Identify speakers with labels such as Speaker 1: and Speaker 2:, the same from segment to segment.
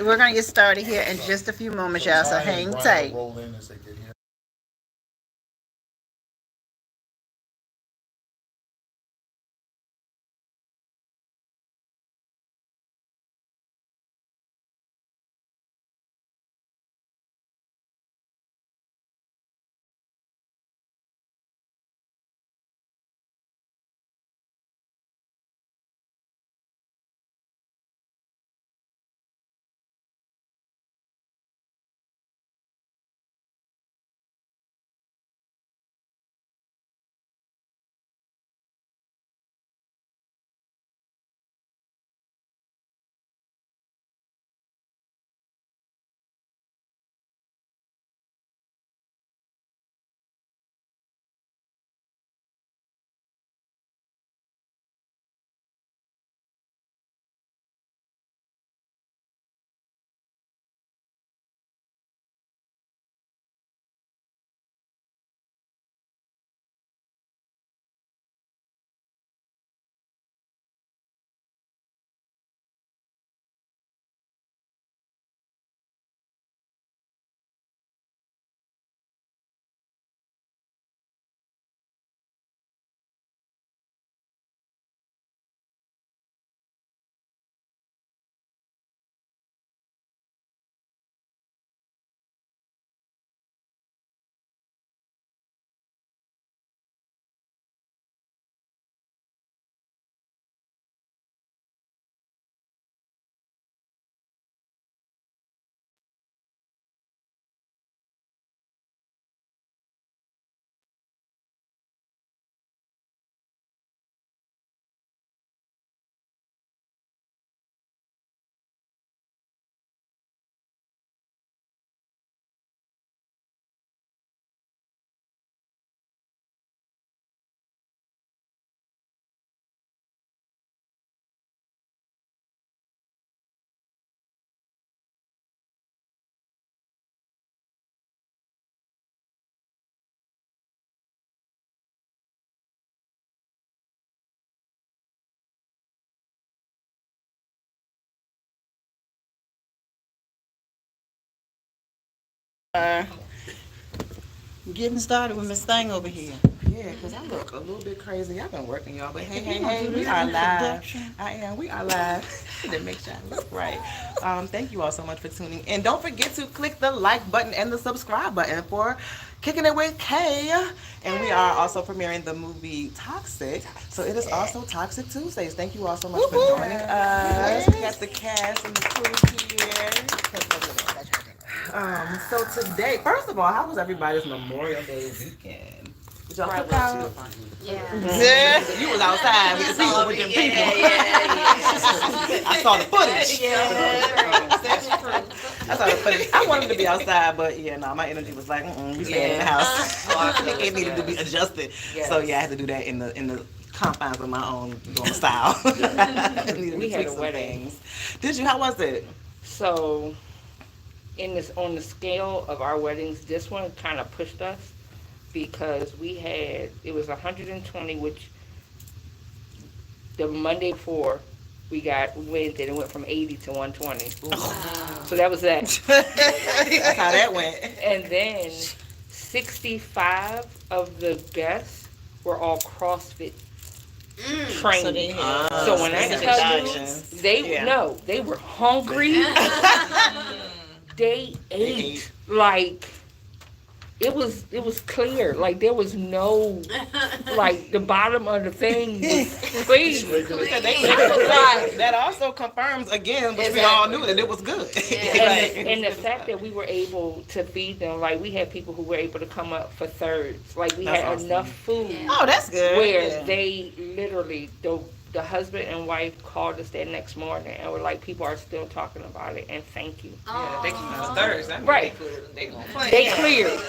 Speaker 1: We're gonna get started here in just a few moments, y'all. So hang tight.
Speaker 2: Roll in as they get here.
Speaker 1: Uh, Getting started with Miss Thing over here.
Speaker 3: Yeah, because I look a little bit crazy. I've been working, y'all. But hey, we are live. We are live. To make sure I look right. Thank you all so much for tuning in. Don't forget to click the like button and the subscribe button for Kicking It with Kay. And we are also premiering the movie Toxic. So it is also Toxic Tuesdays. Thank you all so much for joining us. We got the cast and the crew here. So today, first of all, how was everybody's Memorial Day weekend? Did y'all cook out?
Speaker 1: Yeah.
Speaker 3: You was outside with the people, with them people. I saw the footage. I saw the footage. I wanted to be outside, but yeah, no, my energy was like, we staying in the house. It needed to be adjusted. So yeah, I had to do that in the confines of my own style.
Speaker 4: We had a wedding.
Speaker 3: Did you? How was it?
Speaker 4: So, on the scale of our weddings, this one kind of pushed us because it was 120, which the Monday before we went and it went from 80 to 120. So that was that.
Speaker 3: That's how that went.
Speaker 4: And then 65 of the guests were all CrossFit trained. So when I tell you, they were hungry. They ate like it was clear. Like there was no the bottom of the thing was clean.
Speaker 3: That also confirms again, which we all knew that it was good.
Speaker 4: And the fact that we were able to feed them, like we had people who were able to come up for thirds. Like we had enough food.
Speaker 3: Oh, that's good.
Speaker 4: Where they literally the husband and wife called us that next morning and were like, people are still talking about it and thank you.
Speaker 3: Yeah, they came out Thursday.
Speaker 4: Right. They cleared.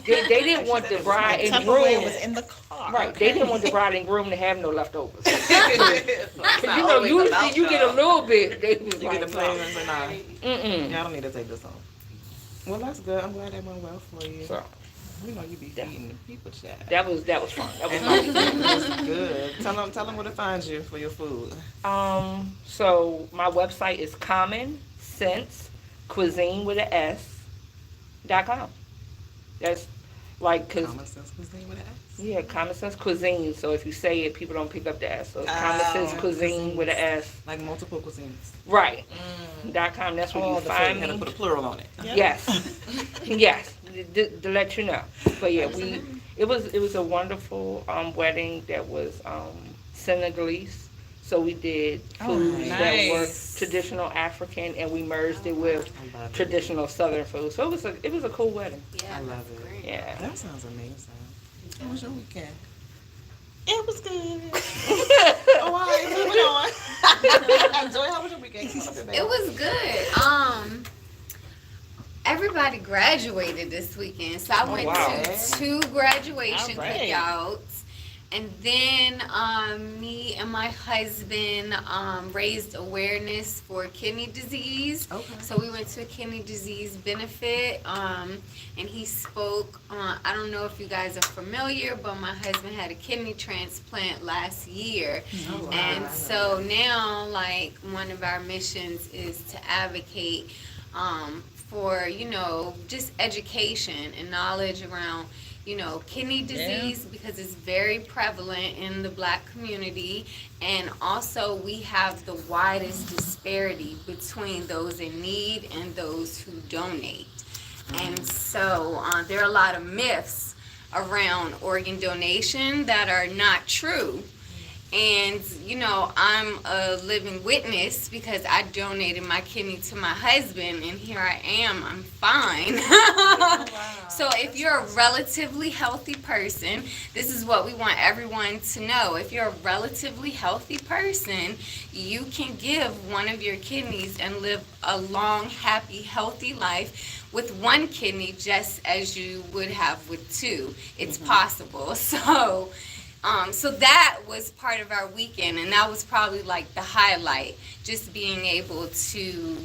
Speaker 4: They didn't want the bride and groom.
Speaker 1: Was in the car.
Speaker 4: Right. They didn't want the bride and groom to have no leftovers. Usually you get a little bit. They was
Speaker 3: you get the flavors and
Speaker 4: Mm-mm.
Speaker 3: Y'all don't need to take this on. Well, that's good. I'm glad that went well for you.
Speaker 4: So,
Speaker 3: we know you be feeding the people, chat.
Speaker 4: that was fun. That was
Speaker 3: fun. That's good. Tell them where to find you for your food.
Speaker 4: So my website is Common Sense cuisine with an S.com. That's like, cause
Speaker 3: Common sense cuisine with an S.
Speaker 4: yeah, Common Sense Cuisine. So if you say it, people don't pick up the S. So it's Common
Speaker 3: Oh,
Speaker 4: Sense Cuisine with an S.
Speaker 3: Like multiple cuisines.
Speaker 4: Right. .com. That's where
Speaker 3: Oh,
Speaker 4: you
Speaker 3: the
Speaker 4: find
Speaker 3: food had to
Speaker 4: me.
Speaker 3: put a plural on it.
Speaker 4: Yes. Yes. To let you know. But yeah, it was a wonderful wedding that was Senegalese. So we did foods that were
Speaker 2: nice.
Speaker 4: traditional African, and we merged it with
Speaker 3: I love it.
Speaker 4: traditional Southern food. So it was a cool wedding.
Speaker 3: I love it.
Speaker 4: Yeah.
Speaker 3: That sounds amazing. How was your weekend?
Speaker 1: It was good.
Speaker 3: Oh, all right, moving on. Joy, how was your weekend? Come on up here, baby.
Speaker 5: It was good. Everybody graduated this weekend, so I went
Speaker 4: wow.
Speaker 5: to 2 graduation
Speaker 1: All right.
Speaker 5: cookouts, and then me and my husband raised awareness for kidney disease.
Speaker 3: Okay.
Speaker 5: So we went to a kidney disease benefit, and he spoke. I don't know if you guys are familiar, but my husband had a kidney transplant last year, and so now, like, one of our missions is to advocate for, just education and knowledge around, kidney disease, because it's very prevalent in the Black community. And also we have the widest disparity between those in need and those who donate. And so there are a lot of myths around organ donation that are not true. And, I'm a living witness because I donated my kidney to my husband, and here I am, I'm fine. So if you're a relatively healthy person, this is what we want everyone to know. If you're a relatively healthy person, you can give one of your kidneys and live a long, happy, healthy life with one kidney, just as you would have with 2. It's possible. So that was part of our weekend, and that was probably like the highlight, just being able to,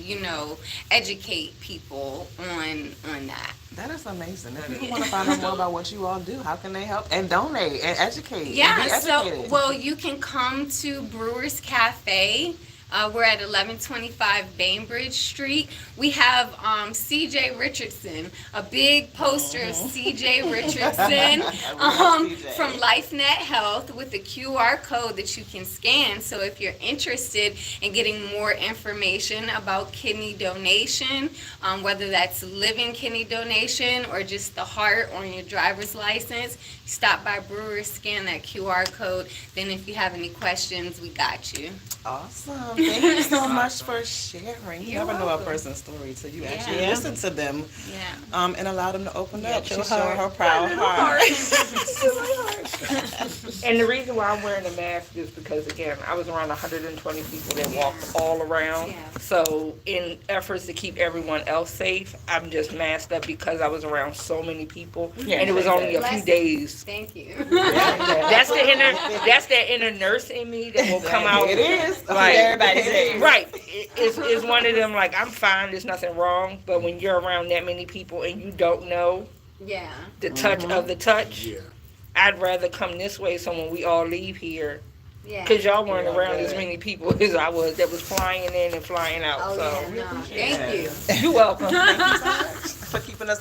Speaker 5: educate people on that.
Speaker 3: That is amazing. If people want to find out more about what you all do, how can they help and donate and educate?
Speaker 5: Yeah,
Speaker 3: and be
Speaker 5: so,
Speaker 3: educated?
Speaker 5: well, you can come to Brewers Cafe. We're at 1125 Bainbridge Street. We have C.J. Richardson, a big poster of C.J. Richardson from LifeNet Health with a QR code that you can scan. So if you're interested in getting more information about kidney donation, whether that's living kidney donation or just the heart on your driver's license, stop by Brewers, scan that QR code. Then if you have any questions, we got you.
Speaker 3: Awesome. Thank you so much for sharing. You
Speaker 5: You're
Speaker 3: never know a
Speaker 5: welcome.
Speaker 3: person's story till you actually
Speaker 1: Yeah.
Speaker 3: listen to them
Speaker 5: Yeah.
Speaker 3: and allow them to open up. She
Speaker 1: your
Speaker 3: showed
Speaker 1: heart.
Speaker 3: her proud heart.
Speaker 4: And the reason why I'm wearing a mask is because, again, I was around 120 people that walked all around.
Speaker 5: Yeah.
Speaker 4: So in efforts to keep everyone else safe, I'm just masked up because I was around so many people.
Speaker 3: Yeah,
Speaker 4: And it was only a few
Speaker 5: Bless you.
Speaker 4: days.
Speaker 5: Thank you.
Speaker 4: That's the inner nurse in me that will come out.
Speaker 3: It is.
Speaker 4: Right.
Speaker 3: Everybody's safe.
Speaker 4: Right. It's one of them, like, I'm fine, there's nothing wrong. But when you're around that many people and you don't know
Speaker 5: Yeah.
Speaker 4: the touch of the touch, I'd rather come this way so when we all leave here,
Speaker 5: Yeah.
Speaker 4: because y'all weren't around as many people as I was that was flying in and flying out.
Speaker 5: Oh,
Speaker 4: So
Speaker 5: yeah, no. Thank you.
Speaker 4: you're welcome.
Speaker 3: For keeping us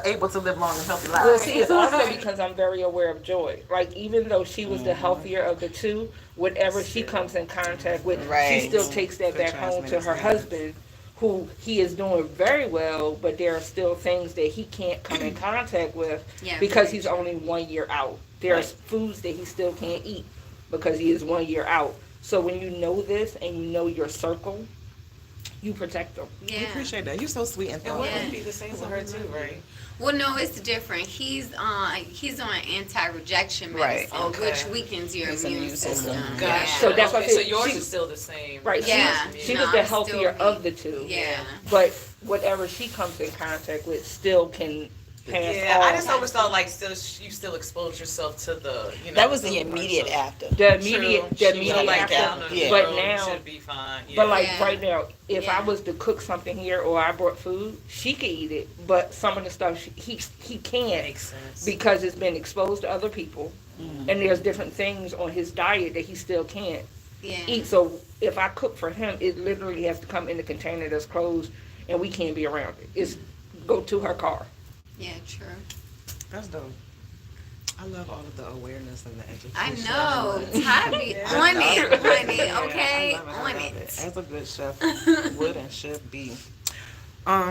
Speaker 3: able to live long and healthy
Speaker 4: Well,
Speaker 3: lives.
Speaker 4: see, it's also because I'm very aware of Joy. Like, even though she was the healthier of the two, whatever she comes in contact with,
Speaker 1: Right.
Speaker 4: she still takes that
Speaker 3: The
Speaker 4: back home to her
Speaker 3: transmitters,
Speaker 4: husband, who he is doing very well, but there are still things that he can't come in contact with
Speaker 5: Yeah,
Speaker 4: because
Speaker 5: very
Speaker 4: he's
Speaker 5: true.
Speaker 4: only 1 year out. There's foods that he still can't eat because he is 1 year out. So when you know this and you know your circle, you protect them.
Speaker 3: We
Speaker 5: Yeah.
Speaker 3: appreciate that. You're so sweet and
Speaker 2: It
Speaker 3: thoughtful.
Speaker 2: wouldn't be the same with her too, right?
Speaker 5: Well, no, it's different. He's on anti-rejection
Speaker 1: Right.
Speaker 5: medicine,
Speaker 2: Okay.
Speaker 5: which weekens your
Speaker 1: His
Speaker 5: immune
Speaker 1: immune
Speaker 5: system.
Speaker 1: system.
Speaker 2: Gotcha.
Speaker 5: Yeah.
Speaker 4: So that's why I
Speaker 2: okay, so
Speaker 4: said
Speaker 2: yours
Speaker 4: she-
Speaker 2: is still the same.
Speaker 4: Right.
Speaker 5: Yeah.
Speaker 4: She
Speaker 5: No,
Speaker 4: was the
Speaker 5: I'm
Speaker 4: healthier
Speaker 5: still
Speaker 4: of the two.
Speaker 5: Yeah.
Speaker 4: But whatever she comes in contact with still can pass
Speaker 2: Yeah, I just
Speaker 4: on.
Speaker 2: always thought like you still expose yourself to the
Speaker 1: That was the immediate after.
Speaker 4: The immediate
Speaker 2: like
Speaker 4: after.
Speaker 2: down to the
Speaker 1: Yeah.
Speaker 4: But
Speaker 2: road,
Speaker 4: now-
Speaker 2: should be fine. Yeah.
Speaker 4: But like
Speaker 5: Yeah.
Speaker 4: right now, if
Speaker 5: Yeah.
Speaker 4: I was to cook something here or I brought food, she could eat it. But some of the stuff he can't
Speaker 2: makes sense.
Speaker 4: because it's been exposed to other people, and there's different things on his diet that he still can't
Speaker 5: Yeah.
Speaker 4: eat. So if I cook for him, it literally has to come in a container that's closed, and we can't be around it. It's go to her car.
Speaker 5: Yeah, true.
Speaker 3: That's dope. I love all of the awareness and the education.
Speaker 5: I know. Tabby,
Speaker 3: Yeah.
Speaker 5: on it, honey.
Speaker 3: Yeah,
Speaker 5: Okay,
Speaker 3: I love
Speaker 5: on
Speaker 3: I love
Speaker 5: it.
Speaker 3: As a good chef would and should be.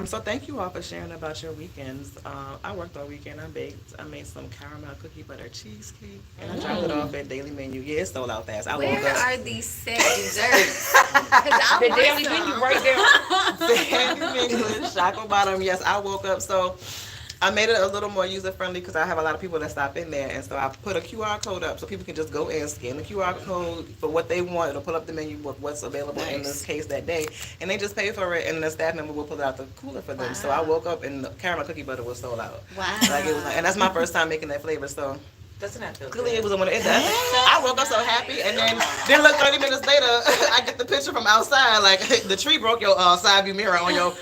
Speaker 3: So thank you all for sharing about your weekends. I worked all weekend. I baked. I made some caramel cookie butter cheesecake, and I dropped it off at Daily Menu. Yeah, it sold out fast. I
Speaker 5: Where
Speaker 3: woke up.
Speaker 5: are these said desserts? 'Cause I
Speaker 4: The
Speaker 5: want
Speaker 4: daily
Speaker 5: some.
Speaker 4: menu right there.
Speaker 3: Daily Menu, Shackle Bottom. Yes, I woke up. So I made it a little more user friendly because I have a lot of people that stop in there, and so I put a QR code up so people can just go in, scan the QR code for what they want. It'll pull up the menu with what's available in this case that day, and they just pay for it, and the staff member will pull it out the cooler for them. So I woke up and the caramel cookie butter was sold out.
Speaker 5: Wow.
Speaker 3: Like it was, and that's my first time making that flavor. So
Speaker 2: Doesn't that feel
Speaker 3: clearly it
Speaker 2: good?
Speaker 3: was one of it. I woke up so happy, and then look 30 minutes later, I get the picture from outside, like the tree broke your side view mirror on your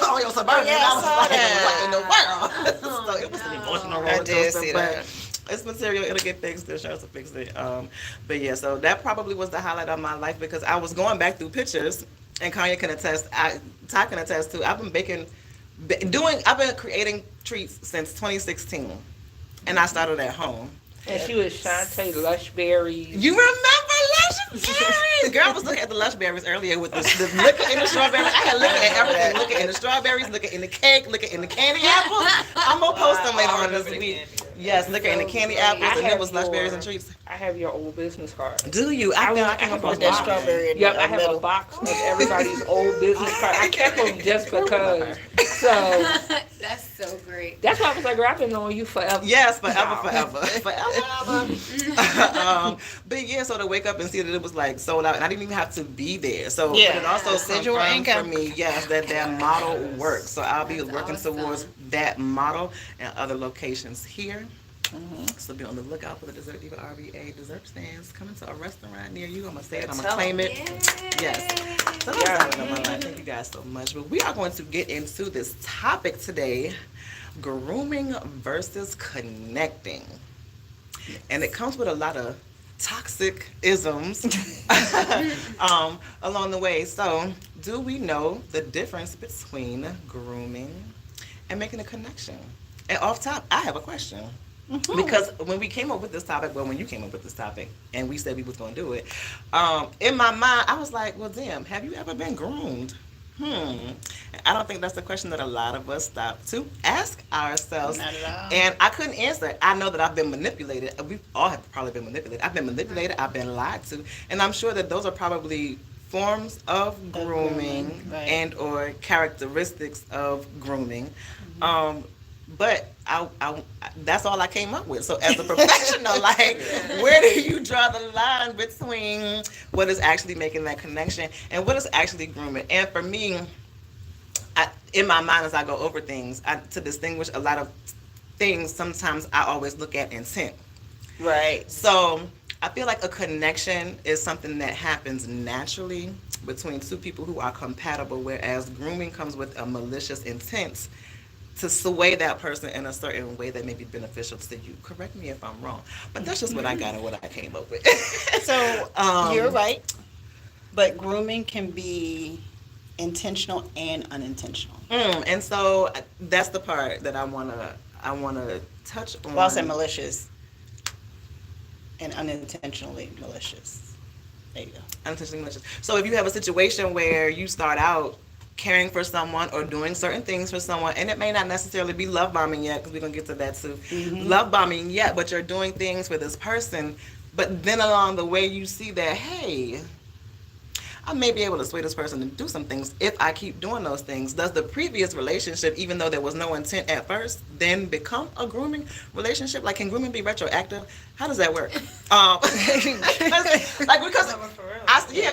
Speaker 3: on your Suburban.
Speaker 1: Yeah,
Speaker 3: I
Speaker 1: I
Speaker 3: was
Speaker 1: saw
Speaker 3: like,
Speaker 1: that.
Speaker 3: what in the world? So it was an emotional roller
Speaker 1: I did
Speaker 3: coaster,
Speaker 1: see
Speaker 3: but
Speaker 1: that.
Speaker 3: it's material. It'll get fixed. The insurance will fix it. But yeah, so that probably was the highlight of my life because I was going back through pictures, and Kanye can attest. Ty can attest too. I've been creating treats since 2016, and I started at home.
Speaker 4: And she was Shantae Lush Berries.
Speaker 3: You remember Lush Berries? Girl, I was looking at the Lush Berries earlier with the liquor in the strawberries. I had looking at everything. Looking in the strawberries, looking in the cake, looking in the candy apples. I'm going to post them later on this week. Yes, liquor in the candy apples, and it was Lush Berries and treats.
Speaker 4: I have your old business card.
Speaker 3: Do you?
Speaker 4: I
Speaker 3: came
Speaker 4: have
Speaker 3: across
Speaker 4: a
Speaker 1: That
Speaker 4: box.
Speaker 1: strawberry in
Speaker 4: Yep,
Speaker 1: the
Speaker 4: I have
Speaker 1: middle.
Speaker 4: a box of everybody's old business card. I kept them just because. So
Speaker 5: That's so great.
Speaker 4: that's why I was like, girl, I've been knowing you forever.
Speaker 3: Yes, forever. But yeah, so to wake up and see that it was like sold out, and I didn't even have to be there. So but it also
Speaker 1: Residual
Speaker 3: confirmed for
Speaker 1: income.
Speaker 3: me, yes, that model works. So I'll be
Speaker 5: That's
Speaker 3: working
Speaker 5: awesome.
Speaker 3: towards that model and other locations here. So be on the lookout for the Dessert Diva RBA dessert stands coming to a restaurant near you. I'm gonna say it. I'm gonna
Speaker 2: Tell
Speaker 3: claim it. Yes. So that's
Speaker 4: Yeah.
Speaker 3: all in my life. Thank you guys so much. But we are going to get into this topic today: grooming versus connecting, and it comes with a lot of toxic isms along the way. So, do we know the difference between grooming and making a connection? And off top, I have a question. Because when we came up with this topic, when you came up with this topic, and we said we was gonna do it, in my mind, I was like, well, damn, have you ever been groomed? I don't think that's the question that a lot of us stop to ask ourselves.
Speaker 1: Not at all.
Speaker 3: And I couldn't answer it. I know that I've been manipulated. We all have probably been manipulated. I've been manipulated. I've been lied to. And I'm sure that those are probably forms of grooming
Speaker 1: right.
Speaker 3: and or characteristics of grooming. But I that's all I came up with. So as a professional, like, where do you draw the line between what is actually making that connection and what is actually grooming? And for me, in my mind, as I go over things, to distinguish a lot of things, sometimes I always look at intent.
Speaker 1: Right.
Speaker 3: So I feel like a connection is something that happens naturally between two people who are compatible, whereas grooming comes with a malicious intent to sway that person in a certain way that may be beneficial to you. Correct me if I'm wrong, but that's just what I got and what I came up with.
Speaker 1: So you're right, but grooming can be intentional and unintentional.
Speaker 3: And so that's the part that I wanna touch on.
Speaker 1: Well, I'll say malicious and unintentionally malicious. There you go.
Speaker 3: Unintentionally malicious. So if you have a situation where you start out caring for someone or doing certain things for someone, and it may not necessarily be love bombing yet, because we're going to get to that too. Love bombing yet, but you're doing things for this person, but then along the way you see that, hey, I may be able to sway this person to do some things if I keep doing those things. Does the previous relationship, even though there was no intent at first, then become a grooming relationship? Like, can grooming be retroactive? How does that work? Because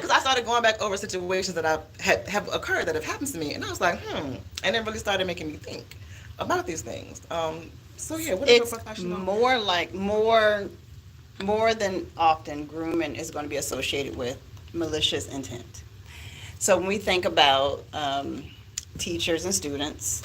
Speaker 3: I started going back over situations that have occurred that have happened to me, and I was like, and it really started making me think about these things. So yeah, what is your
Speaker 1: It's
Speaker 3: professional?
Speaker 1: more than often, grooming is going to be associated with malicious intent. So when we think about teachers and students,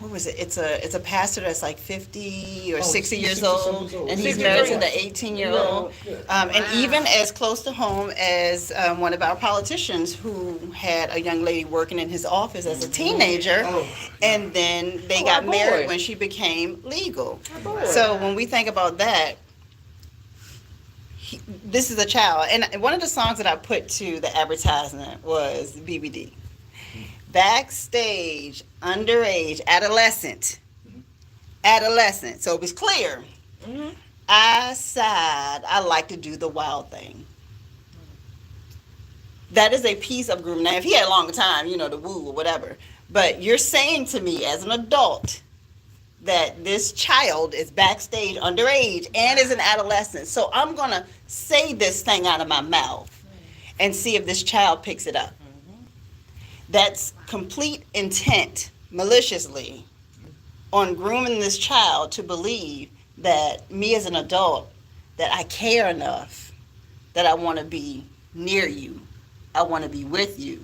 Speaker 1: what was it? It's a pastor that's like 50 or
Speaker 6: Oh,
Speaker 1: 60 years
Speaker 6: 60
Speaker 1: old,
Speaker 6: years old.
Speaker 1: and he's
Speaker 4: 63.
Speaker 1: married to the 18-year-old.
Speaker 6: Yeah.
Speaker 1: And even as close to home as one of our politicians who had a young lady working in his office as a teenager,
Speaker 6: Oh.
Speaker 1: and then they
Speaker 4: Oh,
Speaker 1: got
Speaker 4: our
Speaker 1: married
Speaker 4: boy.
Speaker 1: when she became legal.
Speaker 4: boy.
Speaker 1: So when we think about that, this is a child. And one of the songs that I put to the advertisement was BBD. Backstage, underage, adolescent. Adolescent. So it was clear.
Speaker 4: Mhm.
Speaker 1: I sighed. I like to do the wild thing. That is a piece of grooming. Now, if he had a longer time, the woo or whatever. But you're saying to me as an adult that this child is backstage, underage, and is an adolescent. So I'm going to say this thing out of my mouth and see if this child picks it up. That's complete intent, maliciously, on grooming this child to believe that me as an adult, that I care enough, that I want to be near you. I want to be with you.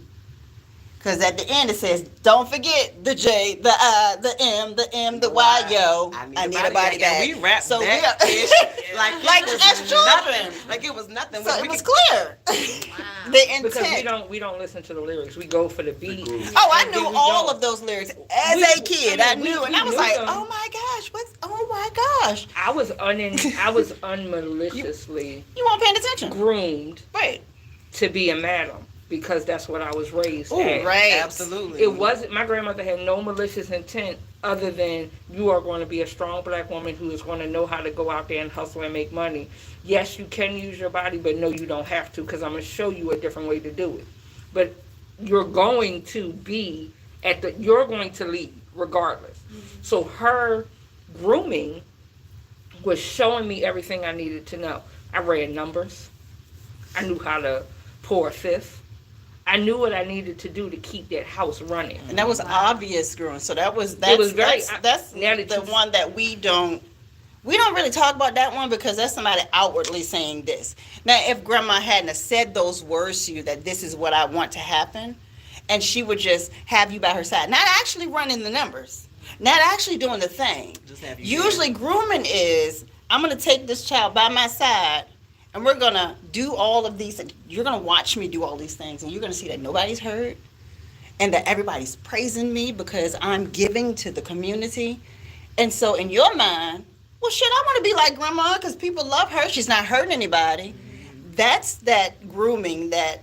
Speaker 1: Because at the end it says, don't forget the J, the I, the M, the M, the Y, yo.
Speaker 3: I need a body bag. And we rapped
Speaker 1: So
Speaker 3: that
Speaker 1: we
Speaker 3: ish
Speaker 1: like
Speaker 3: it was
Speaker 1: as children.
Speaker 3: nothing. Like it was nothing.
Speaker 1: So
Speaker 3: We
Speaker 1: it was
Speaker 3: could-
Speaker 1: clear.
Speaker 5: Wow.
Speaker 1: The
Speaker 4: Because
Speaker 1: intent.
Speaker 4: we don't listen to the lyrics. We go for the beat.
Speaker 1: Oh, I
Speaker 4: And
Speaker 1: knew
Speaker 4: then we
Speaker 1: all
Speaker 4: don't.
Speaker 1: of those lyrics as
Speaker 4: We-
Speaker 1: a kid. I
Speaker 4: we
Speaker 1: knew, and I was
Speaker 4: knew
Speaker 1: like,
Speaker 4: them.
Speaker 1: "Oh my gosh, oh my gosh!"
Speaker 4: I was unmaliciously
Speaker 1: You weren't paying attention,
Speaker 4: groomed
Speaker 1: right?
Speaker 4: to be a madam because that's what I was raised as.
Speaker 1: Right.
Speaker 3: Absolutely.
Speaker 4: It wasn't, my grandmother had no malicious intent other than you are going to be a strong black woman who is going to know how to go out there and hustle and make money. Yes, you can use your body, but no, you don't have to because I'm going to show you a different way to do it. But you're going to be you're going to lead regardless. So her grooming was showing me everything I needed to know. I read numbers. I knew how to pour a fifth. I knew what I needed to do to keep that house running.
Speaker 1: And that was obvious growing. So that's
Speaker 4: was very-
Speaker 1: that's
Speaker 4: now that
Speaker 1: the
Speaker 4: you-
Speaker 1: one that we don't really talk about that one because that's somebody outwardly saying this. Now, if grandma hadn't have said those words to you that this is what I want to happen, and she would just have you by her side, not actually running the numbers, not actually doing the thing.
Speaker 3: Just have you
Speaker 1: Usually grooming is, I'm going to take this child by my side and we're going to do all of these. You're going to watch me do all these things and you're going to see that nobody's hurt and that everybody's praising me because I'm giving to the community. And so in your mind, well, shit, I want to be like grandma because people love her. She's not hurting anybody. That's that grooming that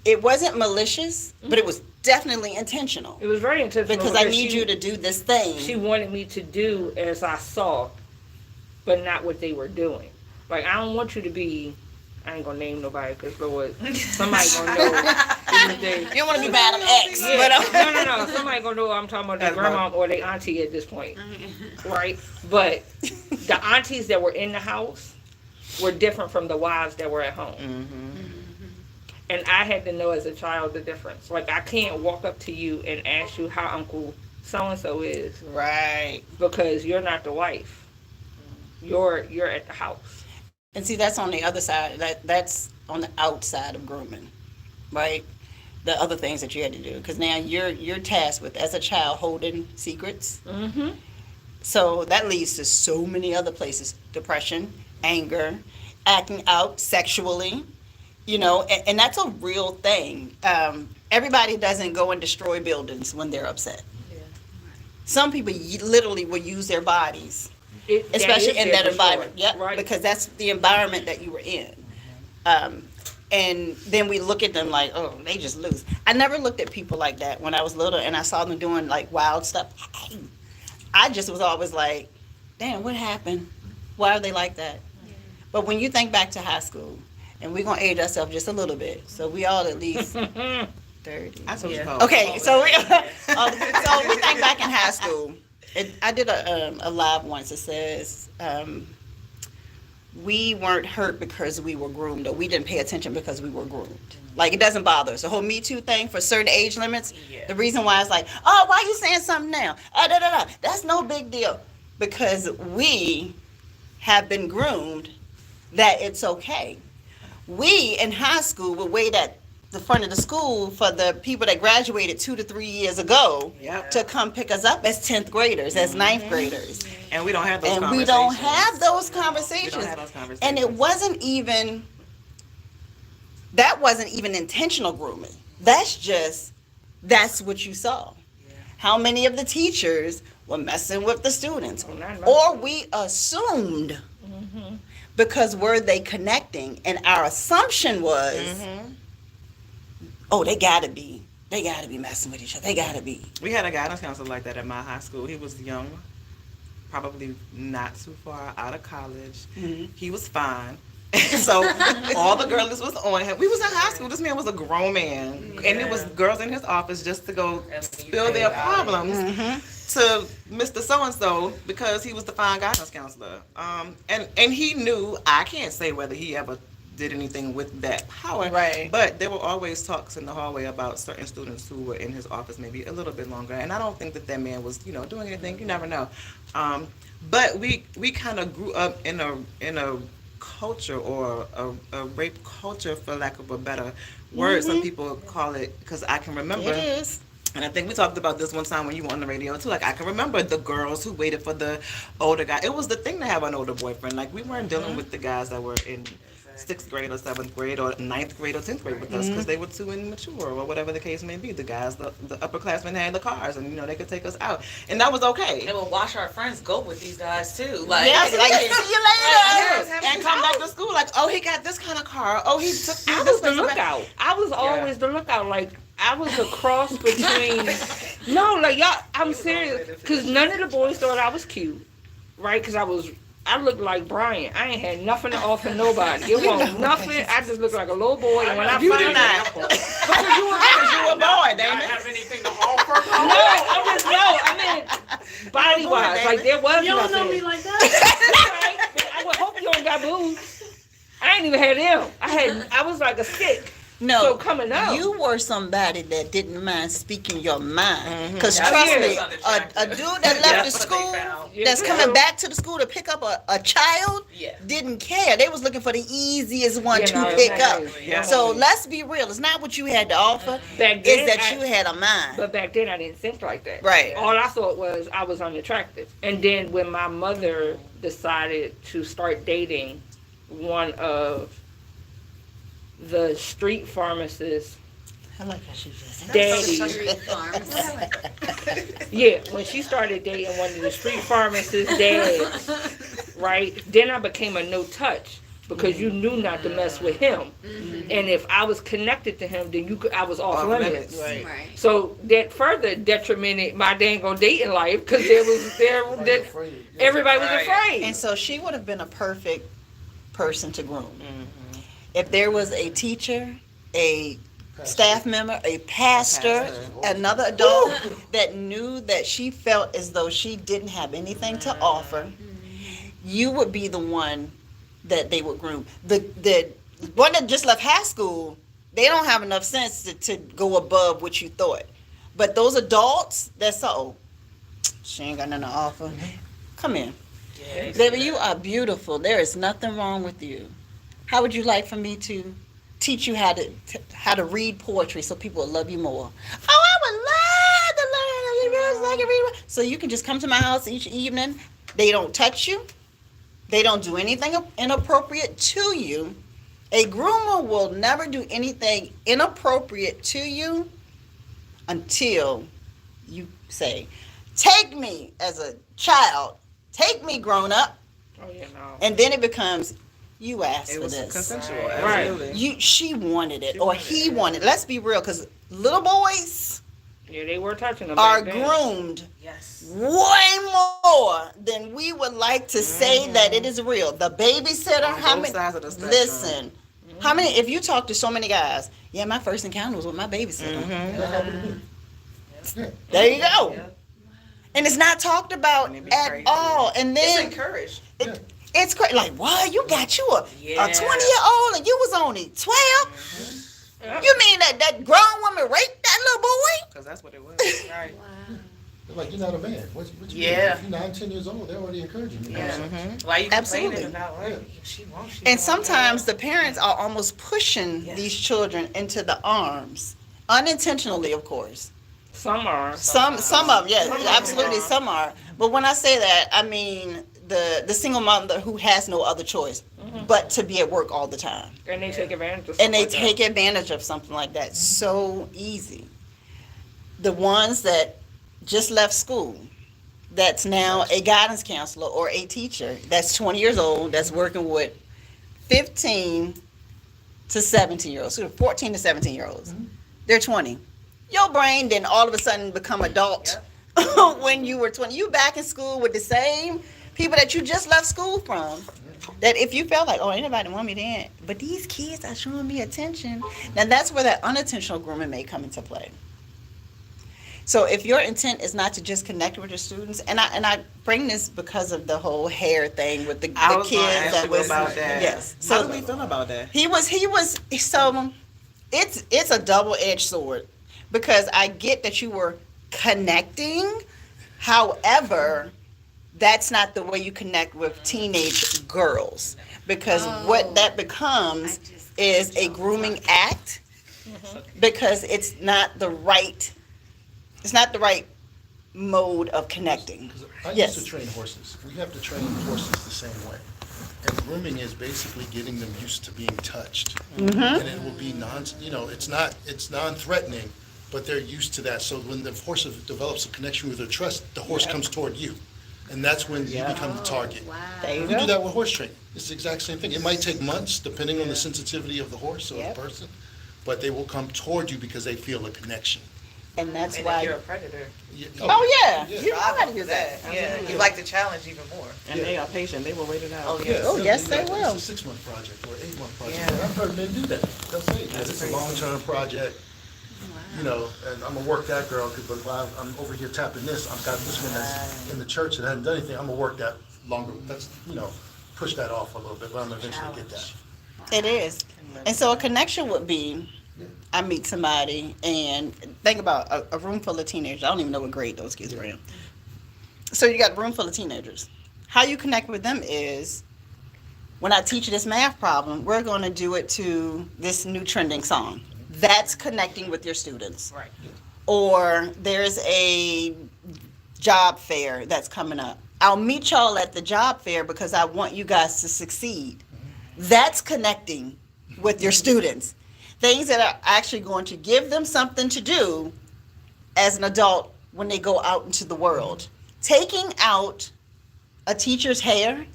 Speaker 1: it wasn't malicious, but it was definitely intentional.
Speaker 4: It was very intentional
Speaker 1: Because I need you to do this thing.
Speaker 4: She wanted me to do as I saw, but not what they were doing. Like, I don't want you to be, I ain't gonna name nobody because Lord, somebody gonna know.
Speaker 1: You don't want to be Madam X,
Speaker 4: Yeah,
Speaker 1: but
Speaker 4: no. Somebody gonna know I'm talking about their
Speaker 3: That's
Speaker 4: grandma or their auntie at this point, right? But the aunties that were in the house were different from the wives that were at home. And I had to know as a child the difference. Like, I can't walk up to you and ask you how Uncle so-and-so is
Speaker 1: right.
Speaker 4: because you're not the wife. You're at the house.
Speaker 1: And see, that's on the other side. That's on the outside of grooming, right? The other things that you had to do, because now you're tasked with, as a child, holding secrets.
Speaker 4: Mm-hmm.
Speaker 1: So that leads to so many other places: depression, anger, acting out sexually. And that's a real thing. Everybody doesn't go and destroy buildings when they're upset. Some people literally will use their bodies, especially in that environment. Yep,
Speaker 4: Right.
Speaker 1: because that's the environment that you were in. And then we look at them like, oh, they just lose. I never looked at people like that when I was little and I saw them doing like wild stuff. I just was always like, damn, what happened? Why are they like that? But when you think back to high school, and we're going to age ourselves just a little bit, so we all at least 30.
Speaker 3: That's what you
Speaker 4: Yeah.
Speaker 3: call
Speaker 1: Okay, so we think back in high school. I did a live once that says we weren't hurt because we were groomed, or we didn't pay attention because we were groomed. Like, it doesn't bother us. The whole Me Too thing for certain age limits, the reason why it's like, oh, why are you saying something now? That's no big deal. Because we have been groomed that it's okay. We in high school would wait at the front of the school for the people that graduated 2 to 3 years ago
Speaker 3: Yep.
Speaker 1: to come pick us up as 10th graders, as ninth graders.
Speaker 3: And we don't have those
Speaker 1: And
Speaker 3: conversations.
Speaker 1: we don't have those
Speaker 3: We
Speaker 1: conversations.
Speaker 3: don't have those conversations.
Speaker 1: And it wasn't even, that wasn't even intentional grooming. That's what you saw. How many of the teachers were messing with the students? Or we assumed, because were they connecting? And our assumption was, oh, they gotta be messing with each other. They gotta be.
Speaker 3: We had a guidance counselor like that at my high school. He was young, probably not too far out of college. He was fine. So all the girls was on him. We was in high school. This man was a grown man. And it was girls in his office just to go spill their problems to Mr. So-and-so because he was the fine guidance counselor. And he knew, I can't say whether he ever did anything with that power.
Speaker 1: Right.
Speaker 3: But there were always talks in the hallway about certain students who were in his office maybe a little bit longer. And I don't think that man was, doing anything. You never know. But we kind of grew up in a culture or a rape culture, for lack of a better word. Some people call it, because I can remember.
Speaker 1: It is.
Speaker 3: And I think we talked about this one time when you were on the radio too. Like, I can remember the girls who waited for the older guy. It was the thing to have an older boyfriend. Like, we weren't dealing with the guys that were in 6th grade or 7th grade or 9th grade or 10th grade with us because they were too immature or whatever the case may be. The guys, the upperclassmen had the cars and, they could take us out. And that was okay.
Speaker 2: And we'll watch our friends go with these guys too. Like,
Speaker 1: Yes, like, see you later.
Speaker 3: Yes, and come back to school like, oh, he got this kind of car. Oh, he took
Speaker 4: I was the lookout. I was always the lookout. Like, I was a cross between. No, like, y'all, I'm serious. Because none of the boys thought I was cute, right? Because I looked like Brian. I ain't had nothing to offer nobody. It wasn't nothing. I just looked like a little boy. And when I
Speaker 3: You
Speaker 4: found
Speaker 3: did not.
Speaker 4: out,
Speaker 3: Because you were a boy, Damon.
Speaker 2: have anything to offer?
Speaker 4: I mean, body wise, like there was
Speaker 6: You don't
Speaker 4: nothing.
Speaker 6: know me like that.
Speaker 4: I would hope you don't got boobs. I ain't even had them. I was like a stick.
Speaker 1: No,
Speaker 4: So coming up,
Speaker 1: you were somebody that didn't mind speaking your mind. Because
Speaker 2: That's
Speaker 1: trust me,
Speaker 2: unattractive.
Speaker 1: a dude that left the
Speaker 2: That's what they
Speaker 1: school,
Speaker 2: found.
Speaker 1: that's coming back to the school to pick up a child,
Speaker 2: Yeah.
Speaker 1: didn't care. They was looking for the easiest one
Speaker 4: You
Speaker 1: to
Speaker 4: know,
Speaker 1: pick up.
Speaker 4: exactly.
Speaker 3: Yeah.
Speaker 1: So let's be real. It's not what you had to offer.
Speaker 4: back
Speaker 1: It's
Speaker 4: then,
Speaker 1: that you had a mind.
Speaker 4: but back then I didn't think like that.
Speaker 1: Right.
Speaker 4: All I thought was I was unattractive. And then when my mother decided to start dating one of the street pharmacists,
Speaker 1: I like how she just
Speaker 4: daddy.
Speaker 5: Street farms.
Speaker 4: Yeah, when she started dating one of the street pharmacists' dads, right? Then I became a no touch because you knew not to mess with him. And if I was connected to him, then I was off limits.
Speaker 3: Right.
Speaker 5: Right.
Speaker 4: So that further detrimented my dang on dating life because everybody was afraid.
Speaker 1: And so she would have been a perfect person to groom. If there was a teacher, a staff member, a pastor, another adult that knew that she felt as though she didn't have anything to offer, you would be the one that they would groom. The one that just left high school, they don't have enough sense to go above what you thought. But those adults, that's all. She ain't got nothing to offer. Come in. Baby, you are beautiful. There is nothing wrong with you. How would you like for me to teach you how to read poetry so people will love you more? Oh, I would love to learn how to read. I can read. So you can just come to my house each evening. They don't touch you. They don't do anything inappropriate to you. A groomer will never do anything inappropriate to you until you say, take me as a child, take me grown up,
Speaker 4: Oh, yeah, no.
Speaker 1: and then it becomes, you asked
Speaker 3: It
Speaker 1: for
Speaker 3: was
Speaker 1: this.
Speaker 3: consensual,
Speaker 4: Right.
Speaker 3: absolutely.
Speaker 1: She wanted it, or he wanted it. Let's be real, because little boys
Speaker 4: Yeah, they were touching them.
Speaker 1: are
Speaker 4: back then.
Speaker 1: groomed
Speaker 2: Yes.
Speaker 1: way more than we would like to say that it is real. The babysitter,
Speaker 3: On
Speaker 1: how
Speaker 3: both
Speaker 1: many?
Speaker 3: sides of the spectrum.
Speaker 1: Listen, how many? If you talk to so many guys, yeah, my first encounter was with my babysitter. There you go. And it's not talked about
Speaker 3: And it be
Speaker 1: at
Speaker 3: crazy.
Speaker 1: all. And
Speaker 2: It's
Speaker 1: then
Speaker 2: encouraged.
Speaker 1: it's crazy. Like, what? You got you a
Speaker 2: Yeah.
Speaker 1: 20-year-old and you was only 12? You mean that grown woman raped that little boy?
Speaker 3: Because that's what it was.
Speaker 2: Right.
Speaker 5: Wow.
Speaker 7: They're like, you're not a man. What you
Speaker 2: Yeah.
Speaker 7: doing? If you're 9, 10 years old, they're already encouraging you.
Speaker 2: Yeah.
Speaker 3: Mm-hmm.
Speaker 2: Why you
Speaker 1: Absolutely.
Speaker 2: complaining about like
Speaker 7: Yeah.
Speaker 2: if she wants she
Speaker 1: And
Speaker 2: wants,
Speaker 1: sometimes the parents are almost pushing
Speaker 2: Yes.
Speaker 1: these children into the arms, unintentionally, of course.
Speaker 4: Some are.
Speaker 1: Some of them, yes,
Speaker 4: Some of them
Speaker 1: absolutely,
Speaker 4: are.
Speaker 1: some are. But when I say that, I mean the single mother who has no other choice but to be at work all the time.
Speaker 4: And they take advantage of
Speaker 1: And
Speaker 4: stuff
Speaker 1: they
Speaker 4: like that.
Speaker 1: take advantage of something like that so easy. The ones that just left school, that's now a guidance counselor or a teacher, that's 20 years old, that's working with 15 to 17 year olds, so 14 to 17 year olds. They're 20. Your brain didn't all of a sudden become adult when you were 20. You back in school with the same people that you just left school from. That if you felt like, oh, ain't nobody want me then, but these kids are showing me attention. Now that's where that unintentional grooming may come into play. So if your intent is not to just connect with your students, and I bring this because of the whole hair thing with the
Speaker 3: I was
Speaker 1: kids
Speaker 3: gonna ask
Speaker 1: that
Speaker 3: you
Speaker 1: was
Speaker 3: about that.
Speaker 1: yes.
Speaker 3: How
Speaker 1: So
Speaker 3: do we feel about that?
Speaker 1: he was so it's a double-edged sword because I get that you were connecting, however, that's not the way you connect with teenage girls because what that becomes is a grooming act because it's not the right mode of connecting.
Speaker 7: 'Cause I
Speaker 1: Yes.
Speaker 7: used to train horses. We have to train horses the same way. And grooming is basically getting them used to being touched. And it will be it's non-threatening, but they're used to that. So when the horse develops a connection with their trust, the horse comes toward you. And that's when you become the target.
Speaker 1: There you
Speaker 7: We do
Speaker 1: go.
Speaker 7: that with horse training. It's the exact same thing. It might take months, depending on the sensitivity of the horse or
Speaker 1: Yep.
Speaker 7: the person, but they will come toward you because they feel a connection.
Speaker 1: And that's
Speaker 2: and
Speaker 1: why.
Speaker 2: if you're a predator.
Speaker 1: Oh yeah,
Speaker 7: Yeah.
Speaker 1: you know how to do that.
Speaker 2: Yeah, you like the challenge even more.
Speaker 3: And they are patient. They will wait it out.
Speaker 2: Oh,
Speaker 7: Yeah,
Speaker 1: Oh,
Speaker 7: they'll
Speaker 1: yes,
Speaker 7: do
Speaker 1: they
Speaker 7: that.
Speaker 1: will.
Speaker 7: It's a 6-month project or 8-month project.
Speaker 3: Yeah.
Speaker 7: And I've heard men do that. They'll say, it's a long-term project, and I'm gonna work that girl, but while I'm over here tapping this, I've got this one that's in the church that hasn't done anything, I'm gonna work that longer, that's, push that off a little bit, but I'm gonna eventually get that.
Speaker 1: It is. And so a connection would be, I meet somebody and think about a room full of teenagers. I don't even know what grade those kids were in. So you got a room full of teenagers. How you connect with them is when I teach you this math problem, we're going to do it to this new trending song. That's connecting with your students.
Speaker 2: Right.
Speaker 1: Or there's a job fair that's coming up. I'll meet y'all at the job fair because I want you guys to succeed. That's connecting with your students. Things that are actually going to give them something to do as an adult when they go out into the world. Taking out a teacher's hair,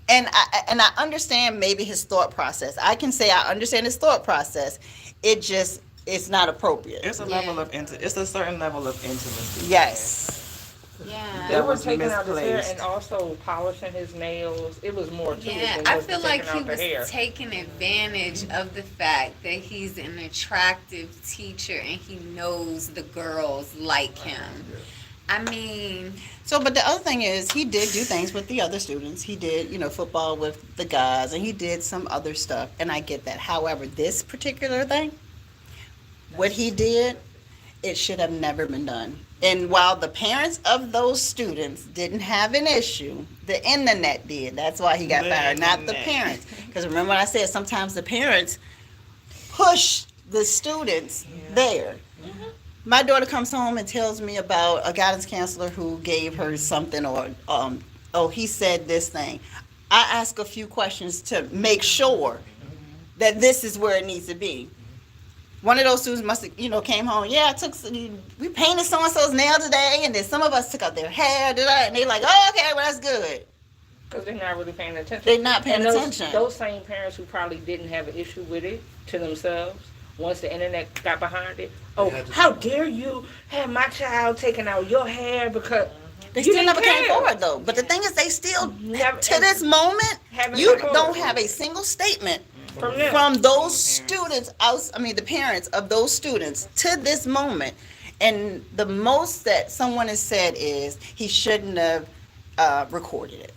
Speaker 1: and I understand maybe his thought process. I can say I understand his thought process. It's not appropriate.
Speaker 3: It's a level of it's a certain level of intimacy.
Speaker 1: Yes.
Speaker 5: Yeah.
Speaker 4: They
Speaker 3: That
Speaker 4: were
Speaker 3: was
Speaker 4: taking out his hair
Speaker 3: misplaced.
Speaker 4: and also polishing his nails. It was more to it
Speaker 5: Yeah,
Speaker 4: than
Speaker 5: I
Speaker 4: just
Speaker 5: feel like
Speaker 4: taking
Speaker 5: he
Speaker 4: out the
Speaker 5: was
Speaker 4: hair.
Speaker 5: taking advantage of the fact that he's an attractive teacher and he knows the girls like him. I mean,
Speaker 1: So, but the other thing is, he did do things with the other students. He did, football with the guys, and he did some other stuff, and I get that. However, this particular thing, what he did, it should have never been done. And while the parents of those students didn't have an issue, the internet did. That's why he got
Speaker 3: The
Speaker 1: fired, not the
Speaker 3: internet.
Speaker 1: parents. Because remember what I said, sometimes the parents push the students there. My daughter comes home and tells me about a guidance counselor who gave her something, or he said this thing. I ask a few questions to make sure that this is where it needs to be. One of those students must have, came home. Yeah, we painted so and so's nail today, and then some of us took out their hair, and they like, oh, okay, well that's good.
Speaker 4: Because they're not really paying attention.
Speaker 1: They're not paying
Speaker 4: And those,
Speaker 1: attention.
Speaker 4: Those same parents who probably didn't have an issue with it to themselves, once the internet got behind it, oh,
Speaker 7: had to-
Speaker 4: how dare you have my child taking out your hair because
Speaker 1: They
Speaker 4: you
Speaker 1: still
Speaker 4: didn't
Speaker 1: never came
Speaker 4: care.
Speaker 1: forward though. But the thing is, they still,
Speaker 4: Never-
Speaker 1: to this moment,
Speaker 4: Haven't
Speaker 1: you
Speaker 4: come
Speaker 1: don't
Speaker 4: forward.
Speaker 1: have a single statement
Speaker 4: from them.
Speaker 1: from those students, the parents of those students to this moment. And the most that someone has said is he shouldn't have recorded it.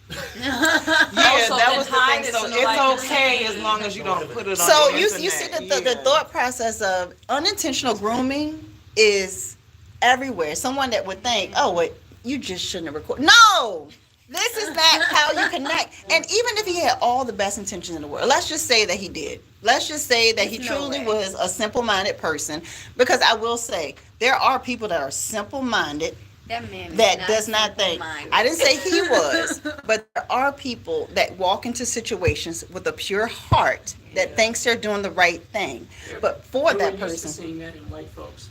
Speaker 3: Yeah,
Speaker 2: Also,
Speaker 3: that
Speaker 2: then
Speaker 3: was the
Speaker 2: hide
Speaker 3: thing.
Speaker 2: it
Speaker 3: So
Speaker 2: so
Speaker 3: it's
Speaker 2: nobody can
Speaker 3: okay
Speaker 2: see.
Speaker 3: as long as you don't put it on
Speaker 1: So
Speaker 3: the
Speaker 1: you
Speaker 3: internet.
Speaker 1: see the thought process of unintentional grooming is everywhere. Someone that would think, oh, wait, you just shouldn't have recorded. No! This is not how you connect. And even if he had all the best intentions in the world, let's just say that he did. Let's just say that he
Speaker 5: There's no
Speaker 1: truly
Speaker 5: way.
Speaker 1: was a simple-minded person. Because I will say, there are people that are simple-minded
Speaker 5: That man is
Speaker 1: that does not think.
Speaker 5: simple-minded.
Speaker 1: I didn't say he was, but there are people that walk into situations with a pure heart that thinks they're doing the right thing. But for
Speaker 6: We're
Speaker 1: that
Speaker 6: used to
Speaker 1: person,
Speaker 6: seeing that in white folks.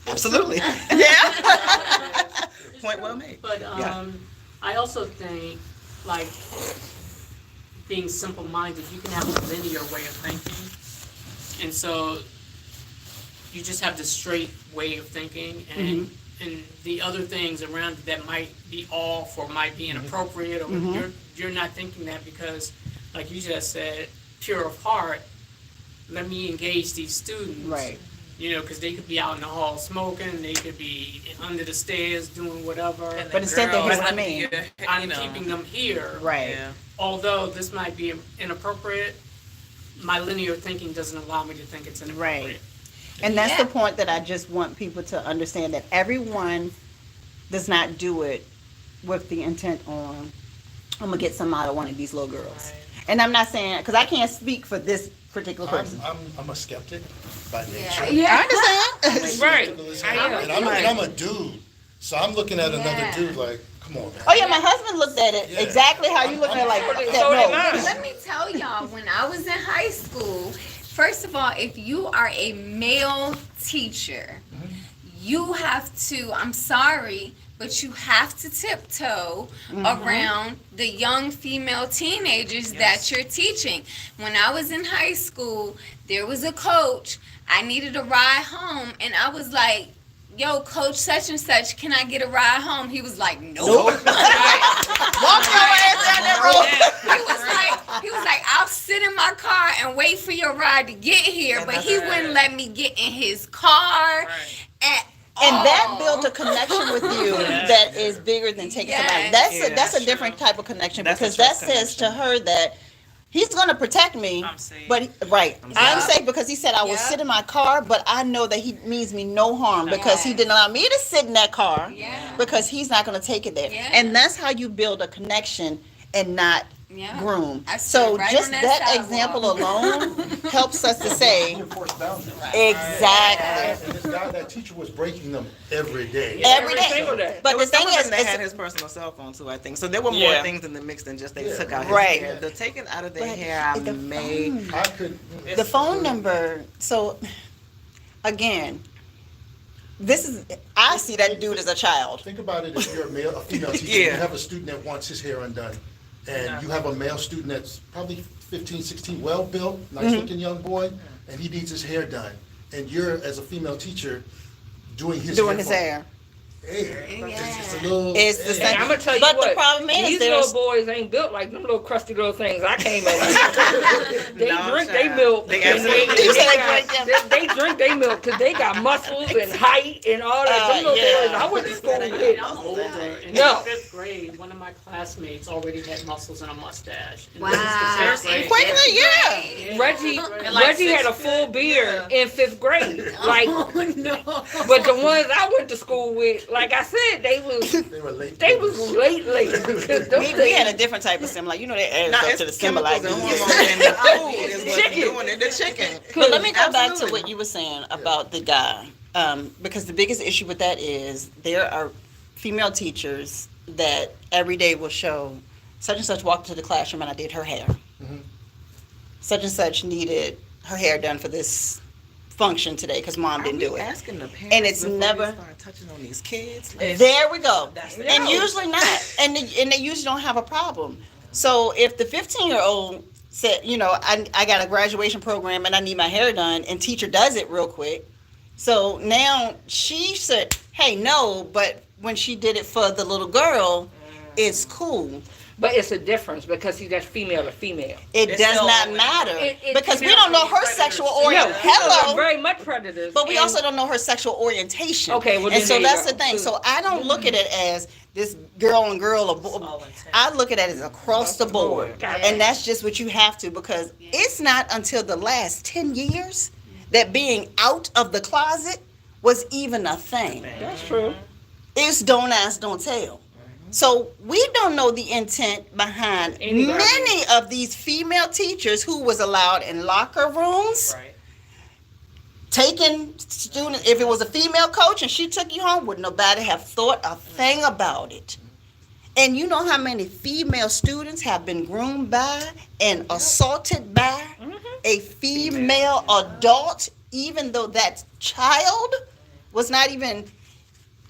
Speaker 1: absolutely, yeah.
Speaker 3: Point well made.
Speaker 6: But
Speaker 3: Yeah.
Speaker 6: I also think, like, being simple-minded, you can have a linear way of thinking. And so you just have the straight way of thinking, and the other things around it that might be off or might be inappropriate, or you're not thinking that because, like you just said, pure of heart, let me engage these students.
Speaker 1: Right.
Speaker 6: You know, because they could be out in the hall smoking, they could be under the stairs doing whatever.
Speaker 1: But instead they hear what I
Speaker 8: Girls,
Speaker 1: mean.
Speaker 6: I'm keeping them here.
Speaker 1: Right.
Speaker 8: Yeah.
Speaker 6: Although this might be inappropriate, my linear thinking doesn't allow me to think it's inappropriate.
Speaker 1: Right. And that's
Speaker 5: Yeah.
Speaker 1: the point that I just want people to understand, that everyone does not do it with the intent on, I'm gonna get some out of one of these little girls. And I'm not saying, because I can't speak for this particular person.
Speaker 7: I'm a skeptic by nature.
Speaker 1: I understand.
Speaker 4: Right.
Speaker 7: Listen,
Speaker 4: I am.
Speaker 7: and I'm a dude, so I'm looking at another
Speaker 5: Yeah.
Speaker 7: dude like, come on, man.
Speaker 1: Oh yeah, my husband looked at it
Speaker 7: Yeah.
Speaker 1: exactly how you looking at it, like
Speaker 4: So
Speaker 1: that.
Speaker 4: did
Speaker 1: No.
Speaker 4: mine.
Speaker 5: Let me tell y'all, when I was in high school, first of all, if you are a male teacher, you have to, I'm sorry, but you have to tiptoe around the young female teenagers that you're teaching. When I was in high school, there was a coach. I needed a ride home, and I was like, yo, coach such and such, can I get a ride home? He was like, nope.
Speaker 1: Walk your ass down that road.
Speaker 5: He was like, I'll sit in my car and wait for your ride to get here, but he wouldn't let me get in his car at
Speaker 1: And that
Speaker 5: all.
Speaker 1: built a connection with you that is bigger than taking somebody.
Speaker 5: Yes.
Speaker 1: That's a different type of connection,
Speaker 3: That's a
Speaker 1: because that
Speaker 3: trust
Speaker 1: says to
Speaker 3: connection.
Speaker 1: her that he's gonna protect me.
Speaker 8: I'm safe.
Speaker 1: But I'm
Speaker 5: safe.
Speaker 1: safe because he said I will
Speaker 5: Yep.
Speaker 1: sit in my car, but I know that he means me no harm because he
Speaker 5: Yes.
Speaker 1: didn't allow me to sit in that car
Speaker 5: Yeah.
Speaker 1: because he's not gonna take it there.
Speaker 5: Yeah.
Speaker 1: And that's how you build a connection and not
Speaker 5: Yeah.
Speaker 1: groom.
Speaker 5: I stood
Speaker 1: So
Speaker 5: right
Speaker 1: just
Speaker 5: on that
Speaker 1: that
Speaker 5: sidewalk.
Speaker 1: example alone helps us to say
Speaker 7: Reinforce boundaries.
Speaker 1: exactly.
Speaker 7: And this guy, that teacher was breaking them every day.
Speaker 1: Every
Speaker 4: Every single
Speaker 1: day.
Speaker 4: day.
Speaker 1: But
Speaker 3: There
Speaker 1: the
Speaker 3: was some
Speaker 1: thing
Speaker 3: of them
Speaker 1: is,
Speaker 3: that
Speaker 1: it's,
Speaker 3: had his personal cell phone too, I think. So there were more
Speaker 4: Yeah.
Speaker 3: things in the mix than just they
Speaker 7: Yeah.
Speaker 3: took out his
Speaker 1: Right.
Speaker 3: hair. The taking out of the
Speaker 1: But
Speaker 3: hair, I
Speaker 1: the
Speaker 3: may.
Speaker 1: phone.
Speaker 7: I could.
Speaker 1: the phone number. So again, this is, I see that dude as a child.
Speaker 7: Think about it, if you're a female teacher,
Speaker 3: Yeah.
Speaker 7: you have a student that wants his hair undone, and you have a male student that's probably 15, 16, well-built, nice-looking young boy, and he needs his hair done, and you're, as a female teacher, doing his
Speaker 1: Doing
Speaker 7: hair.
Speaker 1: his
Speaker 7: for him.
Speaker 1: hair.
Speaker 7: Hey, it's a little.
Speaker 1: It's the
Speaker 7: hey.
Speaker 1: same.
Speaker 4: I'm gonna tell you
Speaker 1: But the
Speaker 4: what.
Speaker 1: problem is
Speaker 4: these
Speaker 1: there's-
Speaker 4: little boys ain't built like them little crusty little things I came in. They
Speaker 3: No,
Speaker 4: drink they
Speaker 3: child.
Speaker 4: milk.
Speaker 3: They
Speaker 4: and
Speaker 3: absolutely
Speaker 1: You said they
Speaker 4: got-
Speaker 1: drink them.
Speaker 4: they drink they milk because they got muscles and height and all that. Them little
Speaker 1: yeah.
Speaker 4: boys I went to school with.
Speaker 6: I'm older. In
Speaker 4: No.
Speaker 6: the 5th grade, one of my classmates already had muscles and a mustache. In
Speaker 5: Wow.
Speaker 6: the 5th grade.
Speaker 1: Quickly, yeah.
Speaker 6: Yeah.
Speaker 4: Reggie,
Speaker 8: like
Speaker 4: Reggie had a
Speaker 8: 6th
Speaker 4: full beard in 5th grade. Like,
Speaker 5: Oh, no.
Speaker 4: but the ones I went to school with, like I said, they was
Speaker 7: They were late.
Speaker 4: late.
Speaker 1: We had a different type of similar. You know, they added
Speaker 3: No,
Speaker 1: stuff
Speaker 3: it's
Speaker 1: to the
Speaker 3: chemicals
Speaker 1: symbolize.
Speaker 3: and hormones and the food is what's
Speaker 4: Chicken.
Speaker 3: doing it. The chicken.
Speaker 1: But let me go back to
Speaker 3: Absolutely.
Speaker 1: what you were saying about the guy, because the biggest issue with that is there are female teachers that every day will show such and such walked to the classroom and I did her hair. Such and such needed her hair done for this function today because mom didn't do it.
Speaker 3: Asking the parents
Speaker 1: And it's
Speaker 3: before
Speaker 1: never-
Speaker 3: they start touching on these kids. Like,
Speaker 1: There we go.
Speaker 8: That's
Speaker 1: And usually not. And they usually don't have a problem. So if the 15-year-old said, you know, I got a graduation program and I need my hair done, and teacher does it real quick. So now she said, hey, no, but when she did it for the little girl, it's cool.
Speaker 4: But it's a difference because see, that's female to female.
Speaker 1: It
Speaker 8: It's
Speaker 1: does
Speaker 8: still
Speaker 1: not
Speaker 8: always-
Speaker 1: matter
Speaker 4: It-
Speaker 1: because we
Speaker 8: female
Speaker 1: don't know
Speaker 8: can be
Speaker 1: her
Speaker 8: predators.
Speaker 1: sexual
Speaker 8: No,
Speaker 1: orientation. Hello.
Speaker 4: Very much predators.
Speaker 1: But we
Speaker 4: And-
Speaker 1: also don't know her sexual orientation.
Speaker 4: Okay, well,
Speaker 1: and
Speaker 4: then
Speaker 1: so
Speaker 4: there you
Speaker 1: that's
Speaker 4: go.
Speaker 1: the thing. So I don't look at it as this girl and girl.
Speaker 8: all intense.
Speaker 1: I look at it as across the board,
Speaker 4: Got it.
Speaker 1: and that's just what you have to, because it's not until the last 10 years that being out of the closet was even a thing.
Speaker 4: That's true.
Speaker 1: It's don't ask, don't tell. So we don't know the intent behind
Speaker 4: Anybody.
Speaker 1: many of these female teachers who was allowed in locker rooms,
Speaker 3: Right.
Speaker 1: taking students. If it was a female coach and she took you home, would nobody have thought a thing about it? And you know how many female students have been groomed by and assaulted by a female adult, even though that child was not even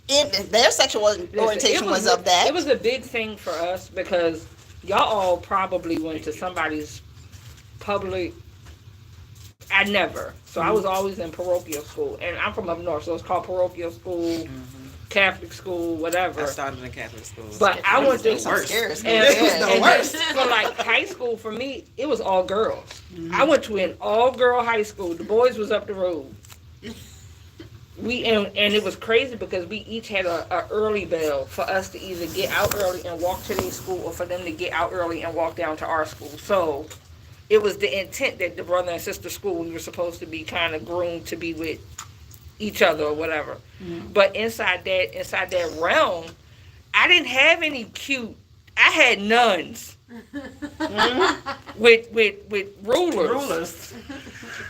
Speaker 1: in their sexual orientation was of that.
Speaker 4: It was a big thing for us because y'all all probably went to somebody's public. I never. So I was always in parochial school, and I'm from up north, so it's called parochial school, Catholic school, whatever.
Speaker 3: I started in Catholic school.
Speaker 4: But I went to
Speaker 1: Some scary school.
Speaker 4: and for like high school for me, it was all girls. I went to an all girl high school. The boys was up the road. And it was crazy because we each had a early bell for us to either get out early and walk to their school, or for them to get out early and walk down to our school. So it was the intent that the brother and sister school, we were supposed to be kind of groomed to be with each other or whatever. But inside that realm, I didn't have any cute. I had nuns with rulers,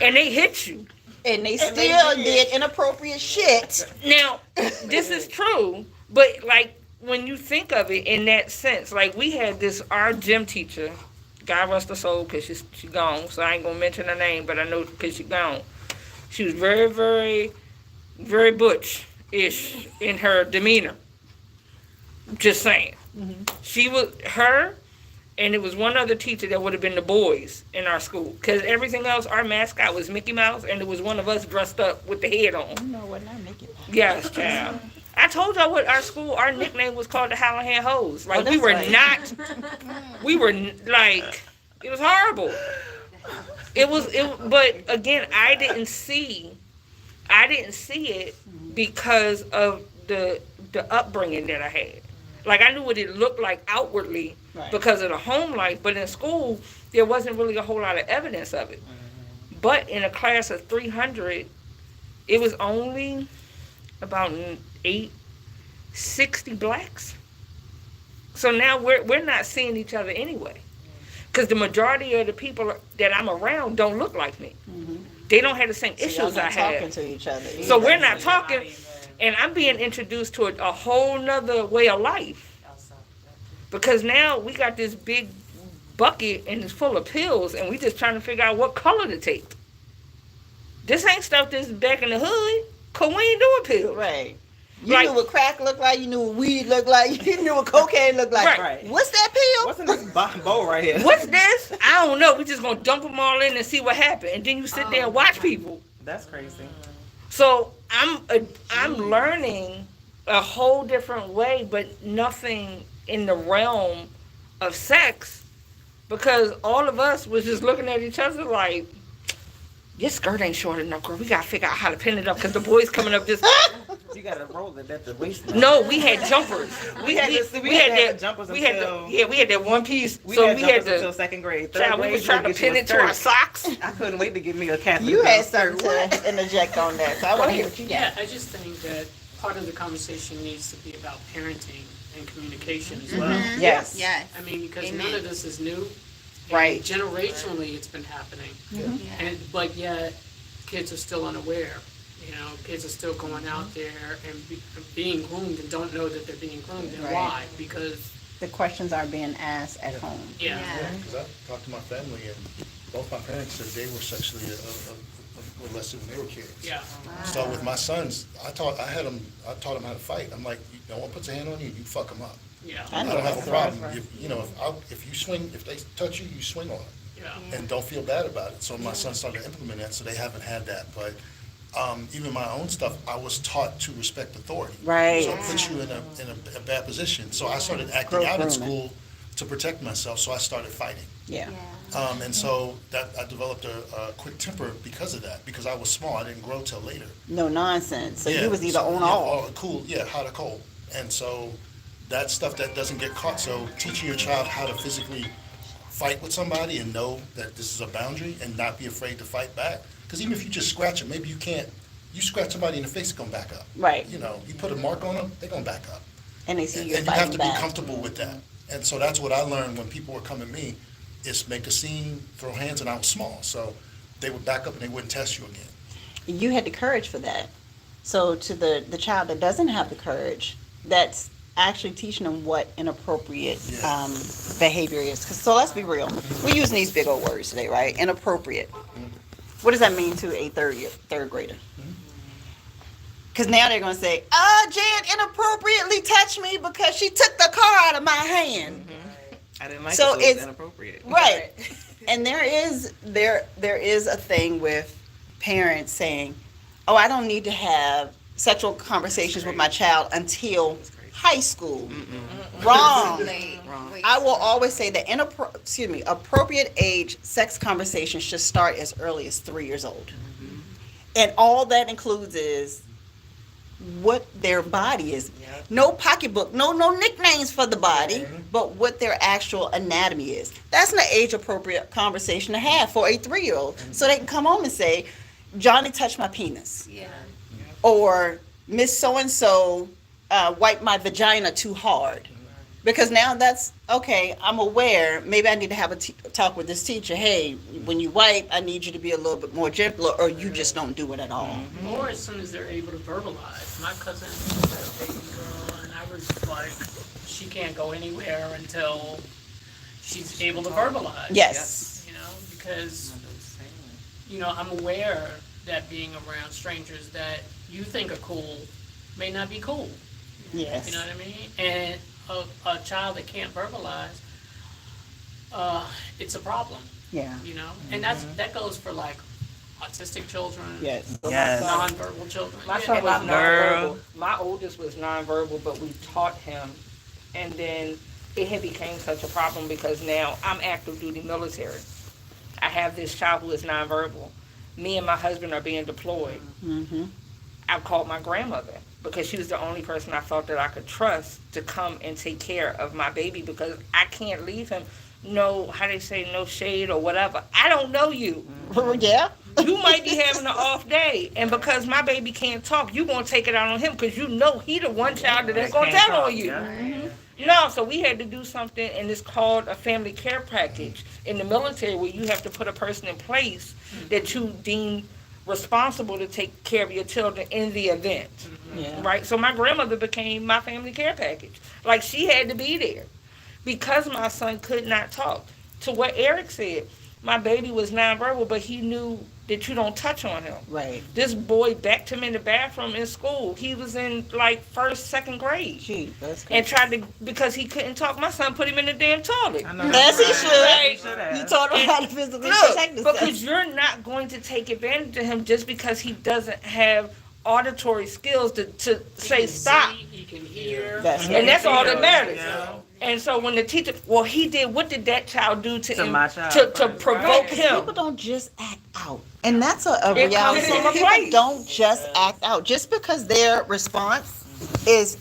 Speaker 4: and they hit you.
Speaker 1: And they still did inappropriate shit.
Speaker 4: Now, this is true, but like when you think of it in that sense, like we had our gym teacher, God rest her soul, because she gone, so I ain't gonna mention her name, but I know because she gone. She was very, very, very butch-ish in her demeanor. Just saying. She was her, and it was one other teacher that would have been the boys in our school, because everything else, our mascot was Mickey Mouse, and it was one of us dressed up with the head on.
Speaker 1: You know what? Not Mickey Mouse.
Speaker 4: Yes, child. I told y'all what our nickname was called, the Hallahan Hoes. Like, we
Speaker 1: that's
Speaker 4: were
Speaker 1: right.
Speaker 4: like, it was horrible. But again, I didn't see it because of the upbringing that I had. Like, I knew what it looked like outwardly because of the home life, but in school, there wasn't really a whole lot of evidence of it. But in a class of 300, it was only about 60 blacks. So now we're not seeing each other anyway, because the majority of the people that I'm around don't look like me. They don't have the same issues I
Speaker 1: talking
Speaker 4: have.
Speaker 1: to each other.
Speaker 4: So we're not talking, and I'm being introduced to a whole nother way of life, because now we got this big bucket and it's full of pills, and we just trying to figure out what color to take. This ain't stuff that's back in the hood, because we ain't doing pills.
Speaker 1: Right. You
Speaker 4: Like-
Speaker 1: knew what crack looked like. You knew what weed looked like. You knew what cocaine looked like.
Speaker 4: Right.
Speaker 1: What's that pill?
Speaker 3: What's in this bowl right here?
Speaker 4: What's this? I don't know. We just gonna dump them all in and see what happens, and then you sit there and watch people.
Speaker 3: That's crazy.
Speaker 4: So I'm learning a whole different way, but nothing in the realm of sex, because all of us was just looking at each other like, your skirt ain't short enough, girl. We gotta figure out how to pin it up, because the boys coming up just.
Speaker 3: You gotta roll it at the waist.
Speaker 4: No, we had jumpers.
Speaker 3: We had the jumpers
Speaker 4: we had
Speaker 3: until-
Speaker 4: we had that one piece.
Speaker 3: We
Speaker 4: so
Speaker 3: had
Speaker 4: we
Speaker 3: jumpers
Speaker 4: had
Speaker 3: until
Speaker 4: to.
Speaker 3: second grade. Third
Speaker 4: Child, we
Speaker 3: grade,
Speaker 4: was trying to
Speaker 3: we'll get you
Speaker 4: pin
Speaker 3: a
Speaker 4: it to our
Speaker 3: skirt.
Speaker 4: socks.
Speaker 3: I couldn't wait to get me a Catholic.
Speaker 1: You had
Speaker 3: skirt.
Speaker 1: something to interject on that, so I want to hear what you got.
Speaker 6: Yeah, I just think that part of the conversation needs to be about parenting and communication as well.
Speaker 3: Yes.
Speaker 5: Yes.
Speaker 6: I mean, because
Speaker 5: Amen.
Speaker 6: none of this is new. And
Speaker 4: Right.
Speaker 6: generationally, it's been happening. But yet, kids are still unaware. You know, kids are still going out there and being groomed and don't know that they're being groomed. And
Speaker 1: Right.
Speaker 6: why? Because,
Speaker 1: The questions are being asked at home.
Speaker 6: yeah.
Speaker 7: Because I talked to my family, and both my parents said they were sexually molested when they were kids.
Speaker 6: Yeah.
Speaker 7: So with my sons, I taught them how to fight. I'm like, no one puts a hand on you, you fuck them up.
Speaker 6: Yeah.
Speaker 7: I don't have a problem. If you swing, if they touch you, you swing on them.
Speaker 6: Yeah.
Speaker 7: And don't feel bad about it. So my son started to implement that, so they haven't had that. But even my own stuff, I was taught to respect authority.
Speaker 1: Right.
Speaker 7: So it puts you in a bad position. So I started acting out in school to protect myself, so I started fighting.
Speaker 1: Yeah.
Speaker 7: And so that I developed a quick temper because of that, because I was small. I didn't grow till later.
Speaker 1: No nonsense. So
Speaker 7: Yeah,
Speaker 1: you was either on or off.
Speaker 7: Cool, yeah, hot or cold. And so that stuff that doesn't get caught. So teaching your child how to physically fight with somebody and know that this is a boundary and not be afraid to fight back. Because even if you just scratch it, maybe you can't, you scratch somebody in the face, they're gonna back up.
Speaker 1: Right.
Speaker 7: You know, you put a mark on them, they're gonna back up.
Speaker 1: And they see
Speaker 7: And
Speaker 1: you're
Speaker 7: you have
Speaker 1: fighting
Speaker 7: to be
Speaker 1: back.
Speaker 7: comfortable with that. And so that's what I learned when people were coming to me, is make a scene, throw hands, and I was small. So they would back up and they wouldn't test you again.
Speaker 1: You had the courage for that. So to the child that doesn't have the courage, that's actually teaching them what inappropriate
Speaker 7: Yeah.
Speaker 1: behavior is. 'Cause, so let's be real. We're using these big old words today, right? Inappropriate. What does that mean to a third grader? Because now they're going to say, Jan inappropriately touched me because she took the car out of my hand.
Speaker 3: I didn't like
Speaker 1: So
Speaker 3: it, so it's
Speaker 1: it's-
Speaker 3: inappropriate.
Speaker 1: Right. And there is a thing with parents saying, oh, I don't need to have sexual conversations with my child until high school. Wrong.
Speaker 3: Wrong.
Speaker 1: I will always say that appropriate age sex conversations should start as early as 3 years old. And all that includes is what their body is. No pocketbook, no nicknames for the body, but what their actual anatomy is. That's an age appropriate conversation to have for a 3-year-old. So they can come home and say, Johnny touched my penis.
Speaker 5: Yeah.
Speaker 1: Or Miss So-and-so wiped my vagina too hard. Because now that's, okay, I'm aware, maybe I need to have a talk with this teacher. Hey, when you wipe, I need you to be a little bit more gentler, or you just don't do it at all.
Speaker 6: Or as soon as they're able to verbalize. My cousin had a baby girl, and I was like, she can't go anywhere until she's able to verbalize.
Speaker 1: Yes.
Speaker 6: You know, because, you know, I'm aware that being around strangers that you think are cool may not be cool.
Speaker 1: Yes.
Speaker 6: You know what I mean? And a child that can't verbalize, it's a problem,
Speaker 1: Yeah.
Speaker 6: you know? And that goes for like autistic children.
Speaker 1: Yes.
Speaker 3: Yes.
Speaker 6: Non-verbal children.
Speaker 4: My
Speaker 6: Yeah,
Speaker 4: son was
Speaker 6: and
Speaker 4: nonverbal. My oldest was nonverbal, but we taught him, and then it had became such a problem because now I'm active duty military. I have this child who is nonverbal. Me and my husband are being deployed.
Speaker 1: Mm-hmm.
Speaker 4: I called my grandmother because she was the only person I felt that I could trust to come and take care of my baby, because I can't leave him. No, how they say, no shade or whatever. I don't know you.
Speaker 1: Yeah.
Speaker 4: You might be having an off day, and because my baby can't talk, you gonna take it out on him because you know he the one child that ain't gonna tell on you. No, so we had to do something, and it's called a family care package in the military, where you have to put a person in place that you deem responsible to take care of your children in the event.
Speaker 1: Yeah.
Speaker 4: Right? So my grandmother became my family care package. Like, she had to be there because my son could not talk. To what Eric said, my baby was nonverbal, but he knew that you don't touch on him.
Speaker 1: Right.
Speaker 4: This boy backed him in the bathroom in school. He was in like first, second grade.
Speaker 1: Gee, that's
Speaker 4: And
Speaker 1: crazy.
Speaker 4: tried to, because he couldn't talk, my son put him in the damn toilet.
Speaker 3: I know
Speaker 1: Yes, he
Speaker 3: that's
Speaker 1: should.
Speaker 3: right.
Speaker 4: Right.
Speaker 1: You taught him how to physically
Speaker 4: Look,
Speaker 1: protect himself.
Speaker 4: because you're not going to take advantage of him just because he doesn't have auditory skills to
Speaker 6: He
Speaker 4: say
Speaker 6: can
Speaker 4: stop.
Speaker 6: see, he can hear.
Speaker 1: That's
Speaker 4: And that's all that matters.
Speaker 3: Yeah.
Speaker 4: And so when the teacher, well, he did, what did that child do to him
Speaker 3: my child.
Speaker 4: to provoke him?
Speaker 1: People don't just act out. And that's a
Speaker 4: It
Speaker 1: reality.
Speaker 4: comes from a
Speaker 1: People
Speaker 4: place.
Speaker 1: don't just act out. Just because their response is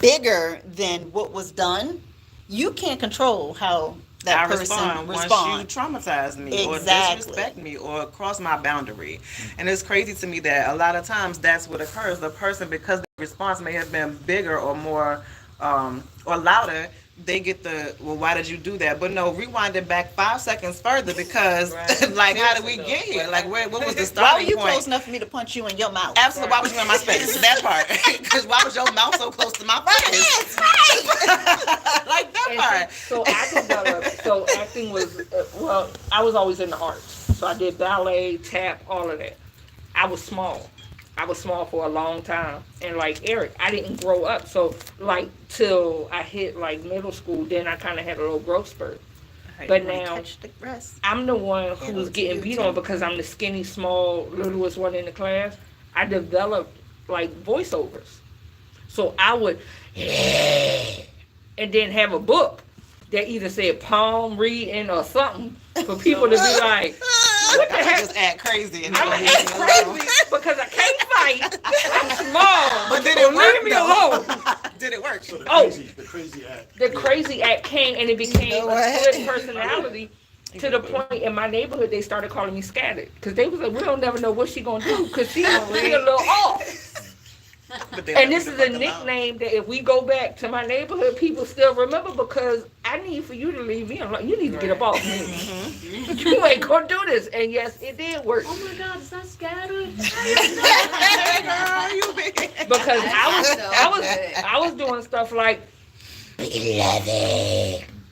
Speaker 1: bigger than what was done, you can't control how that
Speaker 3: I
Speaker 1: person
Speaker 3: respond
Speaker 1: responds.
Speaker 3: once you traumatize me or
Speaker 1: Exactly.
Speaker 3: disrespect me or cross my boundary. And it's crazy to me that a lot of times that's what occurs. The person, because the response may have been bigger or more or louder, they get the, well, why did you do that? But no, rewind it back 5 seconds further, because like, how did we get here? Like, what was the
Speaker 1: Why were
Speaker 3: starting
Speaker 1: you
Speaker 3: point?
Speaker 1: close enough for me to punch you in your mouth?
Speaker 3: Absolutely. Why was you in my space? That part. Because why was your mouth so close to my face?
Speaker 1: That's right.
Speaker 3: Like that
Speaker 4: And
Speaker 3: part.
Speaker 4: so I developed, so acting was, well, I was always in the arts. So I did ballet, tap, all of that. I was small. I was small for a long time. And like Eric, I didn't grow up. So like till I hit like middle school, then I kind of had a little growth spurt. But now
Speaker 1: Touch the breast.
Speaker 4: I'm the one who's getting beat on because I'm the skinny, small, littlest one in the class. I developed like voiceovers. So I would, and then have a book that either said palm reading or something for people to be like, what the
Speaker 3: I
Speaker 4: heck?
Speaker 3: just act crazy. And
Speaker 4: I'm
Speaker 3: don't
Speaker 4: act
Speaker 3: leave me alone.
Speaker 4: crazy because I can't fight. I'm small.
Speaker 3: But did it
Speaker 4: So
Speaker 3: work,
Speaker 4: leave me
Speaker 3: though?
Speaker 4: alone.
Speaker 3: Did it work?
Speaker 7: So the
Speaker 4: Oh.
Speaker 7: crazy act.
Speaker 4: The crazy act came and it became
Speaker 1: know
Speaker 4: a
Speaker 1: what?
Speaker 4: split personality To the point in my neighborhood, they started calling me scattered because they was like, we don't never know what she gonna do because she a little off. And this is a nickname that if we go back to my neighborhood, people still remember because I need for you to leave me alone. You need to get up off me. You ain't gonna do this. And yes, it did work.
Speaker 6: Oh my God, is that scattered?
Speaker 4: Because I was doing stuff like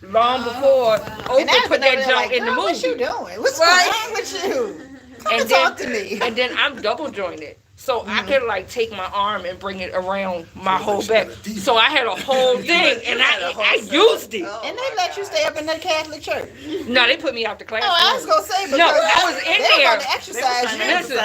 Speaker 4: long before Oprah put that junk in the movie.
Speaker 1: What you doing? What's wrong with you? Come and talk to me.
Speaker 4: And then I'm double jointed. So I could like take my arm and bring it around my whole back. So I had a whole thing and I used it.
Speaker 1: And they let you stay up in the Catholic church.
Speaker 4: No, they put me out the classroom.
Speaker 1: Oh, I was gonna say, because
Speaker 4: no, I was in
Speaker 1: they
Speaker 4: there.
Speaker 1: about to exercise you.
Speaker 4: Listen,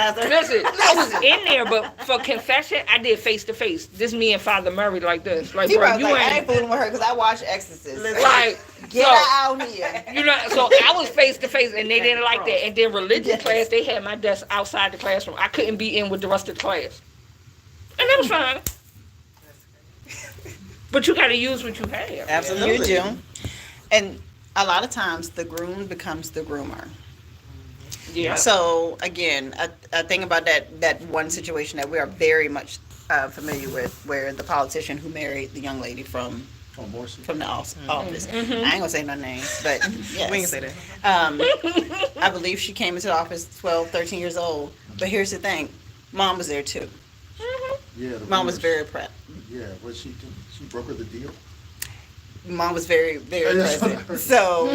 Speaker 4: I was in there, but for confession, I did face to face. This me and Father Murray like this. Like, bro, you
Speaker 1: I
Speaker 4: ain't
Speaker 1: ain't fooling with her because I watch Exorcist.
Speaker 4: like.
Speaker 1: Get
Speaker 4: So,
Speaker 1: her out here.
Speaker 4: you know, so I was face to face, and they didn't like that. And then religion class, they had my desk outside the classroom. I couldn't be in with the rest of the class, and that was fine. But you got to use what you have.
Speaker 1: Absolutely. You do. And a lot of times, the groom becomes the groomer.
Speaker 4: Yeah.
Speaker 1: So again, a thing about that one situation that we are very much familiar with, where the politician who married the young lady from the office. I ain't gonna say no names, but yes.
Speaker 3: We ain't say that.
Speaker 1: I believe she came into the office 12, 13 years old. But here's the thing, Mom was there too.
Speaker 7: Yeah,
Speaker 1: Mom was very proud.
Speaker 7: Yeah, was she brokered the deal?
Speaker 1: Mom was very, very present. So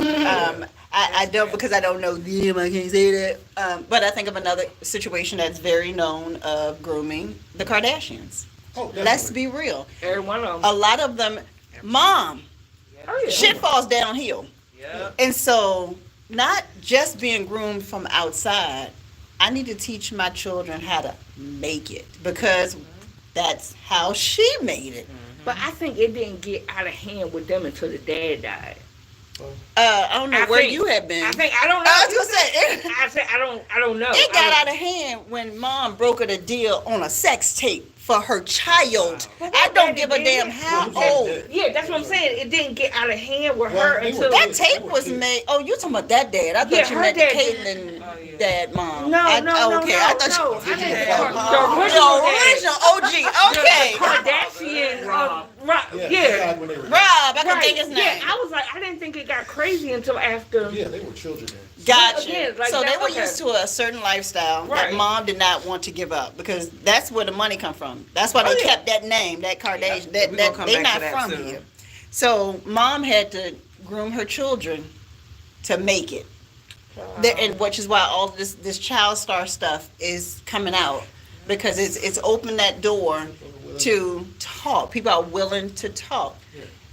Speaker 1: I don't, because I don't know them, I can't say that. But I think of another situation that's very known of grooming, the Kardashians.
Speaker 7: Oh,
Speaker 1: Let's be real.
Speaker 4: Every one of them.
Speaker 1: A lot of them, Mom, shit falls downhill.
Speaker 2: Yeah.
Speaker 1: And so, not just being groomed from outside, I need to teach my children how to make it, because that's how she made it.
Speaker 4: But I think it didn't get out of hand with them until the dad died.
Speaker 1: I don't know where you have been.
Speaker 4: I don't know.
Speaker 1: I was gonna say,
Speaker 4: I said I don't know.
Speaker 1: it got out of hand when Mom brokered a deal on a sex tape for her child. I don't give a damn how old.
Speaker 4: Yeah, that's what I'm saying. It didn't get out of hand with her until
Speaker 1: That tape was made. Oh, you talking about that dad? I thought you
Speaker 4: her
Speaker 1: meant the
Speaker 4: dad
Speaker 1: Caitlyn dad mom.
Speaker 4: No.
Speaker 1: I thought the original OG. Okay.
Speaker 4: Kardashian. Rob. Yeah.
Speaker 1: Rob, I can think his name.
Speaker 4: Yeah, I was like, I didn't think it got crazy until after.
Speaker 7: Yeah, they were children then.
Speaker 1: Gotcha.
Speaker 4: Again, like
Speaker 1: so they
Speaker 4: that,
Speaker 1: were
Speaker 4: okay.
Speaker 1: used to a certain lifestyle
Speaker 4: Right.
Speaker 1: that Mom did not want to give up, because that's where the money come from. That's why they kept that name, that Kardashian.
Speaker 3: We gonna come
Speaker 1: They're
Speaker 3: back
Speaker 1: not
Speaker 3: to that
Speaker 1: from
Speaker 3: soon.
Speaker 1: here. So Mom had to groom her children to make it. And which is why all this child star stuff is coming out, because it's opened that door to talk. People are willing to talk.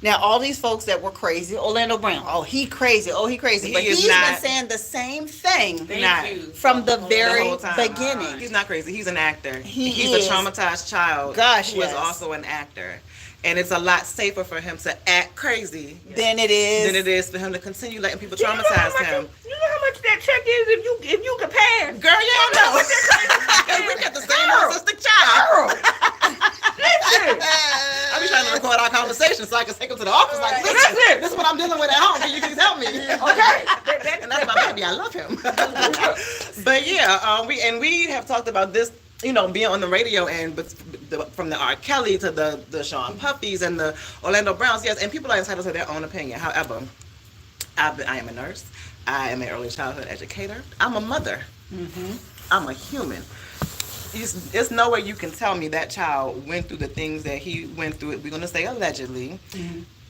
Speaker 1: Now, all these folks that were crazy, Orlando Brown, he crazy. But
Speaker 3: is
Speaker 1: he's
Speaker 3: not.
Speaker 1: been saying the same thing
Speaker 3: Not
Speaker 1: from the
Speaker 3: the
Speaker 1: very
Speaker 3: whole time.
Speaker 1: beginning.
Speaker 3: He's not crazy. He's an actor.
Speaker 1: He's
Speaker 3: He's a traumatized child
Speaker 1: Gosh,
Speaker 3: who is
Speaker 1: yes.
Speaker 3: also an actor. And it's a lot safer for him to act crazy
Speaker 1: Than it is.
Speaker 3: than it is for him to continue letting people
Speaker 4: You know how
Speaker 3: traumatize
Speaker 4: much
Speaker 3: him.
Speaker 4: You know how much that check is if you could pass.
Speaker 3: Girl, you don't know. We got the same autistic child.
Speaker 4: Listen.
Speaker 3: I be trying to record our conversation so I can take him to the office. Like, listen, this is what I'm dealing with at home. Can you please help me?
Speaker 4: Okay.
Speaker 3: And that's my baby. I love him. But yeah, we have talked about this, being on the radio, and from the R. Kelly to the Sean Puffies and the Orlando Browns, yes, and people are entitled to their own opinion. However, I am a nurse. I am an early childhood educator. I'm a mother. I'm a human. It's no way you can tell me that child went through the things that he went through. We're going to say allegedly,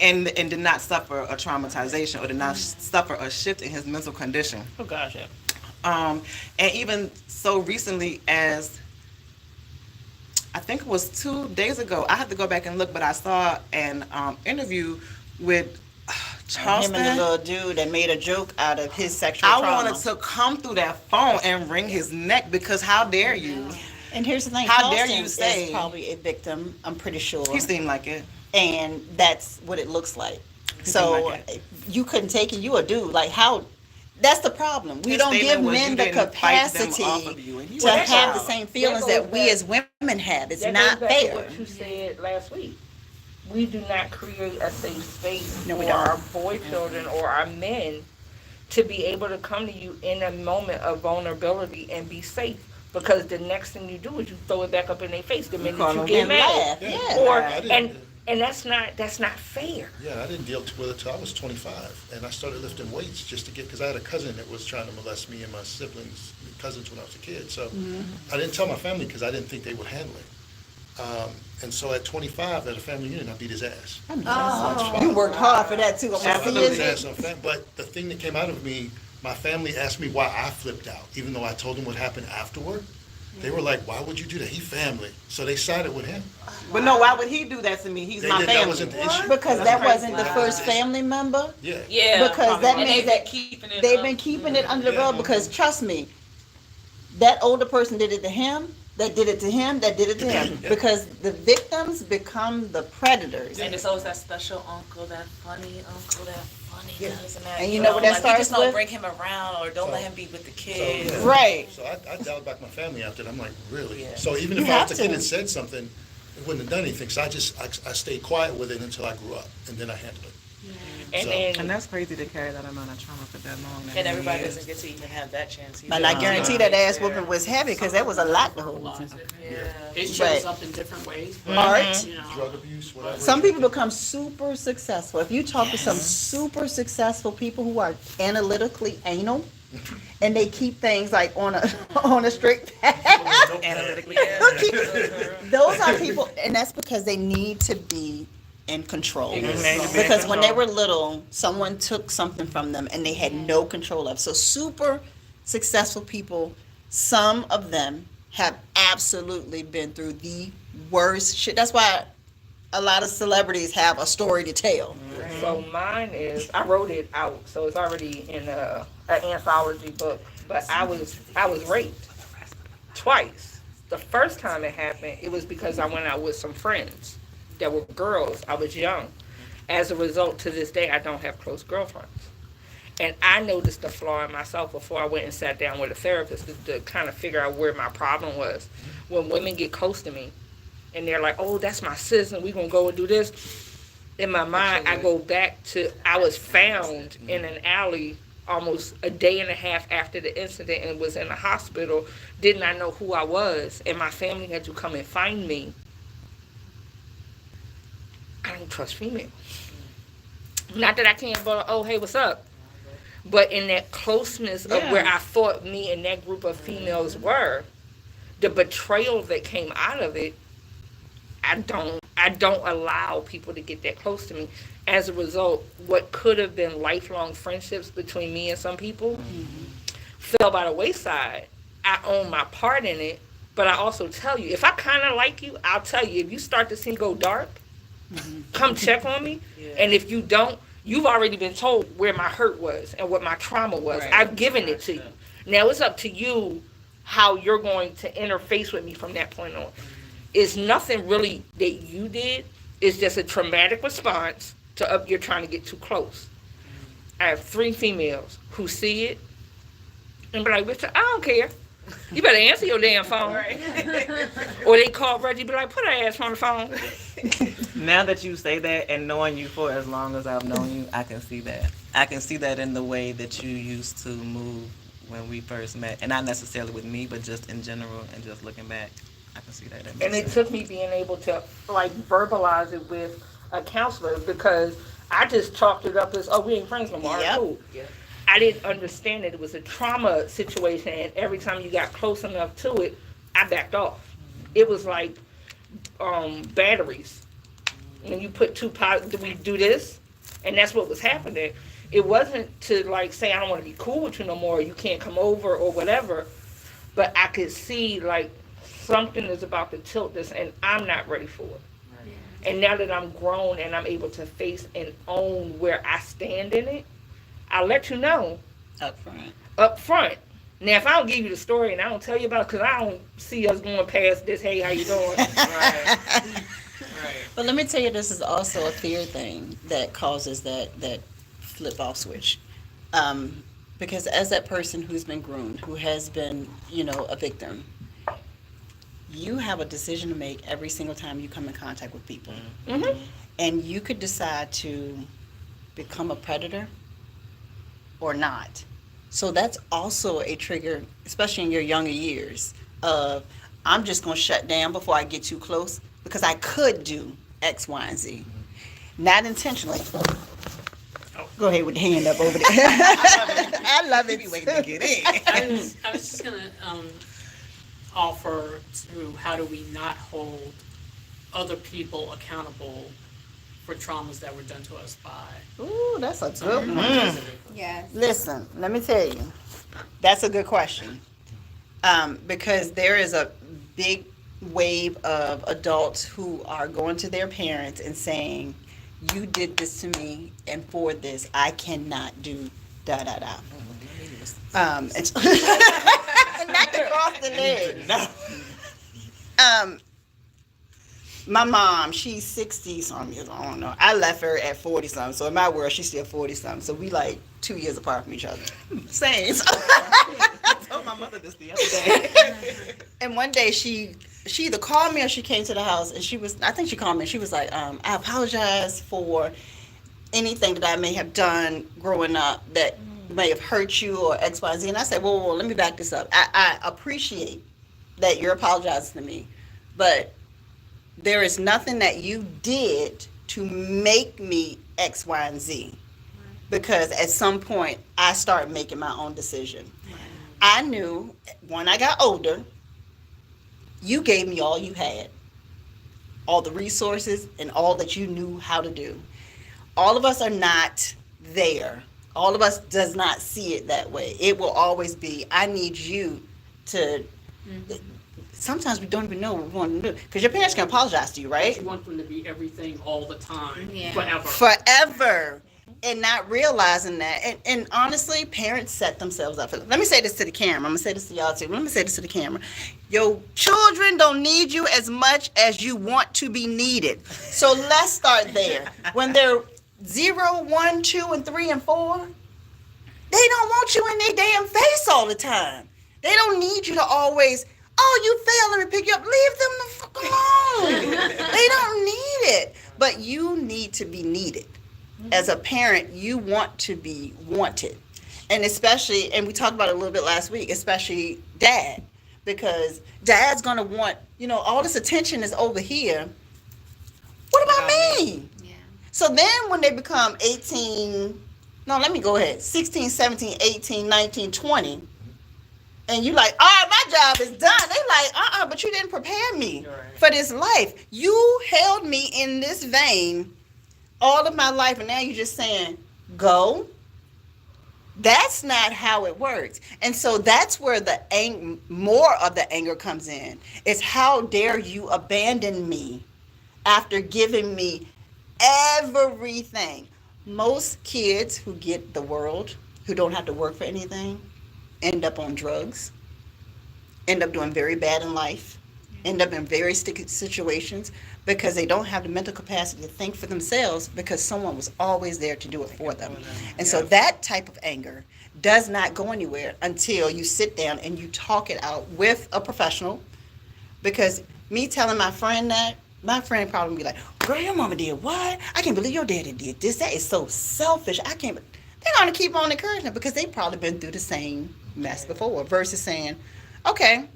Speaker 3: and did not suffer a traumatization or did not suffer a shift in his mental condition.
Speaker 4: Oh gosh, yeah.
Speaker 3: And even so recently as, I think it was 2 days ago, I had to go back and look, but I saw an interview with Charleston.
Speaker 1: Him and the little dude that made a joke out of his sexual
Speaker 3: I
Speaker 1: trauma.
Speaker 3: wanted to come through that phone and wring his neck, because how dare you?
Speaker 1: And here's the thing.
Speaker 3: How dare
Speaker 1: Charleston
Speaker 3: you say-
Speaker 1: is probably a victim, I'm pretty sure.
Speaker 3: He seemed like it.
Speaker 1: And that's what it looks like.
Speaker 3: He
Speaker 1: So
Speaker 3: seemed like it.
Speaker 1: you couldn't take it. You a dude. Like, how? That's the problem. We
Speaker 3: His
Speaker 1: don't give
Speaker 3: statement was,
Speaker 1: men
Speaker 3: "You
Speaker 1: the
Speaker 3: didn't fight them
Speaker 1: capacity
Speaker 3: off of you," and he
Speaker 1: to
Speaker 3: was a
Speaker 1: have the
Speaker 3: child.
Speaker 1: same feelings
Speaker 4: That
Speaker 1: that
Speaker 4: goes
Speaker 1: we
Speaker 4: back-
Speaker 1: as women have. It's
Speaker 4: That
Speaker 1: not
Speaker 4: goes back to
Speaker 1: fair.
Speaker 4: what you said last week. We do not create a safe space
Speaker 1: No, we
Speaker 4: for
Speaker 1: don't.
Speaker 4: our boy children or our men to be able to come to you in a moment of vulnerability and be safe. Because the next thing you do is you throw it back up in their face the minute
Speaker 3: call
Speaker 4: you
Speaker 3: them
Speaker 4: get
Speaker 1: and
Speaker 4: mad.
Speaker 1: laugh. Yeah.
Speaker 4: Or
Speaker 7: I didn't-
Speaker 4: and that's not fair.
Speaker 7: Yeah, I didn't deal with it till I was 25, and I started lifting weights just to get, because I had a cousin that was trying to molest me and my siblings, cousins when I was a kid. So I didn't tell my family because I didn't think they would handle it. And so at 25, at a family reunion, I beat his ass.
Speaker 1: You worked hard for that too. I'm
Speaker 7: I
Speaker 1: gonna
Speaker 7: beat
Speaker 1: see
Speaker 7: his
Speaker 1: it.
Speaker 7: ass on but the thing that came out of me, my family asked me why I flipped out, even though I told them what happened afterward. They were like, "Why would you do that? He family." So they sided with him.
Speaker 3: But no, why would he do that to me? He's
Speaker 7: They
Speaker 3: my
Speaker 7: did,
Speaker 3: family.
Speaker 7: that wasn't the issue.
Speaker 1: Because that wasn't the first family member.
Speaker 7: Yeah.
Speaker 8: Yeah.
Speaker 1: Because that
Speaker 8: and
Speaker 1: means
Speaker 8: they've
Speaker 1: that
Speaker 8: been keeping it
Speaker 1: they've
Speaker 8: up.
Speaker 1: been keeping it under the
Speaker 7: Yeah.
Speaker 1: rug. Because trust me, that older person did it to him. That did it to him. That did it to him.
Speaker 7: Yeah.
Speaker 1: Because the victims become the predators.
Speaker 8: And it's always that special uncle, that funny uncle, that funny cousin. That,
Speaker 1: And you know what that
Speaker 8: like,
Speaker 1: starts
Speaker 8: we just don't
Speaker 1: with?
Speaker 8: bring him around or don't let him be with the kids.
Speaker 7: yeah.
Speaker 1: Right.
Speaker 7: So I dialed back my family after that. I'm like, really?
Speaker 8: Yeah.
Speaker 7: So even
Speaker 1: You
Speaker 7: if I was
Speaker 1: have
Speaker 7: a kid
Speaker 1: to.
Speaker 7: and said something, it wouldn't have done anything. So I stayed quiet with it until I grew up, and then I handled it.
Speaker 4: And
Speaker 7: So-
Speaker 4: then
Speaker 3: And that's crazy to carry that amount of trauma for that long.
Speaker 8: And everybody doesn't get to even have that chance.
Speaker 1: But I guarantee that ass whooping was heavy because that was a lot to hold.
Speaker 8: Yeah.
Speaker 6: It shows
Speaker 1: Right.
Speaker 6: up in different ways. But,
Speaker 1: Art.
Speaker 6: you know,
Speaker 7: Drug abuse, whatever.
Speaker 1: Some people become super successful. If you talk to some super successful people who are analytically anal, and they keep things like on a on a straight path,
Speaker 3: Analytically.
Speaker 1: those are people, and that's because they need to be in control.
Speaker 3: Mhm.
Speaker 1: Because when they were little, someone took something from them and they had no control of. So super successful people, some of them have absolutely been through the worst shit. That's why a lot of celebrities have a story to tell.
Speaker 4: so mine is I wrote it out, so it's already in an anthology book. But I was raped twice. The first time it happened, it was because I went out with some friends that were girls. I was young. As a result, to this day, I don't have close girlfriends. And I noticed the flaw in myself before I went and sat down with a therapist to kind of figure out where my problem was. When women get close to me and they're like, "Oh, that's my sis, and we're going to go and do this." In my mind, I go back to I was found in an alley almost a day and a half after the incident and was in the hospital. Did not know who I was, and my family had to come and find me. I don't trust females. Not that I can't, but oh, hey, what's up? But in that closeness of where I thought me and that group of females were, the betrayal that came out of it, I don't allow people to get that close to me. As a result, what could have been lifelong friendships between me and some people fell by the wayside. I own my part in it, but I also tell you, if I kind of like you, I'll tell you, if you start to see go dark, come check on me. And if you don't, you've already been told where my hurt was and what my trauma was.
Speaker 8: Right.
Speaker 4: I've given it to you. Now it's up to you how you're going to interface with me from that point on. It's nothing really that you did. It's just a traumatic response to you're trying to get too close. I have 3 females who see it and be like, "Richard, I don't care. You better answer your damn phone." Or they call Reggie, be like, "Put her ass on the phone."
Speaker 3: Now that you say that and knowing you for as long as I've known you, I can see that. I can see that in the way that you used to move when we first met. And not necessarily with me, but just in general and just looking back. I can see that.
Speaker 4: And it took me being able to like verbalize it with a counselor because I just chalked it up as, "Oh, we ain't friends no more."
Speaker 1: Yep.
Speaker 4: Cool. I didn't understand that it was a trauma situation, and every time you got close enough to it, I backed off. It was like batteries. When you put 2 pods, do we do this? And that's what was happening. It wasn't to like say, "I don't want to be cool with you no more, you can't come over," or whatever. But I could see like something is about to tilt this, and I'm not ready for it. And now that I'm grown and I'm able to face and own where I stand in it, I'll let you know up front. Now, if I don't give you the story and I don't tell you about it, because I don't see us going past this, "Hey, how you doing?"
Speaker 1: But let me tell you, this is also a fear thing that causes that flip off switch. Because as that person who's been groomed, who has been, a victim, you have a decision to make every single time you come in contact with people. And you could decide to become a predator, or not. So that's also a trigger, especially in your younger years, of I'm just going to shut down before I get too close because I could do X, Y, and Z. Not intentionally. Go ahead with the hand up over there. I love it.
Speaker 3: Waiting to get in.
Speaker 6: I was just gonna offer to how do we not hold other people accountable for traumas that were done to us by
Speaker 1: Ooh, that's a good one.
Speaker 5: Yes.
Speaker 1: Listen, let me tell you, that's a good question. Because there is a big wave of adults who are going to their parents and saying, you did this to me, and for this, I cannot do da da da. It's not to cross the leg. My mom, she's 60 something years, I don't know. I left her at 40 something, so in my world, she's still 40 something. So we like 2 years apart from each other. Same.
Speaker 3: I told my mother this the other day.
Speaker 1: And one day she either called me or she came to the house, and I think she called me and she was like, I apologize for anything that I may have done growing up that may have hurt you or X, Y, Z. And I said, whoa, let me back this up. I appreciate that you're apologizing to me, but there is nothing that you did to make me X, Y, and Z. Because at some point, I started making my own decision. I knew when I got older, you gave me all you had, all the resources and all that you knew how to do. All of us are not there. All of us does not see it that way. It will always be, I need you to, sometimes we don't even know what we want to do. Because your parents can apologize to you, right?
Speaker 6: you want them to be everything all the time,
Speaker 5: Yeah.
Speaker 6: forever.
Speaker 1: Forever. And not realizing that. And honestly, parents set themselves up for that. Let me say this to the camera. I'm going to say this to y'all too. Let me say this to the camera. Your children don't need you as much as you want to be needed. So let's start there. When they're 0, 1, 2, and 3, and 4, they don't want you in their damn face all the time. They don't need you to always, oh, you failed, let me pick you up. Leave them the fuck alone. They don't need it. But you need to be needed. As a parent, you want to be wanted. And especially, and we talked about it a little bit last week, especially dad. Because dad's going to want, all this attention is over here. What about me?
Speaker 5: Yeah.
Speaker 1: So then when they become 18, no, let me go ahead, 16, 17, 18, 19, 20, and you like, all right, my job is done. They like, but you didn't prepare me for this life. You held me in this vein all of my life, and now you're just saying, go. That's not how it works. And so that's where the more of the anger comes in. It's how dare you abandon me after giving me everything. Most kids who get the world, who don't have to work for anything, end up on drugs, end up doing very bad in life, end up in very sticky situations because they don't have the mental capacity to think for themselves because someone was always there to do it for them. And so that type of anger does not go anywhere until you sit down and you talk it out with a professional. Because me telling my friend that, my friend probably be like, girl, your mama did what? I can't believe your daddy did this. That is so selfish. They're going to keep on encouraging it because they've probably been through the same mess before versus saying, okay,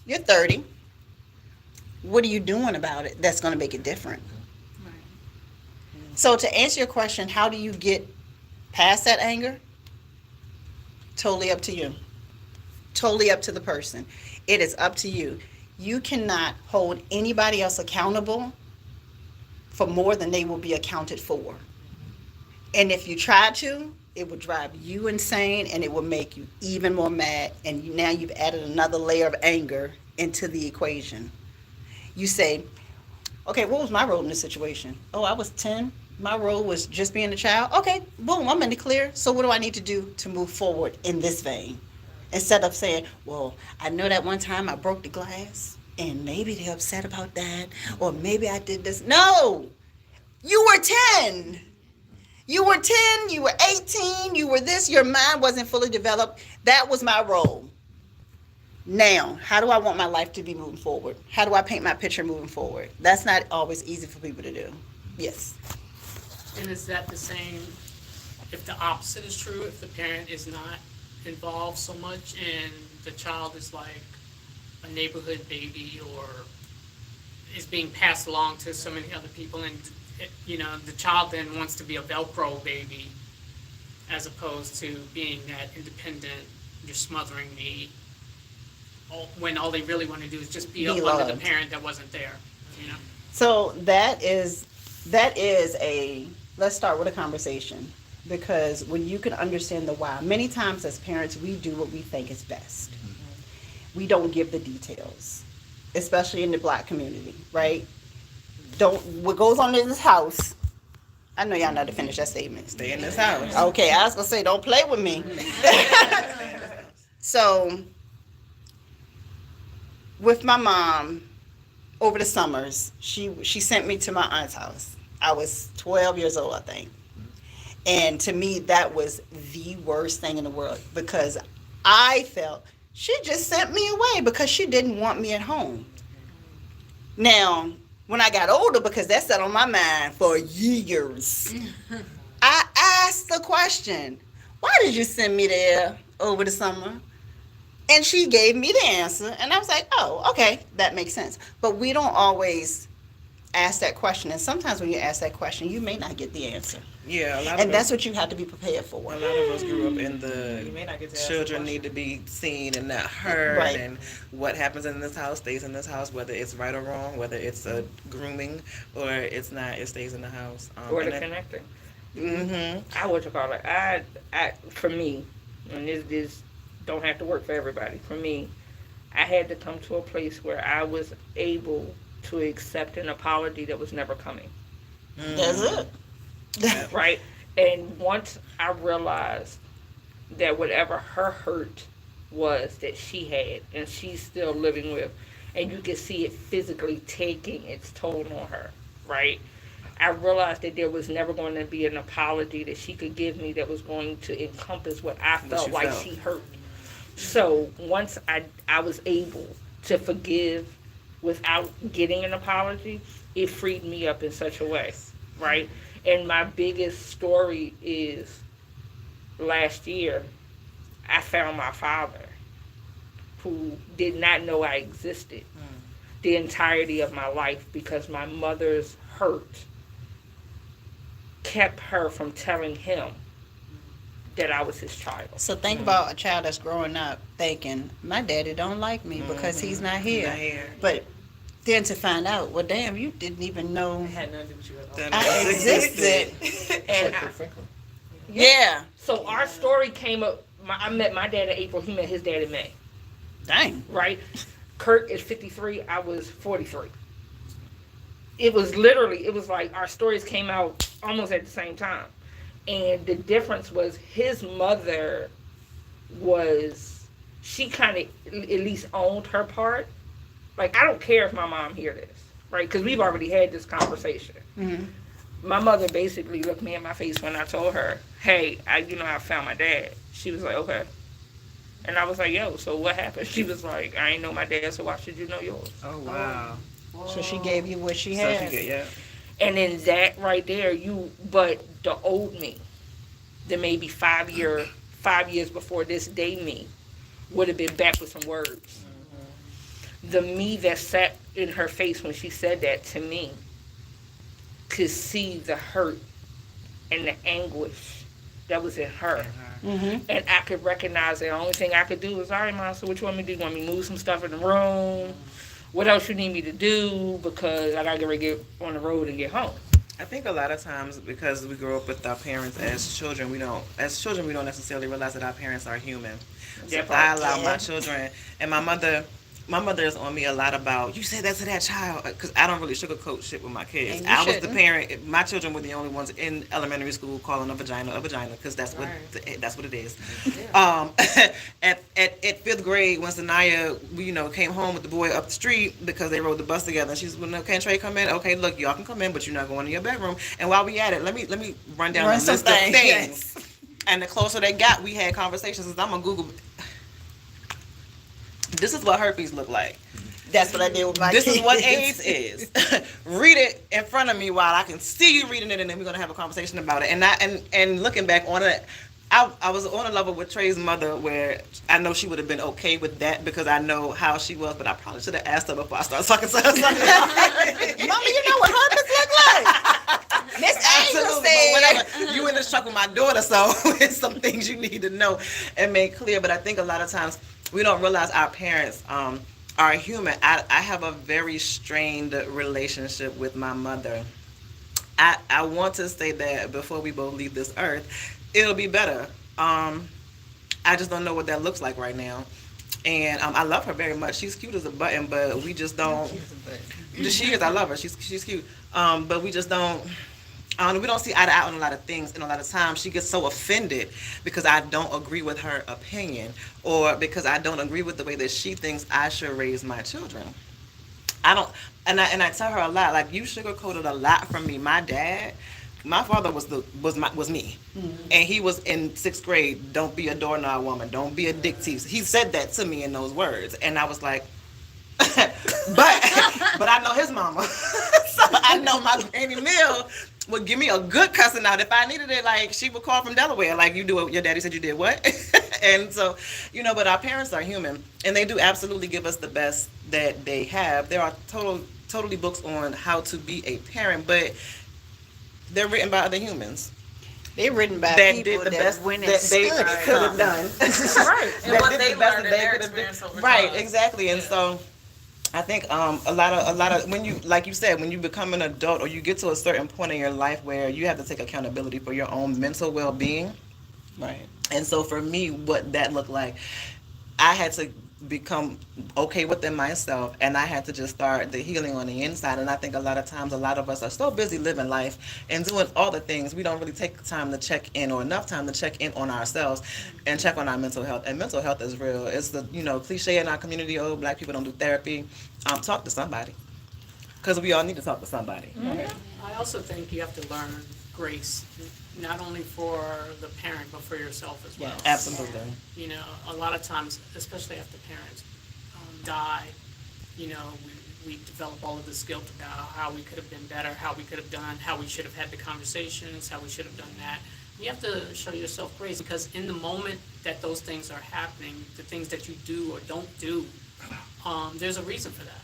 Speaker 1: you're 30. What are you doing about it that's going to make it different?
Speaker 5: Right.
Speaker 1: So to answer your question, how do you get past that anger? Totally up to you. Totally up to the person. It is up to you. You cannot hold anybody else accountable for more than they will be accounted for. And if you try to, it will drive you insane and it will make you even more mad. And now you've added another layer of anger into the equation. You say, okay, what was my role in this situation? Oh, I was 10. My role was just being a child. Okay, boom, I'm in the clear. So what do I need to do to move forward in this vein? Instead of saying, well, I know that one time I broke the glass and maybe they're upset about that, or maybe I did this. No, you were 10. You were 10, you were 18, you were this, your mind wasn't fully developed. That was my role. Now, how do I want my life to be moving forward? How do I paint my picture moving forward? That's not always easy for people to do. Yes.
Speaker 6: And is that the same if the opposite is true, if the parent is not involved so much and the child is like a neighborhood baby or is being passed along to so many other people, and the child then wants to be a Velcro baby as opposed to being that independent, you're smothering me, when all they really want to do is just be up under the
Speaker 1: loved.
Speaker 6: parent that wasn't there,
Speaker 1: So that is a, let's start with a conversation, because when you can understand the why, many times as parents we do what we think is best. We don't give the details, especially in the Black community, right? What goes on in this house, I know y'all know how to finish that statement.
Speaker 3: Stay in this house.
Speaker 1: Okay, I was gonna say, don't play with me. So, with my mom, over the summers, she sent me to my aunt's house. I was 12 years old, I think. And to me, that was the worst thing in the world, because I felt she just sent me away because she didn't want me at home. Now, when I got older, because that sat on my mind for years, I asked the question, why did you send me there over the summer? And she gave me the answer, and I was like, oh, okay, that makes sense. But we don't always ask that question, and sometimes when you ask that question, you may not get the answer.
Speaker 3: Yeah,
Speaker 1: and that's what you have to be prepared for.
Speaker 3: A lot of us grew up in
Speaker 2: You may not get to ask the
Speaker 3: children
Speaker 2: question.
Speaker 3: need to be seen and not heard,
Speaker 1: Right.
Speaker 3: and what happens in this house stays in this house, whether it's right or wrong, whether it's a grooming or it's not, it stays in the house.
Speaker 4: Or the connecting.
Speaker 3: Mm-hmm.
Speaker 4: I would call it. I for me, and this don't have to work for everybody. For me, I had to come to a place where I was able to accept an apology that was never coming.
Speaker 1: That's it.
Speaker 4: Right? And once I realized that whatever her hurt was that she had and she's still living with, and you can see it physically taking its toll on her, right? I realized that there was never going to be an apology that she could give me that was going to encompass what I felt like she hurt. So once I was able to forgive without getting an apology, it freed me up in such a way, right? And my biggest story is last year, I found my father, who did not know I existed the entirety of my life because my mother's hurt kept her from telling him that I was his child.
Speaker 1: So think about a child that's growing up thinking, my daddy don't like me because he's not here.
Speaker 3: Not here.
Speaker 1: But then to find out, well, damn, you didn't even know
Speaker 2: It had nothing to do with you at all.
Speaker 1: I existed.
Speaker 4: And
Speaker 1: Yeah.
Speaker 4: so our story came up. I met my dad in April. He met his dad in May.
Speaker 1: Dang.
Speaker 4: Right? Kurt is 53. I was 43. It was literally, it was like our stories came out almost at the same time. And the difference was his mother she kind of at least owned her part. Like, I don't care if my mom hear this, right? Because we've already had this conversation.
Speaker 1: Mm-hmm.
Speaker 4: My mother basically looked me in my face when I told her, hey, I found my dad. She was like, okay. And I was like, yo, so what happened? She was like, I ain't know my dad, so why should you know yours?
Speaker 3: Oh, wow.
Speaker 1: So she gave you what she
Speaker 3: So
Speaker 1: had.
Speaker 3: she get, yeah.
Speaker 4: And then that right there, but the old me, the maybe 5 years before this day me, would have been back with some words. Mm-hmm. The me that sat in her face when she said that to me could see the hurt and the anguish that was in her.
Speaker 1: Mm-hmm.
Speaker 4: And I could recognize the only thing I could do was, all right, Mom, so what you want me to do? You want me to move some stuff in the room? What else you need me to do? Because I got to get ready to get on the road and get home.
Speaker 3: I think a lot of times because we grow up with our parents as children, we don't necessarily realize that our parents are human. So if I allow my children, and my mother is on me a lot about, you said that to that child, because I don't really sugarcoat shit with my kids.
Speaker 1: And you
Speaker 3: I was the
Speaker 1: shouldn't.
Speaker 3: parent. My children were the only ones in elementary school calling a vagina, because that's what it is. At 5th grade, when Sanaya, came home with the boy up the street because they rode the bus together, and she said, well, no, can't Trey come in? Okay, look, y'all can come in, but you're not going to your bedroom. And while we at it, let me run down the list of things.
Speaker 1: Yes.
Speaker 3: And the closer they got, we had conversations. I'm gonna Google. This is what herpes look like.
Speaker 1: That's what I did with my
Speaker 3: This
Speaker 1: kids.
Speaker 3: is what AIDS is. Read it in front of me while I can see you reading it, and then we're gonna have a conversation about it. And looking back on it, I was on a level with Trey's mother where I know she would have been okay with that because I know how she was, but I probably should have asked her before I started talking to her.
Speaker 1: Mama, you know what husbands look like. Miss Angel
Speaker 3: Absolutely, but
Speaker 1: said.
Speaker 3: whatever. You in this truck with my daughter, so it's some things you need to know and make clear. But I think a lot of times we don't realize our parents are human. I have a very strained relationship with my mother. I want to say that before we both leave this earth, it'll be better. I just don't know what that looks like right now. And I love her very much. She's cute as a button, but we just don't. She is. I love her. She's cute. But we just don't. We don't see eye to eye on a lot of things, and a lot of times she gets so offended because I don't agree with her opinion, or because I don't agree with the way that she thinks I should raise my children. I don't, and I tell her a lot, like, you sugarcoated a lot from me. My dad, my father was me, and he was in 6th grade. Don't be a doorknob woman. Don't be a dick tease. He said that to me in those words, and I was like, but I know his mama, so I know my Granny Mill would give me a good cussing out if I needed it. Like, she would call from Delaware, like, you do what your daddy said you did, what? And so, but our parents are human, and they do absolutely give us the best that they have. There are totally books on how to be a parent, but they're written by other humans
Speaker 1: They're written by
Speaker 3: that
Speaker 1: people
Speaker 3: did the
Speaker 1: that
Speaker 3: best
Speaker 1: went and
Speaker 3: that they
Speaker 1: studied
Speaker 3: could have done.
Speaker 2: Right. And
Speaker 3: That
Speaker 2: what
Speaker 3: did
Speaker 2: they
Speaker 3: the best
Speaker 2: learned
Speaker 3: that
Speaker 2: in
Speaker 3: they
Speaker 2: their
Speaker 3: could have done.
Speaker 2: experience over
Speaker 3: Right,
Speaker 2: time.
Speaker 3: exactly. And so I think a lot of when you, like you said, when you become an adult or you get to a certain point in your life where you have to take accountability for your own mental well-being.
Speaker 1: Right.
Speaker 3: And so for me, what that looked like, I had to become okay within myself, and I had to just start the healing on the inside. And I think a lot of times, a lot of us are so busy living life and doing all the things, we don't really take time to check in, or enough time to check in on ourselves and check on our mental health. And mental health is real. It's the cliche in our community, oh, black people don't do therapy. Talk to somebody, because we all need to talk to somebody.
Speaker 6: I also think you have to learn grace, not only for the parent, but for yourself as well.
Speaker 1: Yes.
Speaker 3: Absolutely.
Speaker 6: A lot of times, especially after parents die, we develop all of the guilt about how we could have been better, how we could have done, how we should have had the conversations, how we should have done that. You have to show yourself grace, because in the moment that those things are happening, the things that you do or don't do, there's a reason for that.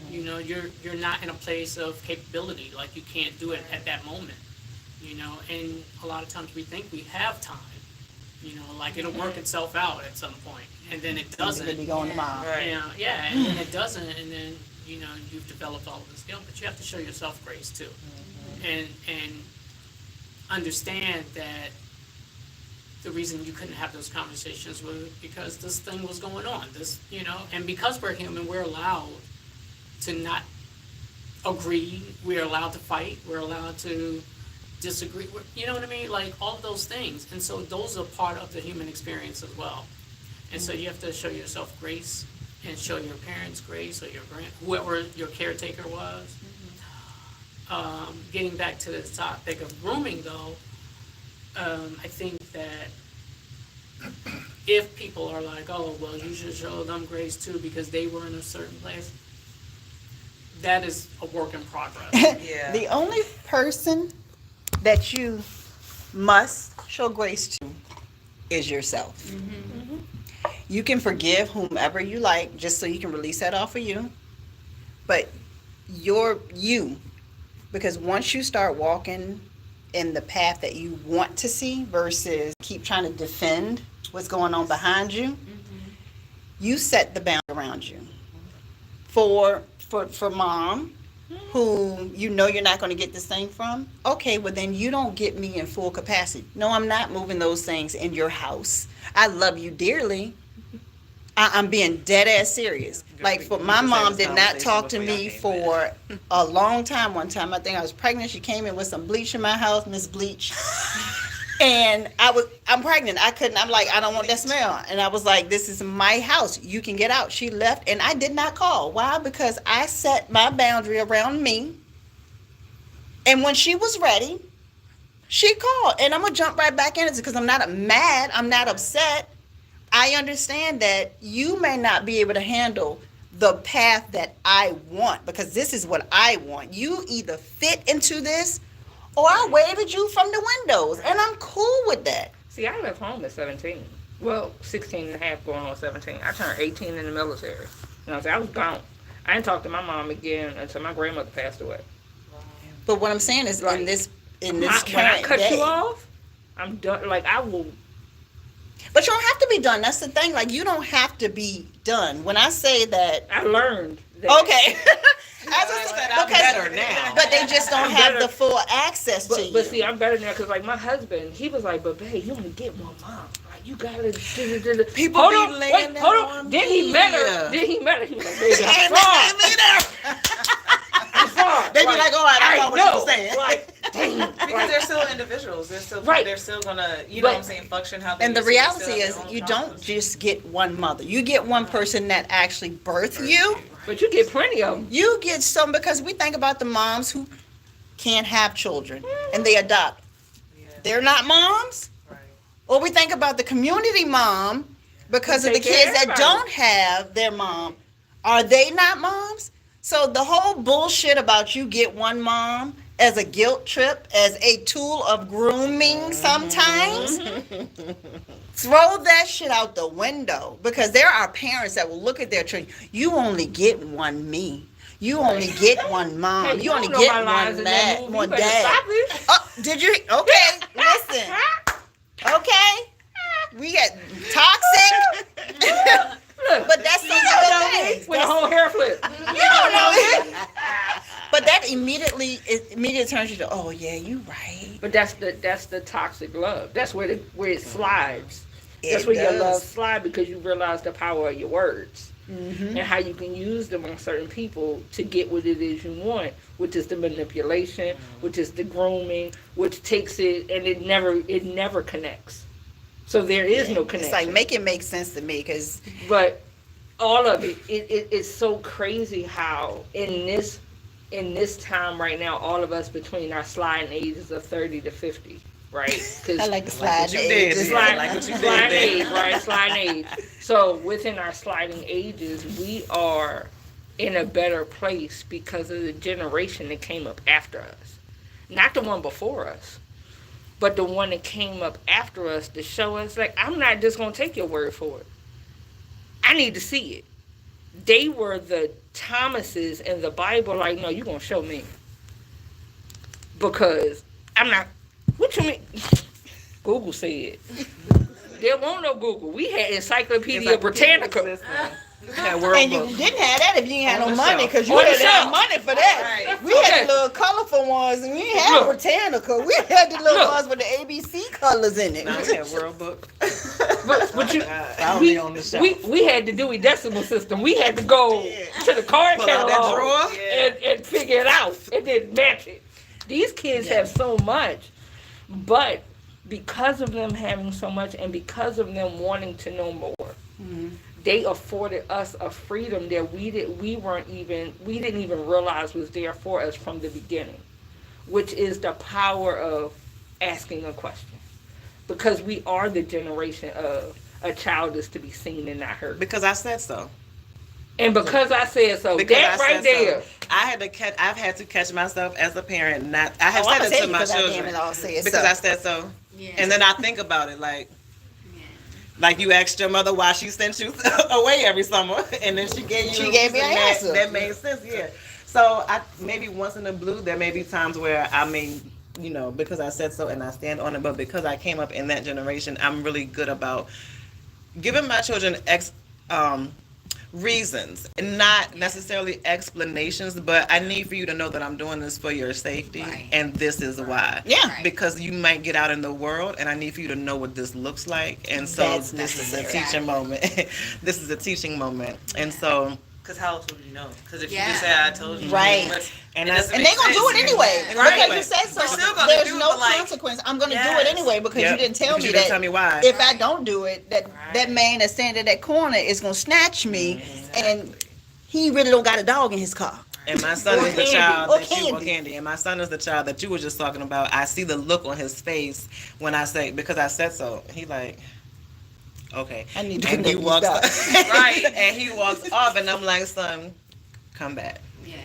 Speaker 6: You're not in a place of capability, like you can't do it at that moment. And a lot of times we think we have time, like it'll work itself out at some point, and then it doesn't.
Speaker 1: It'll be going tomorrow.
Speaker 6: And then it doesn't, and then, you've developed all of this skill, but you have to show yourself grace too. And understand that the reason you couldn't have those conversations was because this thing was going on, and because we're human, we're allowed to not agree, we're allowed to fight, we're allowed to disagree, you know what I mean? Like, all of those things. And so those are part of the human experience as well. And so you have to show yourself grace and show your parents grace, or whoever your caretaker was. Getting back to the topic of grooming, though, I think that if people are like, oh, well, you should show them grace too because they were in a certain place, that is a work in progress.
Speaker 3: Yeah.
Speaker 1: The only person that you must show grace to is yourself. You can forgive whomever you like, just so you can release that off of you. But because once you start walking in the path that you want to see versus keep trying to defend what's going on behind you, you set the boundary around you. For mom, who you're not going to get this thing from, okay, well then you don't get me in full capacity. No, I'm not moving those things in your house. I love you dearly. I'm being dead ass serious. Like, for my mom did not talk to me for a long time. One time, I think I was pregnant. She came in with some bleach in my house, Miss Bleach. And I'm pregnant. I'm like, I don't want that smell. And I was like, this is my house. You can get out. She left, and I did not call. Why? Because I set my boundary around me. And when she was ready, she called. And I'm going to jump right back in it because I'm not mad. I'm not upset. I understand that you may not be able to handle the path that I want, because this is what I want. You either fit into this or I waved you from the windows, and I'm cool with that.
Speaker 4: See, I left home at 17. Well, 16 and a half going on 17. I turned 18 in the military. You know what I'm saying? I was gone. I didn't talk to my mom again until my grandmother passed away.
Speaker 1: But what I'm saying is,
Speaker 4: Right.
Speaker 1: in this
Speaker 4: When I
Speaker 1: current
Speaker 4: cut
Speaker 1: day,
Speaker 4: you off, I'm done. Like, I will.
Speaker 1: but you don't have to be done. That's the thing. Like, you don't have to be done. When I say that,
Speaker 4: I learned that.
Speaker 1: okay,
Speaker 3: I'm better now.
Speaker 1: But they just don't
Speaker 4: I'm
Speaker 1: have
Speaker 4: better.
Speaker 1: the full access to you.
Speaker 4: But see, I'm better now because, like, my husband, he was like, but babe, you only get one mom. Like, you gotta.
Speaker 3: People
Speaker 4: hold
Speaker 3: be
Speaker 4: on,
Speaker 3: laying
Speaker 4: wait,
Speaker 3: that
Speaker 4: hold
Speaker 3: on
Speaker 4: on. Then he met her.
Speaker 3: me.
Speaker 4: Then he met her. He was like, baby, I'm sorry. I'm sorry.
Speaker 1: They be like, all right, I know what
Speaker 4: know.
Speaker 1: you're saying.
Speaker 4: Like, dang.
Speaker 2: Because they're still individuals.
Speaker 4: Right.
Speaker 2: They're still gonna, you know
Speaker 4: But-
Speaker 2: what I'm saying, function how they
Speaker 1: And the
Speaker 2: used to. They
Speaker 1: reality
Speaker 2: still have
Speaker 1: is,
Speaker 2: their own
Speaker 1: you don't
Speaker 2: traumas.
Speaker 1: just get one mother. You get one person that actually birthed you.
Speaker 4: But you get plenty of them.
Speaker 1: You get some, because we think about the moms who can't have children and they adopt.
Speaker 2: Yeah,
Speaker 1: They're not moms.
Speaker 2: right.
Speaker 1: Or we think about the community mom because of the
Speaker 4: Take care
Speaker 1: kids
Speaker 4: of
Speaker 1: that
Speaker 4: everybody.
Speaker 1: don't have their mom. Are they not moms? So the whole bullshit about you get one mom as a guilt trip, as a tool of grooming sometimes, throw that shit out the window, because there are parents that will look at their children. You only get one me. You only get one mom.
Speaker 4: Hey,
Speaker 1: you
Speaker 4: you
Speaker 1: only
Speaker 4: don't know
Speaker 1: get
Speaker 4: my lines
Speaker 1: one
Speaker 4: in that
Speaker 1: dad,
Speaker 4: movie.
Speaker 1: one
Speaker 4: You better
Speaker 1: dad.
Speaker 4: stop it.
Speaker 1: Oh, did you? Okay, listen. Okay, we got toxic.
Speaker 4: Look,
Speaker 1: But that's the
Speaker 4: you don't know
Speaker 1: real
Speaker 4: me
Speaker 1: thing.
Speaker 4: with a whole hair flip.
Speaker 1: You don't know it. But that immediately turns you to, oh yeah, you right.
Speaker 4: But that's the toxic love. That's where it slides. That's
Speaker 1: It
Speaker 4: where your
Speaker 1: does.
Speaker 4: love slide, because you realize the power of your words
Speaker 1: Mm-hmm.
Speaker 4: and how you can use them on certain people to get what it is you want, which is the manipulation, which is the grooming, which takes it and it never connects. So there is no connection.
Speaker 1: It's like, make it make sense to me, because
Speaker 4: But all of it's so crazy how in this time right now, all of us between our sliding ages of 30 to 50, right?
Speaker 1: I like the slide.
Speaker 3: you did,
Speaker 1: Just
Speaker 3: yeah.
Speaker 1: like-
Speaker 3: Like what you did
Speaker 4: sliding
Speaker 3: there.
Speaker 4: age, right? Sliding age. So within our sliding ages, we are in a better place because of the generation that came up after us. Not the one before us, but the one that came up after us to show us, like, I'm not just going to take your word for it. I need to see it. They were the Thomases in the Bible, like, no, you're going to show me. Because I'm not, what you mean? Google said. There won't no Google. We had Encyclopedia Britannica.
Speaker 1: And you didn't have that if you ain't had no
Speaker 3: On the
Speaker 1: money,
Speaker 3: shelf.
Speaker 1: because you
Speaker 4: On the
Speaker 1: didn't have
Speaker 4: shelf.
Speaker 1: money for that.
Speaker 2: Right.
Speaker 1: We had
Speaker 4: Okay.
Speaker 1: the little colorful ones, and we ain't had
Speaker 4: Look.
Speaker 1: Britannica. We had the little
Speaker 4: Look.
Speaker 1: ones with the ABC colors in it.
Speaker 3: Now we have World Book.
Speaker 4: But you,
Speaker 3: I'll be on the shelf.
Speaker 4: we had the Dewey Decimal System. We had to go to the card
Speaker 3: Pull out that
Speaker 4: catalog
Speaker 3: drawer.
Speaker 4: and figure it out. It didn't match it. These kids have so much, but because of them having so much and because of them wanting to know more, they afforded us a freedom that we didn't even realize was there for us from the beginning, which is the power of asking a question. Because we are the generation of a child is to be seen and not heard.
Speaker 3: Because I said so.
Speaker 4: And because I said so,
Speaker 3: Because
Speaker 4: that
Speaker 3: I
Speaker 4: right
Speaker 3: said
Speaker 4: there.
Speaker 3: so. I've had to catch myself as a parent. I have
Speaker 1: Oh, I'ma
Speaker 3: said
Speaker 1: say
Speaker 3: it to
Speaker 1: it
Speaker 3: my
Speaker 1: because I damn
Speaker 3: children
Speaker 1: it all say it
Speaker 3: because
Speaker 1: so.
Speaker 3: I said so.
Speaker 5: Yeah.
Speaker 3: And then I think about it like you asked your mother why she sent you away every summer, and then she gave you.
Speaker 1: She gave me an
Speaker 3: that,
Speaker 1: answer.
Speaker 3: that made sense. Yeah. So maybe once in a blue, there may be times where I may, because I said so and I stand on it, but because I came up in that generation, I'm really good about giving my children reasons, and not necessarily explanations, but I need for you to know that I'm doing this for your safety,
Speaker 5: Right.
Speaker 3: and this is why.
Speaker 1: Yeah.
Speaker 5: Right.
Speaker 3: Because you might get out in the world, and I need for you to know what this looks like, and so
Speaker 1: That's
Speaker 3: this is a
Speaker 1: necessary.
Speaker 3: teaching moment. This is a teaching moment, and so.
Speaker 2: Because how else would you know? Because if
Speaker 5: Yeah.
Speaker 2: you just say, I told you.
Speaker 1: Right.
Speaker 3: And
Speaker 2: it
Speaker 3: that's-
Speaker 2: doesn't
Speaker 1: And
Speaker 2: make
Speaker 1: they gonna do it
Speaker 2: sense.
Speaker 1: anyway.
Speaker 3: Right.
Speaker 1: Because you said so.
Speaker 2: We're still gonna
Speaker 1: There's
Speaker 2: do it,
Speaker 1: no
Speaker 2: but, like,
Speaker 1: consequence. I'm gonna do
Speaker 2: yes.
Speaker 1: it anyway because
Speaker 3: Yep.
Speaker 1: you didn't tell
Speaker 3: But
Speaker 1: me
Speaker 3: you
Speaker 1: that.
Speaker 3: didn't tell me why.
Speaker 1: If I don't do it, that man that's standing at that corner is gonna snatch me, and he really don't got a dog in his car.
Speaker 3: And my son
Speaker 1: Or
Speaker 3: is the
Speaker 1: candy.
Speaker 3: child
Speaker 1: Or
Speaker 3: that you, or
Speaker 1: candy.
Speaker 3: candy. And my son is the child that you were just talking about. I see the look on his face when I say, because I said so. He like, okay.
Speaker 1: I need to
Speaker 3: And he
Speaker 1: connect
Speaker 3: walks
Speaker 1: these dots.
Speaker 3: right, and he walks off, and I'm like, son, come back.
Speaker 5: Yeah.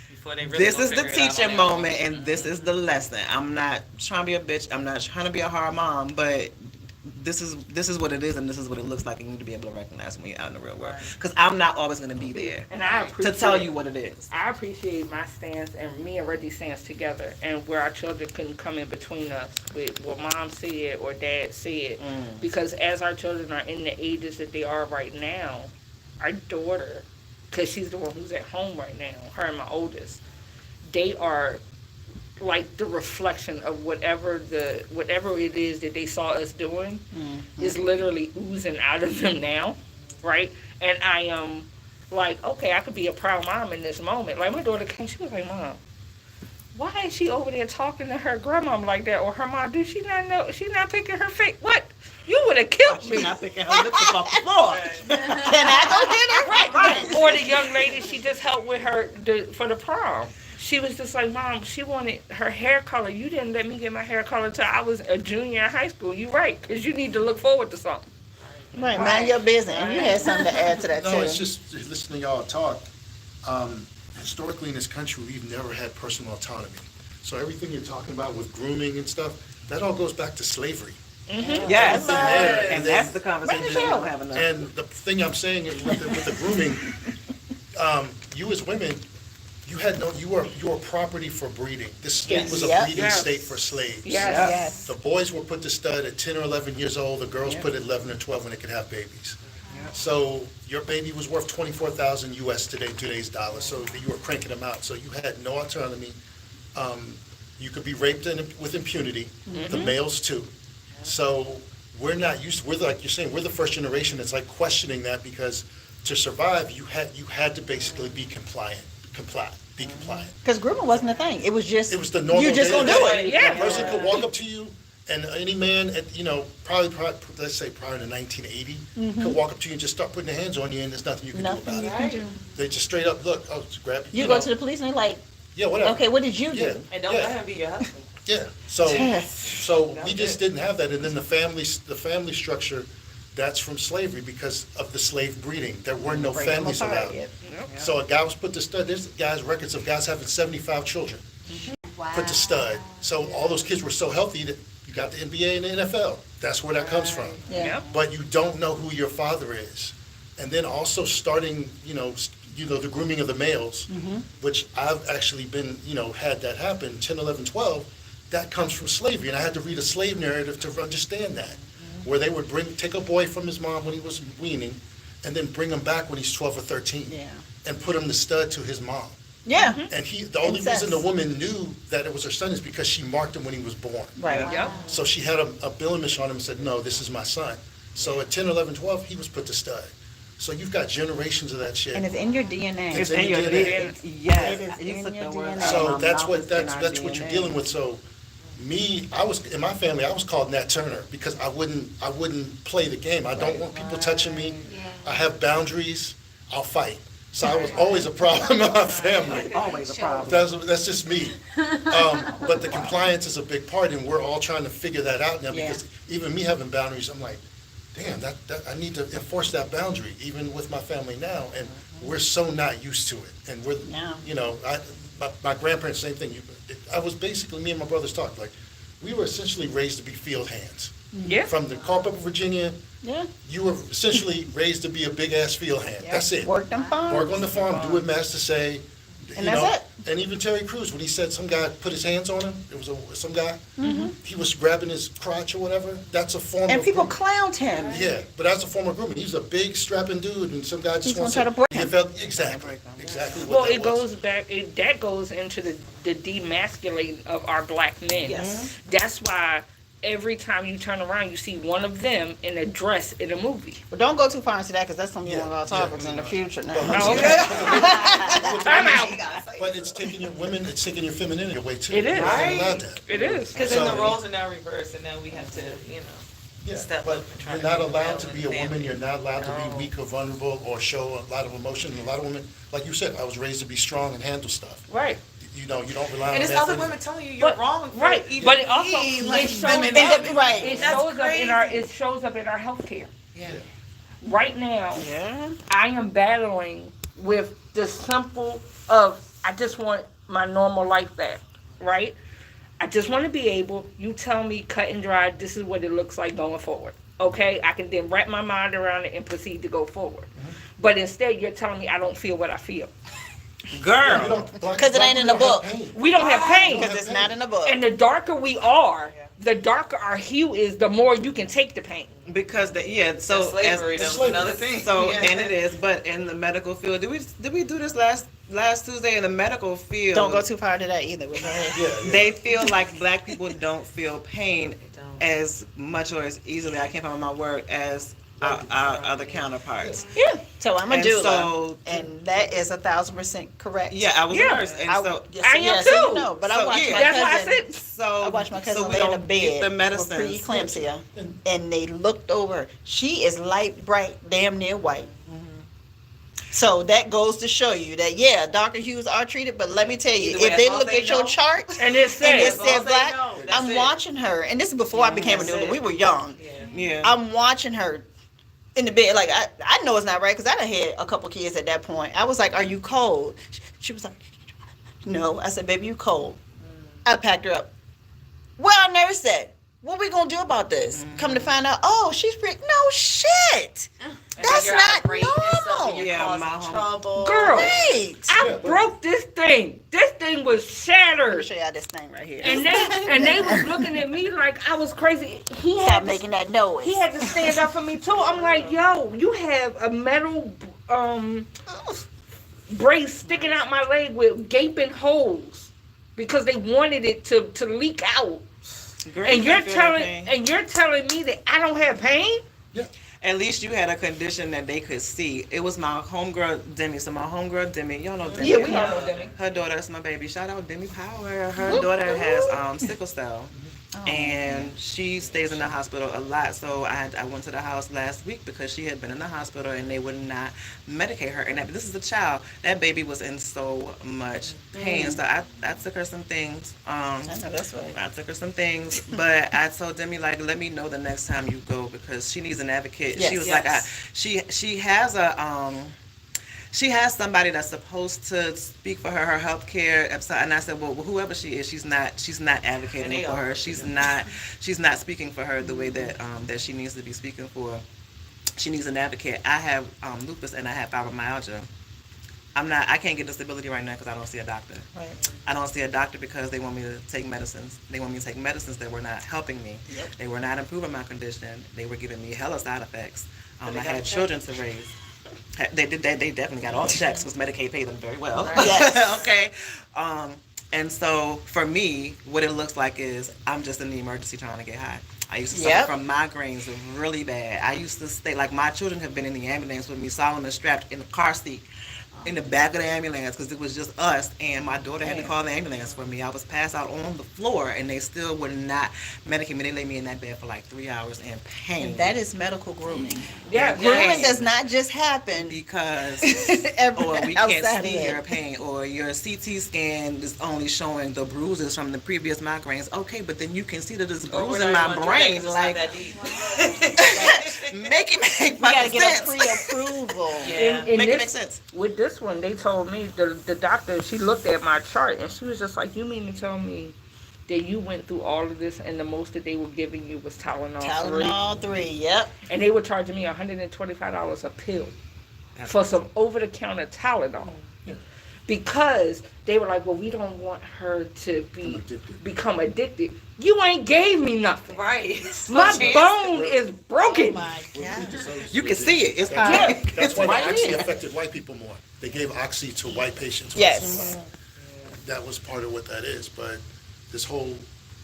Speaker 2: Before they really
Speaker 3: This
Speaker 2: gonna
Speaker 3: is the
Speaker 2: figure it out on
Speaker 3: teaching
Speaker 2: their own.
Speaker 3: moment, and this is the lesson. I'm not trying to be a bitch. I'm not trying to be a hard mom, but this is what it is, and this is what it looks like, and you need to be able to recognize when you're out in the real world. Because I'm not always going to be there
Speaker 4: And I
Speaker 3: to
Speaker 4: appreciate
Speaker 3: tell you what it is.
Speaker 4: I appreciate my stance and me and Reggie's stance together, and where our children couldn't come in between us with what mom said or dad said. Because as our children are in the ages that they are right now, our daughter, because she's the one who's at home right now, her and my oldest, they are like the reflection of whatever it is that they saw us doing is literally oozing out of them now, right? And I am like, okay, I could be a proud mom in this moment. Like my daughter came, she was like, Mom, why is she over there talking to her grandmom like that? Or her mom, did she not know? She's not picking her face. What? You would have killed me.
Speaker 3: She's not picking her lips up off the floor.
Speaker 1: Can I go get her?
Speaker 4: Right. Or the young lady she just helped with her for the prom. She was just like, Mom, she wanted her hair color. You didn't let me get my hair color until I was a junior in high school. You right, because you need to look forward to something.
Speaker 1: Right, mind your business. And you had something to add to that,
Speaker 7: No,
Speaker 1: too.
Speaker 7: it's just listening to y'all talk. Historically in this country, we've never had personal autonomy. So everything you're talking about with grooming and stuff, that all goes back to slavery.
Speaker 3: Yes,
Speaker 7: there,
Speaker 3: and
Speaker 7: and
Speaker 3: that's
Speaker 7: then-
Speaker 3: the conversation we don't have enough.
Speaker 7: And the thing I'm saying is with the grooming, you as women, you were property for breeding. This state was a
Speaker 1: Yes.
Speaker 7: breeding
Speaker 4: Yes.
Speaker 7: state for slaves.
Speaker 4: Yes.
Speaker 7: The boys were put to stud at 10 or 11 years old, the girls put at 11 or 12 when they could have babies. So your baby was worth 24,000 US today's dollars, so you were cranking them out. So you had no autonomy. You could be raped with impunity, the males too. So we're not used, we're like you're saying, we're the first generation that's like questioning that, because to survive, you had to basically be comply.
Speaker 1: Because grooming wasn't a thing. It was just,
Speaker 7: It was the normal.
Speaker 1: you just gonna do
Speaker 7: day-to-day.
Speaker 1: it.
Speaker 4: Yeah.
Speaker 7: A person could walk up to you, and any man, probably, let's say prior to 1980, could walk up to you and just start putting their hands on you, and there's nothing you can do
Speaker 1: Nothing
Speaker 7: about
Speaker 1: you
Speaker 7: it.
Speaker 1: can do.
Speaker 7: They just straight up look, grab
Speaker 1: You go to the police and they're like,
Speaker 7: yeah, whatever.
Speaker 1: okay, what did you
Speaker 7: Yeah,
Speaker 1: do?
Speaker 2: And don't let him be your husband.
Speaker 7: yeah. So
Speaker 1: Yes.
Speaker 7: we just didn't have that, and then the family structure, that's from slavery because of the slave breeding. There were no
Speaker 1: Break them
Speaker 7: families
Speaker 1: apart,
Speaker 7: allowed.
Speaker 1: yeah.
Speaker 7: So a guy was put to stud. There's guys records of guys having 75 children put to stud. So all those kids were so healthy that you got the NBA and the NFL. That's where that comes from.
Speaker 1: Yeah.
Speaker 7: But you don't know who your father is. And then also starting, the grooming of the males, which I've actually been, had that happen, 10, 11, 12, that comes from slavery. And I had to read a slave narrative to understand that, where they would take a boy from his mom when he was weaning, and then bring him back when he's 12 or 13,
Speaker 1: Yeah.
Speaker 7: and put him to stud to his mom.
Speaker 1: Yeah.
Speaker 7: And the only
Speaker 1: Incest.
Speaker 7: reason the woman knew that it was her son is because she marked him when he was born.
Speaker 1: Right.
Speaker 4: Yep.
Speaker 7: So she had a bilamish on him and said, no, this is my son. So at 10, 11, 12, he was put to stud. So you've got generations of that shit.
Speaker 1: And it's in your DNA.
Speaker 7: It's in your
Speaker 3: DNA.
Speaker 1: It
Speaker 3: Yes,
Speaker 1: is
Speaker 3: you
Speaker 1: in
Speaker 3: took
Speaker 1: your
Speaker 3: the word
Speaker 1: DNA.
Speaker 3: out of
Speaker 7: So
Speaker 3: my
Speaker 7: that's
Speaker 3: mouth.
Speaker 7: what
Speaker 3: It's in our
Speaker 7: that's what you're
Speaker 3: DNA.
Speaker 7: dealing with. So in my family, I was called Nat Turner because I wouldn't play the game. I don't want people touching me. I have boundaries. I'll fight. So I was always a problem in my family.
Speaker 3: Always a problem.
Speaker 7: That's just me. But the compliance is a big part, and we're all trying to figure that out now, because even me having boundaries, I'm like, damn, that I need to enforce that boundary, even with my family now, and we're so not used to it. And we're,
Speaker 1: No.
Speaker 7: my grandparents, same thing. I was basically, me and my brothers talked, like, we were essentially raised to be field hands.
Speaker 4: Yeah.
Speaker 7: From the Culpeper, Virginia,
Speaker 1: Yeah.
Speaker 7: you were essentially raised to be a big-ass field hand. That's it.
Speaker 1: Work them farms.
Speaker 7: Work on the farm, do what master say.
Speaker 1: And
Speaker 7: you
Speaker 1: that's
Speaker 7: know.
Speaker 1: it.
Speaker 7: And even Terry Crews, when he said some guy put his hands on him, it was some guy, he was grabbing his crotch or whatever, that's a form
Speaker 1: And
Speaker 7: of
Speaker 1: people
Speaker 7: grooming.
Speaker 1: clowned him.
Speaker 7: Yeah, but that's a form of grooming. He was a big strapping dude, and some guy just
Speaker 1: He's
Speaker 7: wants
Speaker 1: gonna try to break him.
Speaker 7: Exactly what
Speaker 4: Well,
Speaker 7: that
Speaker 4: it
Speaker 7: was.
Speaker 4: goes back. That goes into the demasculating of our black men.
Speaker 1: Yes.
Speaker 4: That's why every time you turn around, you see one of them in a dress in a movie.
Speaker 1: But don't go too far into that, because that's something you
Speaker 7: Yeah,
Speaker 1: want to talk
Speaker 7: yeah.
Speaker 1: about in the future now.
Speaker 4: Oh, okay. Time out.
Speaker 7: But it's taking it's taking your femininity away too.
Speaker 4: It is.
Speaker 7: You're not allowed that.
Speaker 4: It is.
Speaker 2: Because then the
Speaker 7: So-
Speaker 2: roles are now reversed, and now we have to,
Speaker 7: Yeah,
Speaker 2: step
Speaker 7: but
Speaker 2: up and try
Speaker 7: you're
Speaker 2: to
Speaker 7: not
Speaker 2: be
Speaker 7: allowed to
Speaker 2: male
Speaker 7: be a
Speaker 2: in the
Speaker 7: woman,
Speaker 2: family.
Speaker 7: you're not allowed to
Speaker 2: No.
Speaker 7: be weak or vulnerable or show a lot of emotion. A lot of women, like you said, I was raised to be strong and handle stuff.
Speaker 4: Right.
Speaker 7: You don't rely on
Speaker 8: And it's
Speaker 7: that
Speaker 8: other
Speaker 7: for-
Speaker 8: women telling you you're
Speaker 4: But-
Speaker 8: wrong for
Speaker 4: right.
Speaker 8: even
Speaker 4: But it also
Speaker 8: being
Speaker 4: it
Speaker 8: like
Speaker 4: shows
Speaker 8: women
Speaker 4: up-
Speaker 8: up.
Speaker 1: Right.
Speaker 4: It
Speaker 8: That's
Speaker 4: shows up in
Speaker 8: crazy.
Speaker 4: it shows up in our healthcare. Right now,
Speaker 1: Yeah.
Speaker 4: I am battling with the simple of I just want my normal life back, right? I just want to be able, you tell me cut and dry, this is what it looks like going forward. Okay? I can then wrap my mind around it and proceed to go forward. But instead, you're telling me I don't feel what I feel.
Speaker 3: Girl,
Speaker 1: Because it ain't in the book.
Speaker 4: We don't have pain.
Speaker 1: Because it's not in the book.
Speaker 4: And the darker we are, the darker our hue is, the more you can take the pain.
Speaker 3: because so
Speaker 2: Slavery, that was another thing.
Speaker 3: So
Speaker 2: Yeah.
Speaker 3: and it is, but in the medical field, did we do this last Tuesday in the medical field?
Speaker 1: Don't go too far to that either. But go ahead.
Speaker 7: Yeah.
Speaker 3: They feel like black people don't feel pain as much or as easily, I can't find my word, as our other counterparts.
Speaker 1: Yeah. So I'm a
Speaker 3: And
Speaker 1: doula.
Speaker 3: so-
Speaker 1: and that is 1,000% correct.
Speaker 3: Yeah, I was
Speaker 4: Yeah.
Speaker 3: a nurse, and
Speaker 1: I,
Speaker 3: so
Speaker 1: yes,
Speaker 4: I am
Speaker 1: yes,
Speaker 4: too.
Speaker 1: You know, but I
Speaker 3: So,
Speaker 1: watched
Speaker 3: yeah.
Speaker 1: my
Speaker 4: That's why I
Speaker 1: cousin.
Speaker 4: said,
Speaker 1: I watched my cousin
Speaker 3: so we
Speaker 1: lay in a
Speaker 3: don't get
Speaker 1: bed
Speaker 3: the
Speaker 1: with
Speaker 3: medicines.
Speaker 1: preeclampsia, and they looked over. She is light, bright, damn near white. So that goes to show you that darker hues are treated. But let me tell you,
Speaker 2: Either way,
Speaker 1: if they
Speaker 2: as long
Speaker 1: look
Speaker 2: as they
Speaker 1: at your
Speaker 2: know.
Speaker 1: chart
Speaker 4: and it
Speaker 1: and it
Speaker 4: says,
Speaker 2: long as
Speaker 1: says
Speaker 2: they
Speaker 1: black,
Speaker 2: know, that's
Speaker 1: I'm
Speaker 2: it.
Speaker 1: watching her, and this is before I became a
Speaker 2: That's
Speaker 1: doula.
Speaker 2: it.
Speaker 1: We were young.
Speaker 2: Yeah.
Speaker 3: Yeah.
Speaker 1: I'm watching her in the bed. Like, I know it's not right because I done had a couple kids at that point. I was like, "Are you cold?" She was like, "No." I said, "Baby, you cold." I packed her up. Where our nurse said, "What we gonna do about this?" Come to find out, oh, she's pregnant. No shit.
Speaker 2: And
Speaker 1: That's
Speaker 2: then you're out of
Speaker 1: not
Speaker 2: break and stuff, and
Speaker 1: normal.
Speaker 2: you're
Speaker 3: Yeah,
Speaker 2: causing
Speaker 3: my home-
Speaker 2: trouble.
Speaker 4: Girl.
Speaker 1: Right.
Speaker 4: I broke this thing. This thing was
Speaker 1: Let me
Speaker 4: shattered.
Speaker 1: show y'all this thing right here.
Speaker 4: And they was looking at me like I was crazy.
Speaker 1: Stop making that noise.
Speaker 4: He had to stand up for me too. I'm like, yo, you have a metal brace sticking out my leg with gaping holes because they wanted it to leak out.
Speaker 3: Girl,
Speaker 4: And
Speaker 3: you
Speaker 4: you're
Speaker 3: can't feel that pain.
Speaker 4: telling me that I don't have pain?
Speaker 3: At least you had a condition that they could see. It was my homegirl Demi. So my homegirl Demi, y'all know Demi.
Speaker 4: Yeah, we all know Demi.
Speaker 3: Her daughter is my baby. Shout out Demi Power. Her daughter has sickle cell. And she stays in the hospital a lot. So I went to the house last week because she had been in the hospital and they would not medicate her. And this is a child. That baby was in so much pain. So I took her some things.
Speaker 1: I know that's right.
Speaker 3: I took her some things, but I told Demi, like, let me know the next time you go because she needs an advocate.
Speaker 1: Yes.
Speaker 3: She was
Speaker 2: Yes.
Speaker 3: like, she has she has somebody that's supposed to speak for her health care. And I said, well, whoever she is, she's not advocating
Speaker 2: And they
Speaker 3: for her.
Speaker 2: are.
Speaker 3: She's not speaking for her the way that that she needs to be speaking for. She needs an advocate. I have lupus and I have fibromyalgia. I can't get disability right now because I don't see a doctor.
Speaker 1: Right.
Speaker 3: I don't see a doctor because they want me to take medicines. They want me to take medicines that were not helping me.
Speaker 1: Yep.
Speaker 3: They were not improving my condition. They were giving me hella side effects. I
Speaker 2: they got
Speaker 3: had
Speaker 2: checked.
Speaker 3: children to raise. They definitely got all the checks because Medicaid paid them very well.
Speaker 1: Yes.
Speaker 3: Okay. And so for me, what it looks like is I'm just in the emergency trying to get high. I used to
Speaker 1: Yep.
Speaker 3: suffer from migraines really bad. I used to stay, like my children have been in the ambulance with me, Solomon strapped in the car seat in the back of the ambulance because it was just us, and my daughter had to call the ambulance for me. I was passed out on the floor and they still would not medicate me. They laid me in that bed for like 3 hours in pain.
Speaker 1: And that is medical grooming.
Speaker 4: Yeah,
Speaker 1: Grooming does not just happen
Speaker 3: because or we
Speaker 1: outside
Speaker 3: can't
Speaker 1: of
Speaker 3: see
Speaker 1: that.
Speaker 3: your pain, or your CT scan is only showing the bruises from the previous migraines. Okay, but then you can see that there's
Speaker 2: Or
Speaker 3: bruise
Speaker 2: we're
Speaker 3: in
Speaker 2: not
Speaker 3: my
Speaker 2: even gonna do that
Speaker 3: brain.
Speaker 2: 'cause it's not
Speaker 3: Like,
Speaker 2: that deep.
Speaker 3: make it make
Speaker 1: We gotta
Speaker 3: fucking
Speaker 1: get a
Speaker 3: sense.
Speaker 1: pre-approval.
Speaker 2: Yeah.
Speaker 4: In
Speaker 3: Make it make
Speaker 4: this,
Speaker 3: sense.
Speaker 4: with this one, they told me, the doctor, she looked at my chart and she was just like, you mean to tell me that you went through all of this and the most that they were giving you was Tylenol 3?
Speaker 1: Tylenol 3, yep.
Speaker 4: And they were charging me $125 a pill for some over-the-counter Tylenol. Because they were like, well, we don't want her to become addicted. You ain't gave me nothing.
Speaker 2: Right.
Speaker 4: My bone is broken.
Speaker 1: My God.
Speaker 3: You can see it. It's
Speaker 7: That's why
Speaker 4: Right
Speaker 7: they actually
Speaker 4: here.
Speaker 7: affected white people more. They gave Oxy to white patients.
Speaker 1: Yes.
Speaker 7: That was part of what that is. But this whole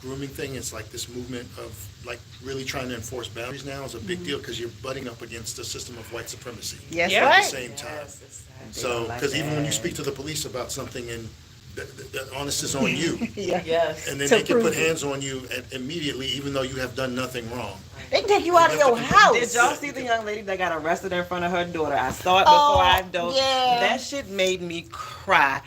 Speaker 7: grooming thing is like this movement of like really trying to enforce boundaries now is a big deal because you're butting up against the system of white supremacy
Speaker 1: Yes,
Speaker 4: Yeah.
Speaker 7: at the
Speaker 1: right.
Speaker 7: same time. So, because even when you speak to the police about something and the onus is on you,
Speaker 1: Yeah.
Speaker 2: Yes.
Speaker 7: and then
Speaker 1: To
Speaker 7: they can put
Speaker 1: prove it.
Speaker 7: hands on you immediately even though you have done nothing wrong.
Speaker 1: They can take you out of your house.
Speaker 3: Did y'all see the young lady that got arrested in front of her daughter? I saw it
Speaker 1: Oh,
Speaker 3: before I dozed.
Speaker 1: yeah.
Speaker 3: That shit made me cry.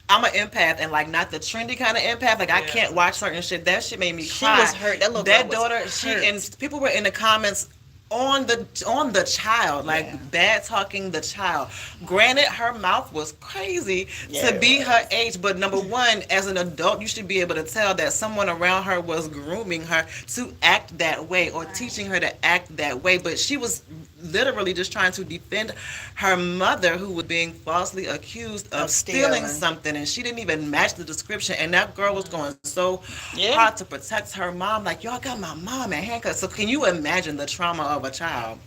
Speaker 3: I'm an empath and like not the trendy kind of empath. Like I
Speaker 2: Yeah.
Speaker 3: can't watch certain shit. That shit made me
Speaker 1: She
Speaker 3: cry.
Speaker 1: was hurt. That little
Speaker 3: That
Speaker 1: girl was
Speaker 3: daughter,
Speaker 1: hurt.
Speaker 3: and people were in the comments on the child, like bad talking the child. Granted, her mouth was crazy to be her age, but number one, as an adult, you should be able to tell that someone around her was grooming her to act that way or teaching her to act that way. But she was literally just trying to defend her mother, who was being falsely accused of stealing something, and she didn't even match the description. And that girl was going so hard to protect her mom, like, y'all got my mom in handcuffs. So can you imagine the trauma of a child?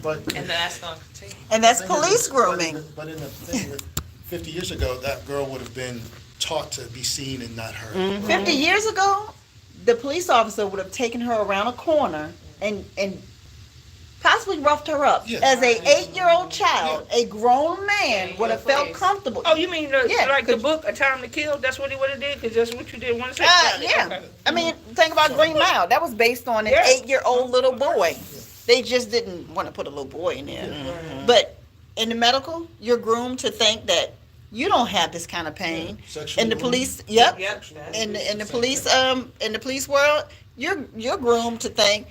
Speaker 7: But
Speaker 8: And that's going to continue.
Speaker 1: And that's
Speaker 7: the thing
Speaker 1: police
Speaker 7: is,
Speaker 1: grooming.
Speaker 7: But in the thing with 50 years ago, that girl would have been taught to be seen and not heard.
Speaker 1: 50 years ago, the police officer would have taken her around a corner and possibly roughed her up.
Speaker 7: Yeah.
Speaker 1: As a 8-year-old child, a grown man would have felt comfortable.
Speaker 4: Oh, you mean
Speaker 1: Yeah,
Speaker 4: like the
Speaker 1: could-
Speaker 4: book A Time to Kill? That's what he would have did, because that's what you did want to say.
Speaker 1: Yeah.
Speaker 4: Okay.
Speaker 1: I mean, think about Green Mile. That was based on an
Speaker 4: Yeah.
Speaker 1: 8-year-old little boy. They just didn't want to put a little boy in there. But in the medical, you're groomed to think that you don't have this kind of pain.
Speaker 7: Sexually
Speaker 1: In the
Speaker 7: groomed.
Speaker 1: police, yep.
Speaker 8: Yep.
Speaker 1: In the police world, you're groomed to think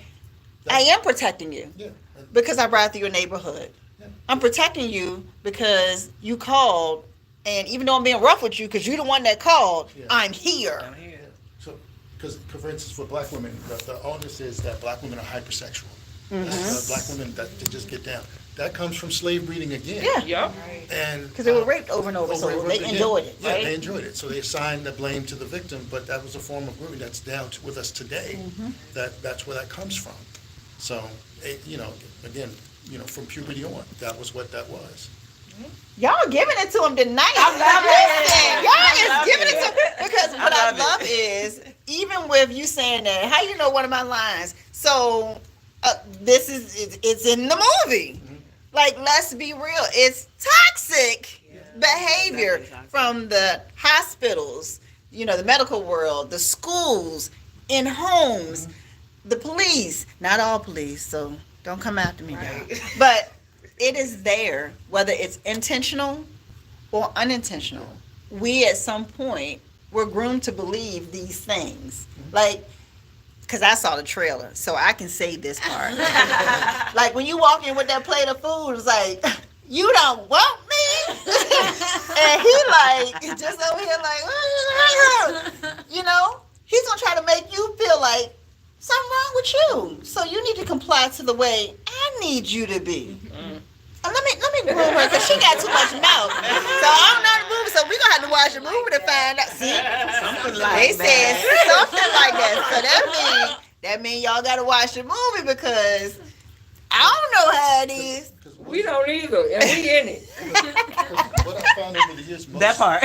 Speaker 1: I am protecting you
Speaker 7: Yeah.
Speaker 1: because I ride through your neighborhood.
Speaker 7: Yeah.
Speaker 1: I'm protecting you because you called, and even though I'm being rough with you because you're the one that called,
Speaker 7: Yeah.
Speaker 1: I'm here.
Speaker 7: So, because for instance, for black women, the onus is that black women are hypersexual. Black women that they just get down. That comes from slave breeding again.
Speaker 1: Yeah.
Speaker 4: Yep.
Speaker 7: And
Speaker 1: Because they were raped over and over, so they enjoyed it.
Speaker 7: Yeah,
Speaker 1: Right?
Speaker 7: they enjoyed it. So they assigned the blame to the victim, but that was a form of grooming that's down with us today. That's where that comes from. So, again, from puberty on, that was what that was.
Speaker 1: Y'all giving it to him tonight. I love it. Y'all is giving it to him. Because what I love is, even with you saying that, how you know one of my lines? So, it's in the movie. Like, let's be real. It's toxic behavior from the hospitals, the medical world, the schools, in homes, the police. Not all police, so don't come after me, y'all. But it is there, whether it's intentional or unintentional. We, at some point, were groomed to believe these things. Like, because I saw the trailer, so I can say this part. Like, when you walk in with that plate of food, it's like, you don't want me? And he like, just over here like, he's going to try to make you feel like something wrong with you. So you need to comply to the way I need you to be. And let me groom her, because she got too much mouth. So I don't know the movie, so we're going to have to watch the movie to find out. See?
Speaker 3: Something
Speaker 1: They
Speaker 3: like
Speaker 1: said
Speaker 3: that.
Speaker 1: something like that. So that means y'all got to watch the movie, because I don't know how it is.
Speaker 4: We don't either, and we in it.
Speaker 7: What I found over the years,
Speaker 3: That part.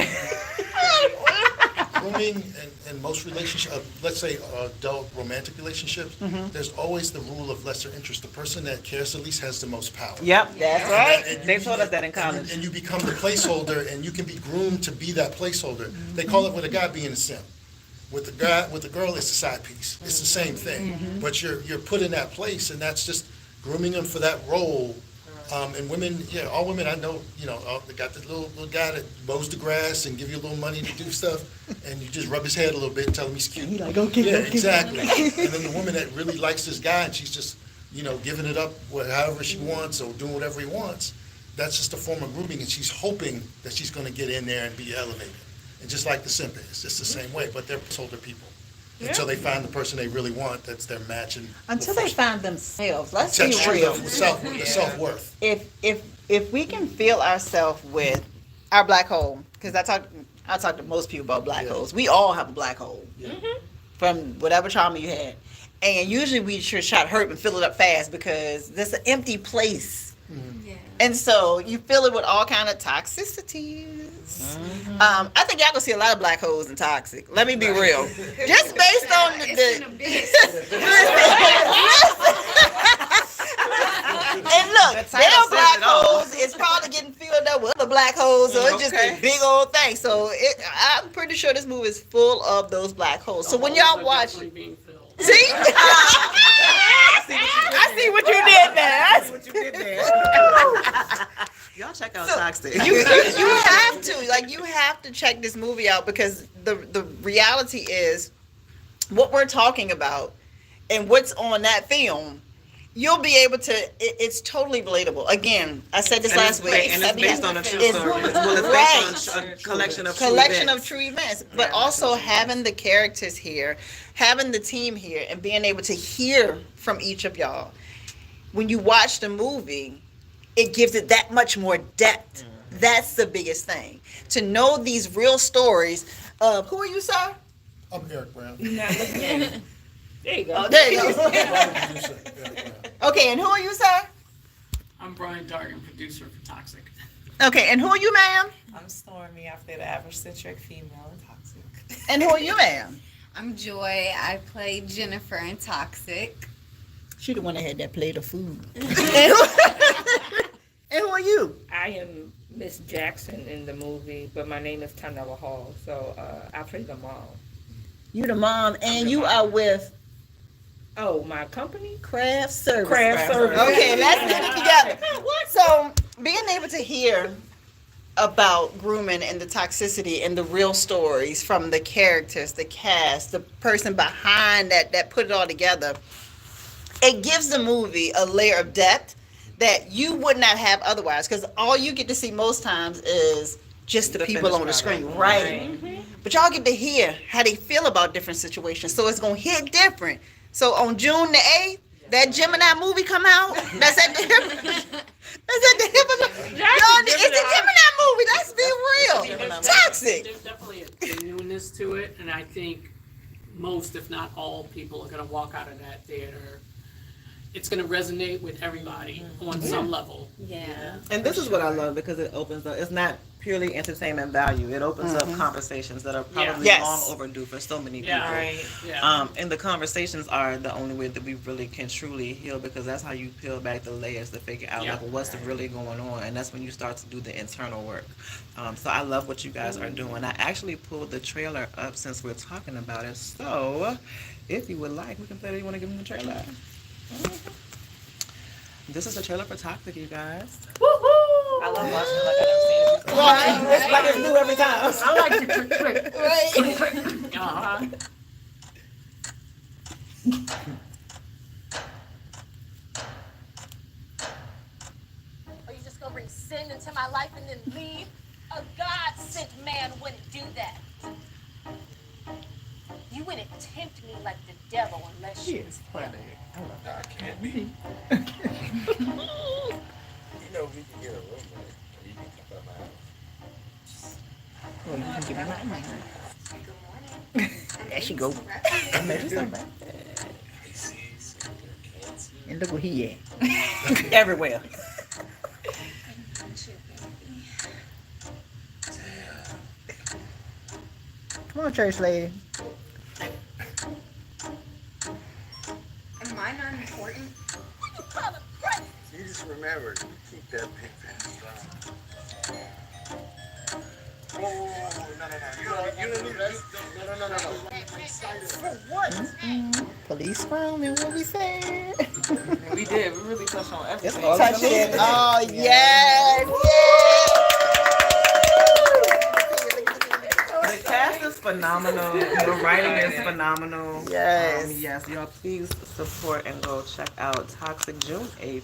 Speaker 7: grooming and most relationships, let's say adult romantic relationships, there's always the rule of lesser interest. The person that cares the least has the most power.
Speaker 3: Yep.
Speaker 1: That's right.
Speaker 7: And
Speaker 3: They told us that in
Speaker 7: and
Speaker 3: college.
Speaker 7: and you become the placeholder, and you can be groomed to be that placeholder. They call it with a guy being a simp. With the girl, it's a side piece. It's the same thing, but you're put in that place, and that's just grooming them for that role. And women, all women I know, they got the little guy that mows the grass and give you a little money to do stuff, and you just rub his head a little bit and tell him he's cute.
Speaker 1: He like, okay,
Speaker 7: Yeah,
Speaker 1: okay.
Speaker 7: exactly. And then the woman that really likes this guy, and she's just, giving it up however she wants or doing whatever he wants, that's just a form of grooming, and she's hoping that she's going to get in there and be elevated. And just like the simp is, it's the same way, but they're older people. Until they find the person they really want, that's their match. And
Speaker 1: Until they find themselves. Let's
Speaker 7: That's
Speaker 1: be
Speaker 7: true,
Speaker 1: real.
Speaker 7: the self-worth.
Speaker 1: If we can fill ourselves with our black hole, because I talk to most people about black holes. We all have a black hole from whatever trauma you had, and usually we sure try to hurt and fill it up fast because there's an empty place.
Speaker 5: Yeah.
Speaker 1: And so you fill it with all kind of toxicities. I think y'all gonna see a lot of black holes and toxic. Let me be real. Just based on
Speaker 5: It's an abyss.
Speaker 1: And look,
Speaker 3: The
Speaker 1: their
Speaker 3: title says
Speaker 1: black
Speaker 3: it all.
Speaker 1: holes is probably getting filled up with other black holes, so it's just a big old thing. So I'm pretty sure this movie is full of those black holes. So when y'all watch,
Speaker 6: Definitely being filled.
Speaker 1: see, I see what you did there.
Speaker 3: What you did there. Y'all check out Toxic.
Speaker 1: You have to you have to check this movie out, because the reality is what we're talking about and what's on that film. you'll be able to. It's totally relatable. Again, I said this
Speaker 3: And
Speaker 1: last
Speaker 3: it's
Speaker 1: week.
Speaker 3: and it's based on a true
Speaker 1: It's-
Speaker 3: story. Well, it's based on a collection of
Speaker 1: true events, but
Speaker 3: Yeah.
Speaker 1: also having the characters here, having the team here, and being able to hear from each of y'all. When you watch the movie, it gives it that much more depth. That's the biggest thing. To know these real stories of who are you, sir?
Speaker 7: I'm Eric Brown.
Speaker 4: There you go.
Speaker 1: Oh, there you go.
Speaker 7: Producer, Eric Brown.
Speaker 1: Okay, and who are you, sir?
Speaker 6: I'm Brian Dargan, producer for Toxic.
Speaker 1: Okay, and who are you, ma'am?
Speaker 8: I'm Stormy. I play the average centric female and toxic.
Speaker 1: And who are you, ma'am?
Speaker 5: I'm Joy. I play Jennifer in Toxic.
Speaker 1: She the one that had that plate of food. And who are you?
Speaker 4: I am Miss Jackson in the movie, but my name is Tanella Hall, so I play the mom.
Speaker 1: You the mom, and you are with
Speaker 4: Oh, my company?
Speaker 1: Craft Service.
Speaker 4: Craft Service.
Speaker 1: Okay, let's get it together. So, being able to hear about grooming and the toxicity and the real stories from the characters, the cast, the person behind that put it all together, it gives the movie a layer of depth that you would not have otherwise, because all you get to see most times is just the people on the screen, right? But y'all get to hear how they feel about different situations, so it's gonna hit different. So on June the 8th, that Gemini movie come out. That's at the hip. That's at the hip of the. Y'all, it's a Gemini movie. Let's be real. Toxic.
Speaker 6: There's definitely a newness to it, and I think most, if not all, people are gonna walk out of that theater. It's gonna resonate with everybody on some level.
Speaker 5: Yeah.
Speaker 3: And this is what I love, because it opens up, it's not purely entertainment value. It opens up conversations that are probably
Speaker 1: Yes.
Speaker 3: long overdue for so many people.
Speaker 6: Yeah.
Speaker 8: Right.
Speaker 6: Yeah.
Speaker 3: And the conversations are the only way that we really can truly heal, because that's how you peel back the layers to figure out
Speaker 6: Yeah.
Speaker 3: like what's really going on, and that's when you start to do the internal work. So I love what you guys are doing. I actually pulled the trailer up since we're talking about it. So if you would like, we can play it. You want to give them the trailer? This is the trailer for Toxic, you guys.
Speaker 8: I love watching it like I've never seen it before.
Speaker 3: Right? It's like it's new every time.
Speaker 6: I like the trick. Uh-huh.
Speaker 9: Are you just gonna bring sin into my life and then leave? A God-sent man wouldn't do that. You wouldn't tempt me like the devil unless you.
Speaker 3: is funny.
Speaker 10: I can't be. You know, we can get a roommate. You can come by my house.
Speaker 1: There she go. And look where he at. Everywhere. Come on, church lady.
Speaker 5: Am I not important?
Speaker 10: You just remember to keep that big pen strong. Oh, no. You don't need that. No.
Speaker 1: Police screaming, what we saying?
Speaker 8: We did. We really touched on everything.
Speaker 1: Touch it. Oh, yes.
Speaker 3: The cast is phenomenal. The writing is phenomenal.
Speaker 1: Yes.
Speaker 3: Yes, y'all please support and go check out Toxic June 8th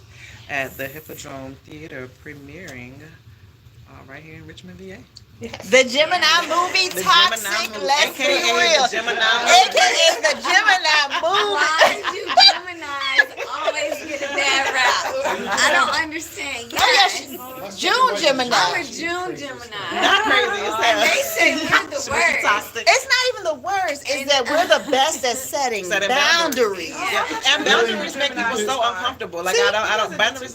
Speaker 3: at the Hippodrome Theater, premiering right here in Richmond, VA.
Speaker 1: The Gemini movie,
Speaker 3: The
Speaker 1: Toxic,
Speaker 3: Gemini movie,
Speaker 1: let's be
Speaker 3: AKA
Speaker 1: real.
Speaker 3: the Gemini movie.
Speaker 1: AKA the Gemini movie.
Speaker 5: Why do Geminis always get a bad rap? I don't understand.
Speaker 1: Oh, yeah,
Speaker 5: Yes.
Speaker 1: June Gemini.
Speaker 5: I'm a June Gemini.
Speaker 3: Not crazy. It's
Speaker 5: And they say we're the worst.
Speaker 3: toxic.
Speaker 1: It's not even the worst. It's that we're the best at setting
Speaker 3: Setting
Speaker 1: boundaries.
Speaker 3: Yeah. And boundaries make people so uncomfortable. Like I don't boundaries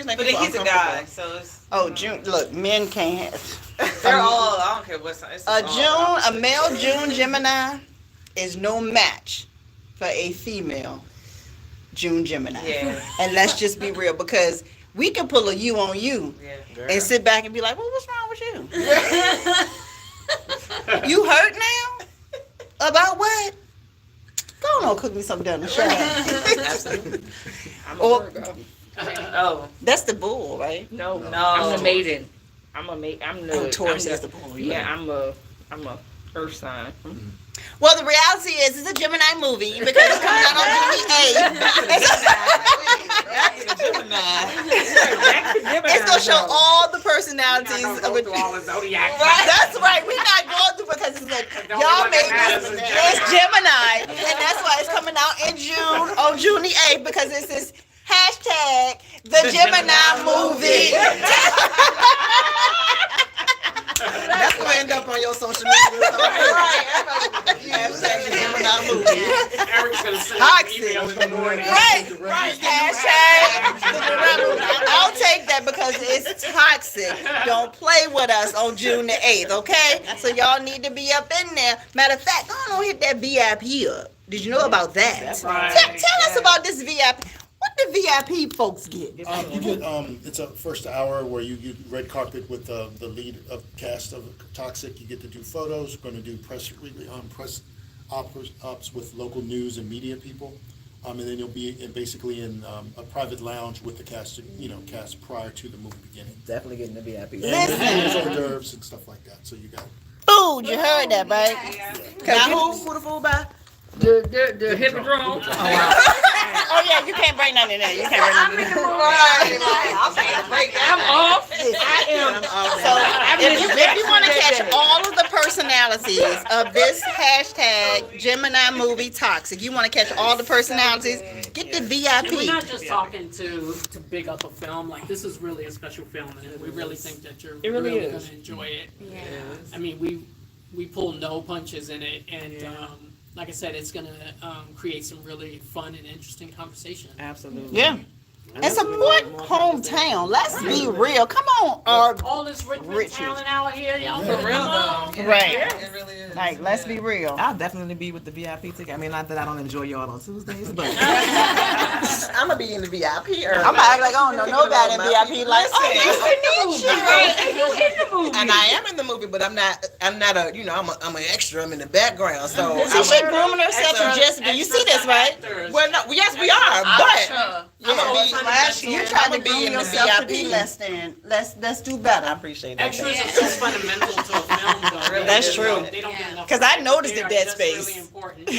Speaker 3: make
Speaker 8: But
Speaker 3: people
Speaker 8: he's a
Speaker 3: uncomfortable.
Speaker 8: guy, so it's,
Speaker 1: Oh, June. Look, men can't have.
Speaker 8: they're all, I don't care what's it's
Speaker 1: A
Speaker 8: all
Speaker 1: June, a male June Gemini is no match for a female June Gemini.
Speaker 8: Yeah.
Speaker 1: And let's just be real, because we can pull a you on you
Speaker 8: Yeah.
Speaker 1: and sit back and be like, well, what's wrong with you? You hurt now? About what? Go on, cook me something down the shop.
Speaker 3: Absolutely.
Speaker 4: I'm a
Speaker 1: Or-
Speaker 4: Virgo.
Speaker 8: Oh,
Speaker 1: That's the bull, right?
Speaker 4: No, I'm the maiden. I'm the.
Speaker 1: Oh, Taurus
Speaker 4: I'm
Speaker 1: is the bull. You're
Speaker 4: Yeah,
Speaker 1: right.
Speaker 4: I'm a Earth sign.
Speaker 1: Well, the reality is, it's a Gemini movie because it's coming out on June 8th. It's gonna show all the personalities of a. Right, that's right. We're not going through because it's good. Y'all made this. It's Gemini, and that's why it's coming out in June on June the 8th because it's this hashtag the Gemini movie.
Speaker 3: That's gonna end up on your social media.
Speaker 1: Hashtag the Gemini movie.
Speaker 6: Eric's gonna send
Speaker 1: Toxic.
Speaker 6: an email in the morning.
Speaker 1: Right. Hashtag the Gemini movie. I'll take that because it's toxic. Don't play with us on June the 8th, okay? So y'all need to be up in there. Matter of fact, go on hit that VIP up. Did you know about that?
Speaker 6: Right.
Speaker 1: Tell us about this VIP. What the VIP folks get?
Speaker 7: You get it's a first hour where you get red carpet with the lead of cast of Toxic. You get to do photos. We're going to do press ops with local news and media people, and then you'll be basically in a private lounge with the cast prior to the movie beginning.
Speaker 3: Definitely getting the VIP.
Speaker 7: And there's hors d'oeuvres and stuff like that. So you got
Speaker 1: Food, you heard that, right?
Speaker 3: Now who the fool by?
Speaker 4: The hippodrome.
Speaker 1: Oh yeah, you can't bring nothing in there. You can't bring nothing in there.
Speaker 4: I'm off. I am.
Speaker 1: So if you want to catch all of the personalities of this hashtag Gemini movie Toxic, you want to catch all the personalities, get the
Speaker 6: And we're not
Speaker 1: VIP.
Speaker 6: just talking to big up a film. Like, this is really a special film, and we really think that you're
Speaker 4: It really
Speaker 6: really
Speaker 4: is.
Speaker 6: going to enjoy it.
Speaker 5: Yeah.
Speaker 6: I mean, we pull no punches in it, and like I said, it's going to create some really fun and interesting conversation.
Speaker 3: Absolutely.
Speaker 1: Yeah. And support hometown. Let's be real. Come on,
Speaker 6: All this rich
Speaker 1: Richard.
Speaker 6: talent out here, y'all.
Speaker 3: For real though.
Speaker 1: right.
Speaker 3: It really is.
Speaker 1: Like, let's be real.
Speaker 3: I'll definitely be with the VIP ticket. I mean, not that I don't enjoy y'all on Tuesdays, but I'm gonna be in the VIP.
Speaker 1: I'm gonna act like I don't know nobody in VIP. Like, oh, nice to meet you.
Speaker 3: And I am in the movie, but I'm not a, I'm an extra. I'm in the background. So
Speaker 1: See, she grooming herself to just be. You see this, right?
Speaker 3: well, no, yes, we are, but I'm gonna be.
Speaker 1: You tried to
Speaker 3: be
Speaker 1: groom
Speaker 3: in the
Speaker 1: yourself to be
Speaker 3: VIP.
Speaker 1: less than. Let's do better.
Speaker 3: I appreciate that.
Speaker 6: Extras are so fundamental to a film, though.
Speaker 1: That's true.
Speaker 6: They don't get enough
Speaker 1: 'Cause I
Speaker 6: credit,
Speaker 1: noticed
Speaker 6: but
Speaker 1: the
Speaker 6: they
Speaker 1: dead
Speaker 6: are just
Speaker 1: space.
Speaker 6: really important.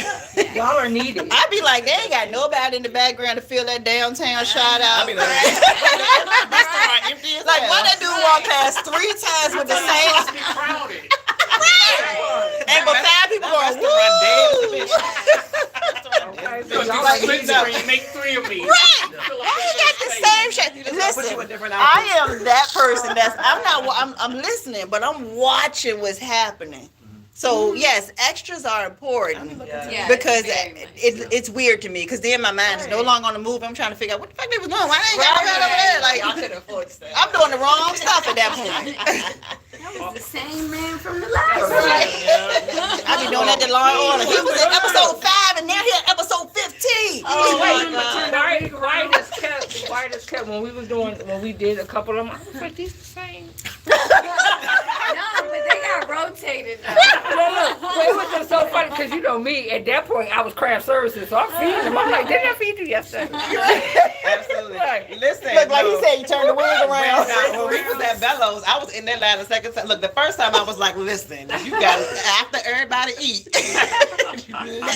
Speaker 4: Y'all are needed.
Speaker 1: I be like, they ain't got nobody in the background to fill that downtown shout out.
Speaker 3: I be like,
Speaker 1: Like, why that dude walk past 3 times with the same?
Speaker 6: Must be crowded.
Speaker 1: And but 5 people going, woo!
Speaker 6: So
Speaker 1: Like,
Speaker 6: like, split screen, make 3 of me.
Speaker 1: Right. I ain't got the same shit. Listen, I am that person I'm listening, but I'm watching what's happening. So yes, extras are important
Speaker 5: Yeah,
Speaker 1: because
Speaker 5: very much
Speaker 1: it's weird to me because then my mind is no longer on the move. I'm trying to figure out what the fuck they was doing. Why they ain't got nobody over there? Like, I'm doing the wrong stuff at that point.
Speaker 5: That was the same man from the last one.
Speaker 1: I be doing that to Law and Order. He was in episode 5 and now he at episode 15.
Speaker 4: Oh, wait, why this kept when we did a couple of them, I was like, these the same.
Speaker 5: No, but they got rotated though.
Speaker 4: Look, it was just so funny because you know me, at that point I was craft services, so I'm feeding them. I'm like, didn't I feed you yesterday?
Speaker 3: absolutely. Listen,
Speaker 1: Look, like he said, you turned the wig around.
Speaker 3: Now, when we was at Bellows, I was in that line the second time. Look, the first time I was like, listen, you got after everybody eat.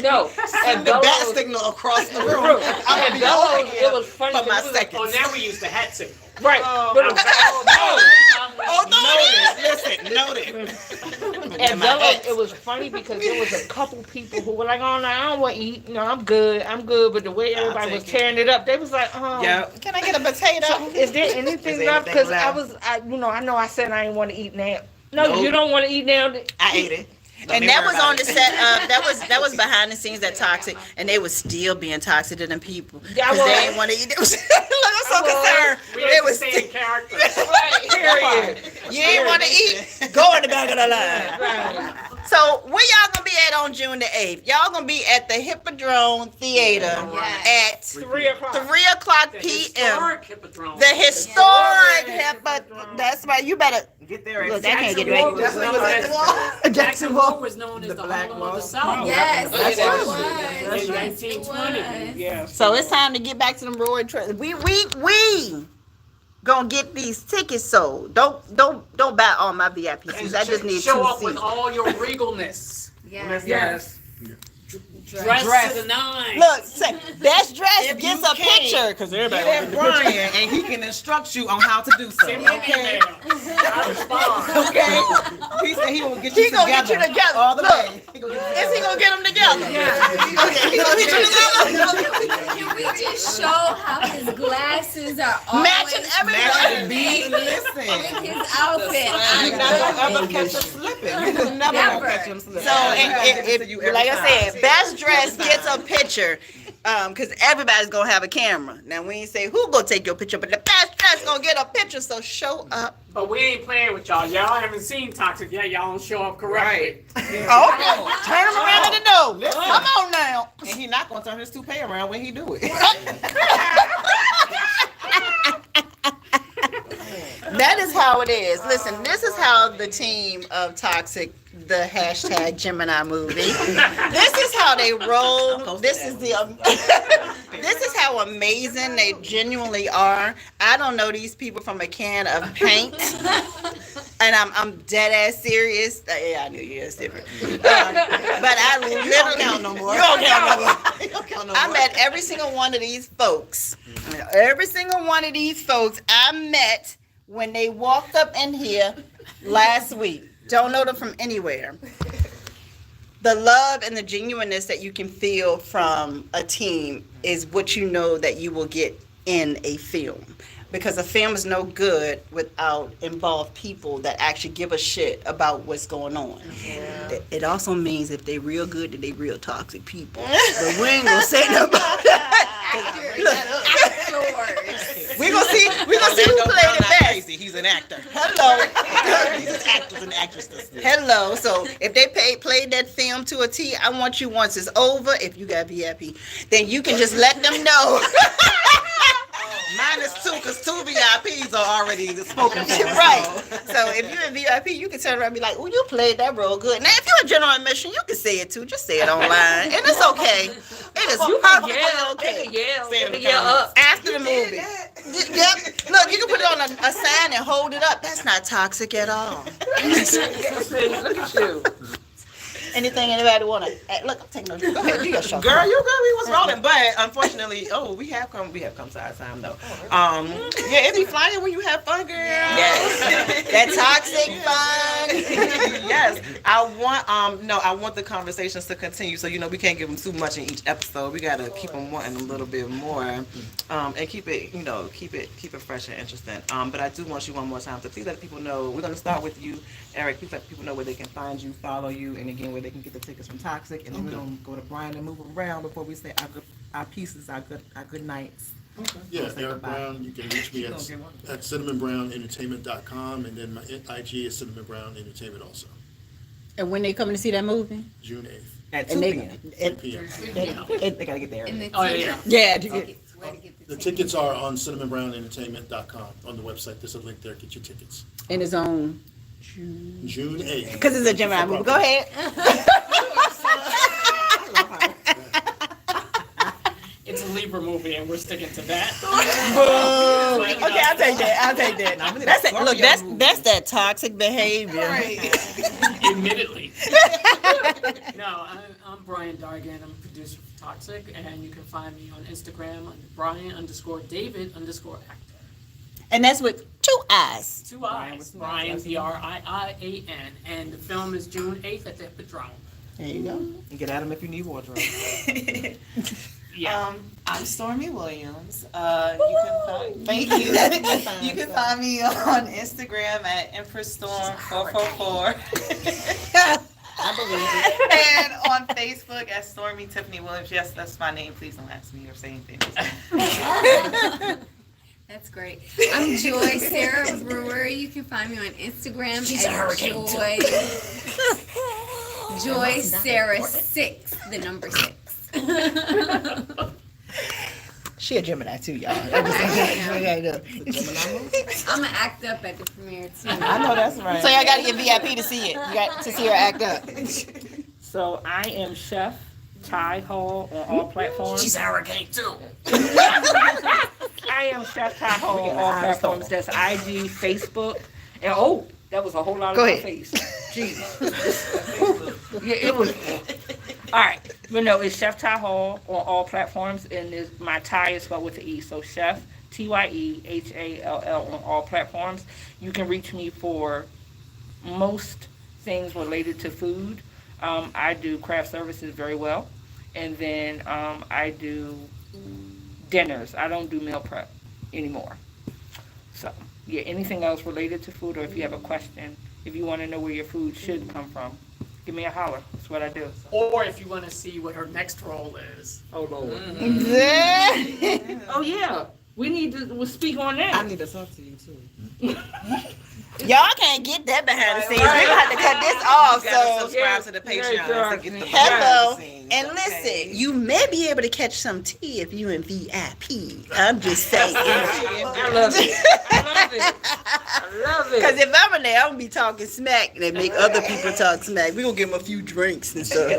Speaker 4: No,
Speaker 3: And the bat signal across the room.
Speaker 4: At Bellows, it was funny.
Speaker 3: For my
Speaker 4: 'cause it was like,
Speaker 3: second.
Speaker 6: Oh, now we use the hat signal.
Speaker 4: right, but
Speaker 3: Noted.
Speaker 4: at Bellows, it was funny because there was a couple people who were like, oh no, I don't want to eat. No, I'm good. But the way everybody was tearing it up, they was like, oh.
Speaker 3: Yeah.
Speaker 1: Can I get a potato?
Speaker 4: Is there anything
Speaker 3: Is
Speaker 4: left?
Speaker 3: everything
Speaker 4: Because
Speaker 3: left?
Speaker 4: I know I said I didn't want to eat now. No,
Speaker 3: Nope.
Speaker 4: you don't want to eat now.
Speaker 3: I ate it.
Speaker 1: And that was on the set. That was behind the scenes at Toxic, and they was still being toxic to them people
Speaker 4: Yeah, I
Speaker 1: because they
Speaker 4: was.
Speaker 1: didn't want to eat. Look, I'm so concerned.
Speaker 6: We
Speaker 1: They
Speaker 6: had the
Speaker 1: was
Speaker 6: same character.
Speaker 4: Period.
Speaker 1: you ain't want to eat. Go in the back of the line.
Speaker 4: Right.
Speaker 1: So where y'all gonna be at on June the 8th? Y'all gonna be at the Hippodrome Theater
Speaker 5: Yes.
Speaker 1: at
Speaker 4: 3 o'clock.
Speaker 1: 3:00
Speaker 6: The
Speaker 1: p.m.
Speaker 6: historic Hippodrome.
Speaker 1: The historic Hippodrome. That's right. You better
Speaker 3: Get there.
Speaker 1: look. I can't get
Speaker 6: Jackson
Speaker 1: right.
Speaker 6: Moore was known as- Jackson Moore was known as the
Speaker 3: Black
Speaker 6: home of the
Speaker 3: Wall.
Speaker 6: South.
Speaker 5: Yes,
Speaker 1: That's
Speaker 5: it
Speaker 1: right.
Speaker 5: was.
Speaker 6: In
Speaker 5: Yes, it
Speaker 6: 1920.
Speaker 5: was.
Speaker 6: Yeah.
Speaker 1: So it's time to get back to them road trips. We gonna get these tickets sold. Don't buy all my VIP seats. I just need
Speaker 6: show
Speaker 1: 2
Speaker 6: up with
Speaker 1: seats.
Speaker 6: all your regalness.
Speaker 5: Yes.
Speaker 6: Yes.
Speaker 5: Dress.
Speaker 6: Dress to the nines.
Speaker 1: Look, say, best dress
Speaker 3: If
Speaker 1: gets
Speaker 3: you
Speaker 1: a
Speaker 3: can't,
Speaker 1: picture because everybody.
Speaker 3: Get at Brian, and he can instruct you on how to do so.
Speaker 6: Send me an email. I respond.
Speaker 3: Okay. He said he will get you
Speaker 1: He gonna get you together.
Speaker 3: all the
Speaker 1: Look.
Speaker 3: way. He gonna get you
Speaker 1: Is he gonna get them together? He gonna get you together.
Speaker 5: Can we just show how his glasses are always
Speaker 1: Matching everybody.
Speaker 3: Be listen.
Speaker 5: with his outfit?
Speaker 3: You're not gonna ever catch him slipping. You're never
Speaker 5: Never.
Speaker 3: gonna catch him slipping.
Speaker 1: So, if like I said, best dress gets a picture, because everybody's gonna have a camera. Now we ain't say who gonna take your picture, but the best dress gonna get a picture. So show up.
Speaker 6: But we ain't playing with y'all. Y'all haven't seen Toxic yet. Y'all don't show up correctly.
Speaker 1: Oh, turn them around at the door. Come on now.
Speaker 3: And he not gonna turn his toupee around when he do it.
Speaker 1: That is how it is. Listen, this is how the team of Toxic, the hashtag Gemini movie. This is how they roll. This is the. This is how amazing they genuinely are. I don't know these people from a can of paint, and I'm dead ass serious. Yeah, I knew you was different. But I literally
Speaker 3: You don't count no more.
Speaker 1: You don't count no more.
Speaker 3: You don't count no
Speaker 1: I
Speaker 3: more.
Speaker 1: met every single one of these folks. Every single one of these folks I met when they walked up in here last week. Don't know them from anywhere. The love and the genuineness that you can feel from a team is what you know that you will get in a film. Because a film is no good without involved people that actually give a shit about what's going on. It also means if they real good, that they real toxic people. But we ain't gonna say nothing about that.
Speaker 5: Actors.
Speaker 1: We gonna see who
Speaker 3: Orlando
Speaker 1: played
Speaker 3: Brown
Speaker 1: it
Speaker 3: not
Speaker 1: best.
Speaker 3: crazy. He's an actor.
Speaker 1: Hello.
Speaker 3: He's an actor and actress.
Speaker 1: Hello. So if they played that film to a T, I want you once it's over, if you got VIP, then you can just let them know.
Speaker 3: Mine is 2, because 2 VIPs are already spoken for.
Speaker 1: Right. So if you're in VIP, you can turn around and be like, oh, you played that role good. Now, if you're a general admission, you can say it too. Just say it online. And it's okay. It is perfectly okay.
Speaker 4: They can yell up.
Speaker 1: After the movie. Yep. Look, you can put it on a sign and hold it up. That's not toxic at all.
Speaker 4: Look at you.
Speaker 1: Anything anybody want to look, I'm taking no drink. Go ahead, do your show.
Speaker 3: Girl, you good? We was rolling, but unfortunately, we have come to our time though. Yeah, it be flying when you have fun, girl.
Speaker 1: Yes. That toxic fun.
Speaker 3: Yes, I want the conversations to continue. So we can't give them too much in each episode. We gotta keep them wanting a little bit more, and keep it, keep it fresh and interesting. But I do want you one more time to please let people know. We're gonna start with you, Eric. Please let people know where they can find you, follow you, and again where they can get the tickets from Toxic. And then we're gonna go to Brian and move around before we say our pieces, our good nights.
Speaker 7: Yeah,
Speaker 3: Say
Speaker 7: Eric
Speaker 3: goodbye.
Speaker 7: Brown, you can reach me at cinnamonbrownentertainment.com, and then my IG is Cinnamon Brown Entertainment also.
Speaker 1: And when they coming to see that movie?
Speaker 7: June 8th,
Speaker 3: At 2
Speaker 1: And they,
Speaker 3: p.m.
Speaker 7: 2 p.m.
Speaker 3: They gotta get there.
Speaker 5: And the
Speaker 6: Oh, yeah.
Speaker 1: yeah.
Speaker 5: tickets. Where to get
Speaker 7: The tickets are on cinnamonbrownentertainment.com on the website. There's a link there. Get your tickets.
Speaker 1: In his own.
Speaker 7: June 8th.
Speaker 1: Because it's a Gemini movie. Go ahead.
Speaker 6: It's a Libra movie, and we're sticking to that.
Speaker 1: Okay, I'll take that. That's that. Look, that's that toxic behavior.
Speaker 6: Admittedly. No, I'm Brian Dargan. I'm a producer for Toxic, and you can find me on Instagram under Brian_David_actor.
Speaker 1: And that's with 2 eyes.
Speaker 6: 2 eyes. Brian, Brian, and the film is June 8th at the Hippodrome.
Speaker 1: There you go.
Speaker 3: And get at them if you need wardrobe.
Speaker 6: Yeah.
Speaker 8: I'm Stormy Williams. You can find, thank you. You can find me on Instagram at EmpressStorm444.
Speaker 1: I believe it.
Speaker 8: And on Facebook at Stormy Tiffany Williams. Yes, that's my name. Please don't ask me or say anything.
Speaker 5: That's great. I'm Joy Sarah Brewer. You can find me on Instagram at Joy Sarah 6, the number 6.
Speaker 1: She a Gemini too, y'all.
Speaker 5: I'm gonna act up at the premiere too.
Speaker 3: I know that's right.
Speaker 1: So y'all gotta get VIP to see it. You got to see her act up.
Speaker 4: So I am Chef Ty Hall on all platforms.
Speaker 6: She's arrogant too.
Speaker 4: I am Chef Tahoe on all platforms. That's IG, Facebook, and that was a whole lot of
Speaker 1: Go
Speaker 4: my
Speaker 1: ahead.
Speaker 4: face. Jeez. Yeah, it was. All right, but no, it's Chef Tahoe on all platforms, and my Ty is spelled with an E. So Chef TYEHALL on all platforms. You can reach me for most things related to food. I do craft services very well, and then I do dinners. I don't do meal prep anymore. So, yeah, anything else related to food, or if you have a question, if you want to know where your food should come from, give me a holler. That's what I do.
Speaker 6: Or if you want to see what her next role is.
Speaker 4: Oh, Lord.
Speaker 1: Yeah.
Speaker 4: Oh, yeah. We need to speak on that.
Speaker 3: I need to talk to you too.
Speaker 1: Y'all can't get that behind the scenes. We're gonna have to cut this off.
Speaker 3: You gotta
Speaker 1: So
Speaker 3: subscribe to the Patreon to get the
Speaker 1: hello.
Speaker 3: behind the scenes,
Speaker 1: And
Speaker 3: okay?
Speaker 1: listen, you may be able to catch some tea if you in VIP. I'm just saying.
Speaker 4: I love it. I love it. I love
Speaker 1: Because
Speaker 4: it.
Speaker 1: if I'm in there, I'm gonna be talking smack and make other people talk smack. We're gonna give them a few drinks and stuff.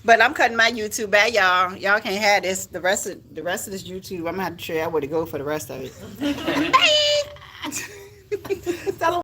Speaker 1: But I'm cutting my YouTube back, y'all. Y'all can't have this. The rest of this YouTube, I'm gonna have to show y'all where to go for the rest of it. Bye.